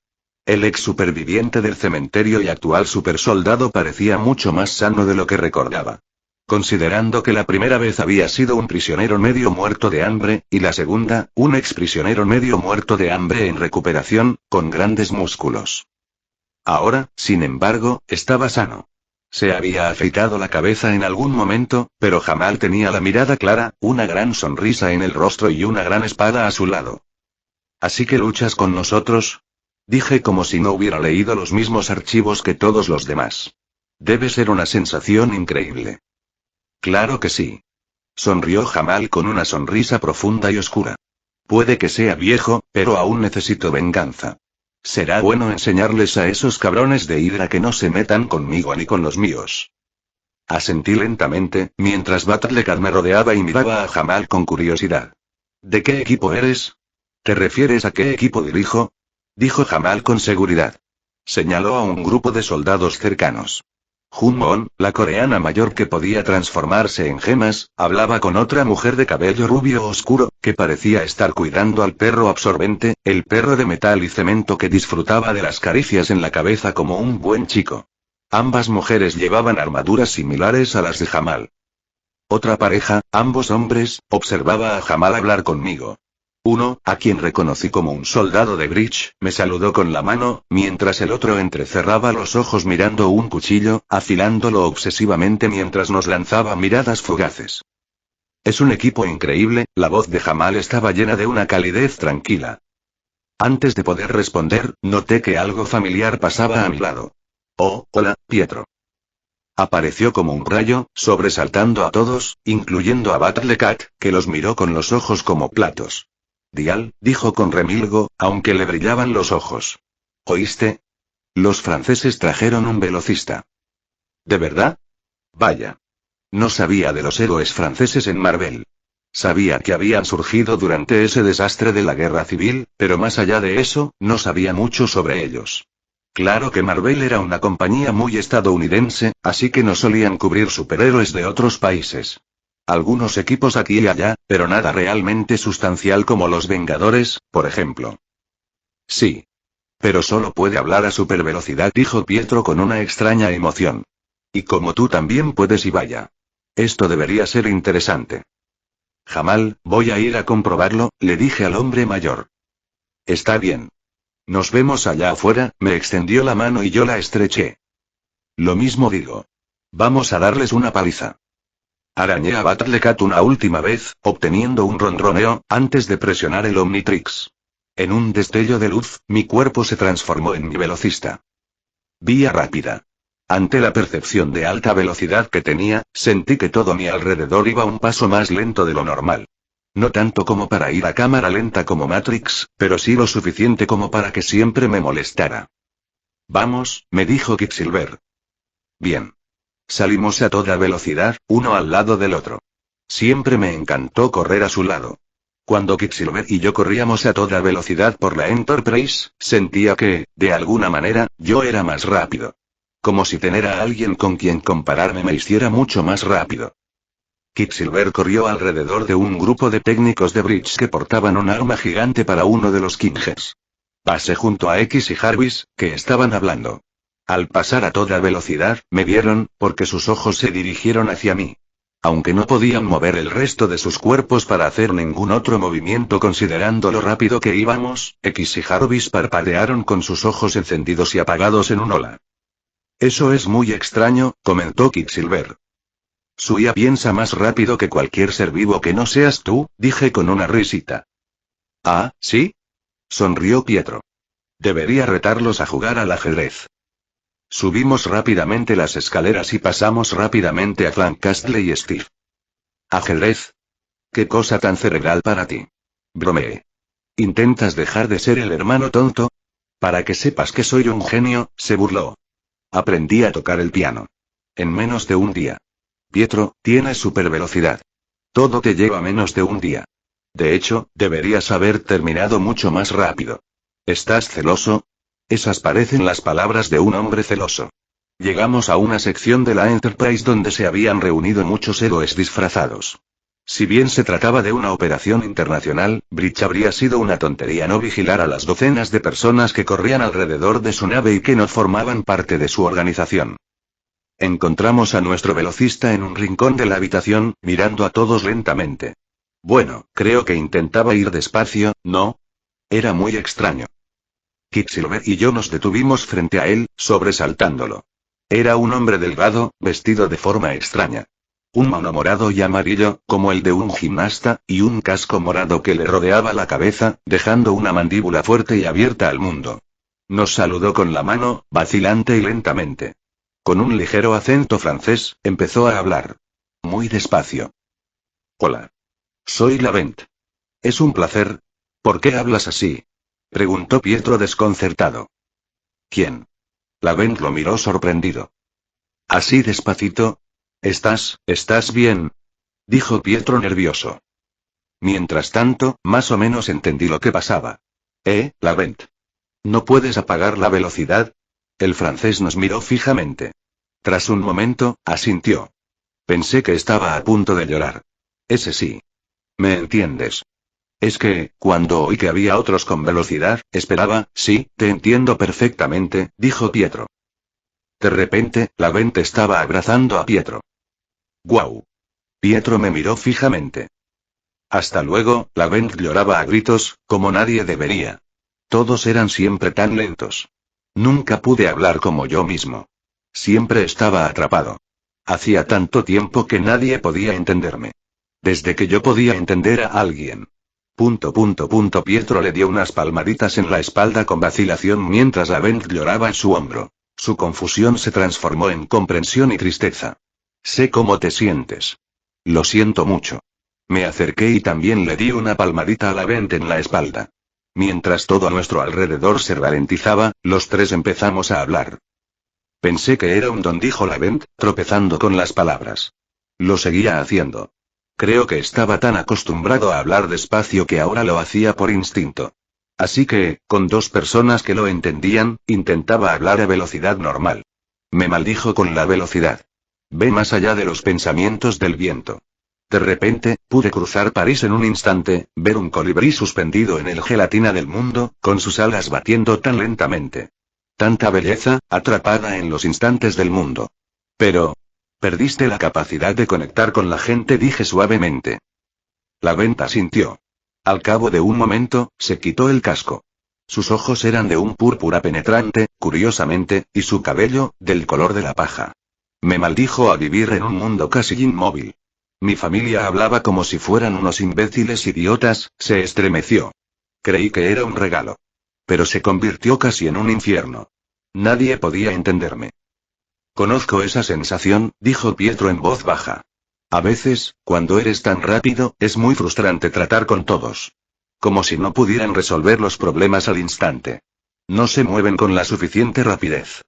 El ex superviviente del cementerio y actual supersoldado parecía mucho más sano de lo que recordaba. Considerando que la primera vez había sido un prisionero medio muerto de hambre, y la segunda, un ex prisionero medio muerto de hambre en recuperación, con grandes músculos. Ahora, sin embargo, estaba sano. Se había afeitado la cabeza en algún momento, pero Jamal tenía la mirada clara, una gran sonrisa en el rostro y una gran espada a su lado. ¿Así que luchas con nosotros? Dije como si no hubiera leído los mismos archivos que todos los demás. Debe ser una sensación increíble. Claro que sí. Sonrió Jamal con una sonrisa profunda y oscura. Puede que sea viejo, pero aún necesito venganza. Será bueno enseñarles a esos cabrones de Hydra que no se metan conmigo ni con los míos. Asentí lentamente, mientras Battlecat me rodeaba y miraba a Jamal con curiosidad. ¿De qué equipo eres? ¿Te refieres a qué equipo dirijo? Dijo Jamal con seguridad. Señaló a un grupo de soldados cercanos. Jun-mon, la coreana mayor que podía transformarse en gemas, hablaba con otra mujer de cabello rubio oscuro, que parecía estar cuidando al perro absorbente, el perro de metal y cemento que disfrutaba de las caricias en la cabeza como un buen chico. Ambas mujeres llevaban armaduras similares a las de Jamal. Otra pareja, ambos hombres, observaba a Jamal hablar conmigo. Uno, a quien reconocí como un soldado de Bridge, me saludó con la mano, mientras el otro entrecerraba los ojos mirando un cuchillo, afilándolo obsesivamente mientras nos lanzaba miradas fugaces. Es un equipo increíble, la voz de Jamal estaba llena de una calidez tranquila. Antes de poder responder, noté que algo familiar pasaba a mi lado. Oh, hola, Pietro. Apareció como un rayo, sobresaltando a todos, incluyendo a Battlecat, que los miró con los ojos como platos. Dial, dijo con remilgo, aunque le brillaban los ojos. ¿Oíste? Los franceses trajeron un velocista. ¿De verdad? Vaya. No sabía de los héroes franceses en Marvel. Sabía que habían surgido durante ese desastre de la guerra civil, pero más allá de eso, no sabía mucho sobre ellos. Claro que Marvel era una compañía muy estadounidense, así que no solían cubrir superhéroes de otros países. Algunos equipos aquí y allá, pero nada realmente sustancial como los Vengadores, por ejemplo. Sí. Pero solo puede hablar a supervelocidad, dijo Pietro con una extraña emoción. Y como tú también puedes y vaya. Esto debería ser interesante. Jamal, voy a ir a comprobarlo, le dije al hombre mayor. Está bien. Nos vemos allá afuera, me extendió la mano y yo la estreché. Lo mismo digo. Vamos a darles una paliza. Arañé a Battlecat una última vez, obteniendo un ronroneo, antes de presionar el Omnitrix. En un destello de luz, mi cuerpo se transformó en mi velocista. Vía rápida. Ante la percepción de alta velocidad que tenía, sentí que todo a mi alrededor iba un paso más lento de lo normal. No tanto como para ir a cámara lenta como Matrix, pero sí lo suficiente como para que siempre me molestara. Vamos, me dijo Quicksilver. Bien. Salimos a toda velocidad, uno al lado del otro. Siempre me encantó correr a su lado. Cuando Quicksilver y yo corríamos a toda velocidad por la Enterprise, sentía que, de alguna manera, yo era más rápido. Como si tener a alguien con quien compararme me hiciera mucho más rápido. Quicksilver corrió alrededor de un grupo de técnicos de Bridge que portaban un arma gigante para uno de los Kingers. Pasé junto a X y Jarvis, que estaban hablando. Al pasar a toda velocidad, me vieron, porque sus ojos se dirigieron hacia mí. Aunque no podían mover el resto de sus cuerpos para hacer ningún otro movimiento considerando lo rápido que íbamos, X y Jarvis parpadearon con sus ojos encendidos y apagados en un hola. Eso es muy extraño, comentó Quicksilver. Suya piensa más rápido que cualquier ser vivo que no seas tú, dije con una risita. Ah, ¿sí? Sonrió Pietro. Debería retarlos a jugar al ajedrez. Subimos rápidamente las escaleras y pasamos rápidamente a Frank Castle y Steve. ¿Ajedrez? ¿Qué cosa tan cerebral para ti? Bromeé. ¿Intentas dejar de ser el hermano tonto? Para que sepas que soy un genio, se burló. Aprendí a tocar el piano. En menos de un día. Pietro, tienes supervelocidad. Todo te lleva menos de un día. De hecho, deberías haber terminado mucho más rápido. ¿Estás celoso? Esas parecen las palabras de un hombre celoso. Llegamos a una sección de la Enterprise donde se habían reunido muchos héroes disfrazados. Si bien se trataba de una operación internacional, Bridge habría sido una tontería no vigilar a las docenas de personas que corrían alrededor de su nave y que no formaban parte de su organización. Encontramos a nuestro velocista en un rincón de la habitación, mirando a todos lentamente. Bueno, creo que intentaba ir despacio, ¿no? Era muy extraño. Quicksilver y yo nos detuvimos frente a él, sobresaltándolo. Era un hombre delgado, vestido de forma extraña. Un mono morado y amarillo, como el de un gimnasta, y un casco morado que le rodeaba la cabeza, dejando una mandíbula fuerte y abierta al mundo. Nos saludó con la mano, vacilante y lentamente. Con un ligero acento francés, empezó a hablar. Muy despacio. Hola. Soy Lavent. Es un placer. ¿Por qué hablas así? Preguntó Pietro desconcertado. ¿Quién? Lavent lo miró sorprendido. ¿Así despacito? ¿Estás bien? Dijo Pietro nervioso. Mientras tanto, más o menos entendí lo que pasaba. Lavent. ¿No puedes apagar la velocidad? El francés nos miró fijamente. Tras un momento, asintió. Pensé que estaba a punto de llorar. Ese sí. ¿Me entiendes? Es que, cuando oí que había otros con velocidad, esperaba, sí, te entiendo perfectamente, dijo Pietro. De repente, Lavent estaba abrazando a Pietro. ¡Guau! Pietro me miró fijamente. Hasta luego, Lavent lloraba a gritos, como nadie debería. Todos eran siempre tan lentos. Nunca pude hablar como yo mismo. Siempre estaba atrapado. Hacía tanto tiempo que nadie podía entenderme. Desde que yo podía entender a alguien. Pietro le dio unas palmaditas en la espalda con vacilación mientras Lavent lloraba en su hombro. Su confusión se transformó en comprensión y tristeza. Sé cómo te sientes. Lo siento mucho. Me acerqué y también le di una palmadita a Lavent en la espalda. Mientras todo a nuestro alrededor se ralentizaba, los tres empezamos a hablar. Pensé que era un don, dijo Lavent, tropezando con las palabras. Lo seguía haciendo. Creo que estaba tan acostumbrado a hablar despacio que ahora lo hacía por instinto. Así que, con dos personas que lo entendían, intentaba hablar a velocidad normal. Me maldijo con la velocidad. Ve más allá de los pensamientos del viento. De repente, pude cruzar París en un instante, ver un colibrí suspendido en el gelatina del mundo, con sus alas batiendo tan lentamente. Tanta belleza, atrapada en los instantes del mundo. Pero... perdiste la capacidad de conectar con la gente, dije suavemente. Lavent asintió. Al cabo de un momento, se quitó el casco. Sus ojos eran de un púrpura penetrante, curiosamente, y su cabello, del color de la paja. Me maldijo a vivir en un mundo casi inmóvil. Mi familia hablaba como si fueran unos imbéciles idiotas, se estremeció. Creí que era un regalo. Pero se convirtió casi en un infierno. Nadie podía entenderme. Conozco esa sensación, dijo Pietro en voz baja. A veces, cuando eres tan rápido, es muy frustrante tratar con todos. Como si no pudieran resolver los problemas al instante. No se mueven con la suficiente rapidez.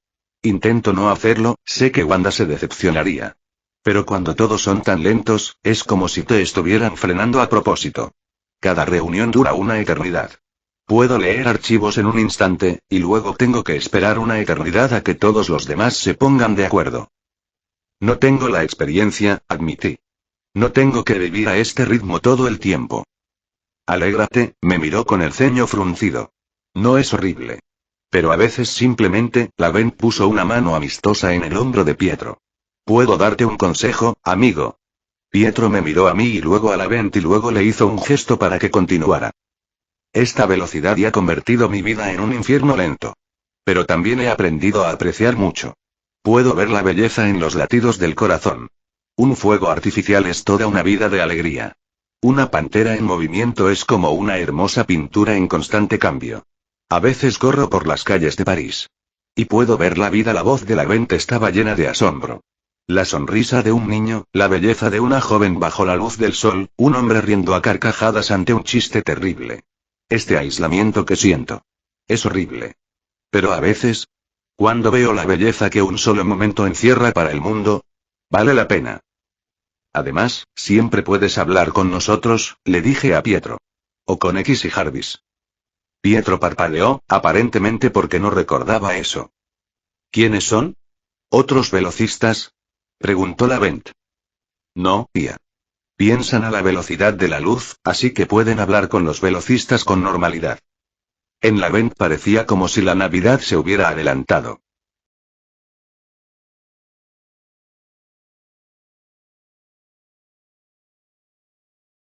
Intento no hacerlo, sé que Wanda se decepcionaría. Pero cuando todos son tan lentos, es como si te estuvieran frenando a propósito. Cada reunión dura una eternidad. Puedo leer archivos en un instante, y luego tengo que esperar una eternidad a que todos los demás se pongan de acuerdo. No tengo la experiencia, admití. No tengo que vivir a este ritmo todo el tiempo. Alégrate, me miró con el ceño fruncido. No es horrible. Pero a veces simplemente, Lavent puso una mano amistosa en el hombro de Pietro. ¿Puedo darte un consejo, amigo? Pietro me miró a mí y luego a Lavent y luego le hizo un gesto para que continuara. Esta velocidad ya ha convertido mi vida en un infierno lento. Pero también he aprendido a apreciar mucho. Puedo ver la belleza en los latidos del corazón. Un fuego artificial es toda una vida de alegría. Una pantera en movimiento es como una hermosa pintura en constante cambio. A veces corro por las calles de París. Y puedo ver la vida. La voz de Lavent estaba llena de asombro. La sonrisa de un niño, la belleza de una joven bajo la luz del sol, un hombre riendo a carcajadas ante un chiste terrible. Este aislamiento que siento. Es horrible. Pero a veces, cuando veo la belleza que un solo momento encierra para el mundo, vale la pena. Además, siempre puedes hablar con nosotros, le dije a Pietro. O con X y Jarvis. Pietro parpadeó, aparentemente porque no recordaba eso. ¿Quiénes son? ¿Otros velocistas? Preguntó Lavent. No, tía. Piensan a la velocidad de la luz, así que pueden hablar con los velocistas con normalidad. En la vent parecía como si la Navidad se hubiera adelantado.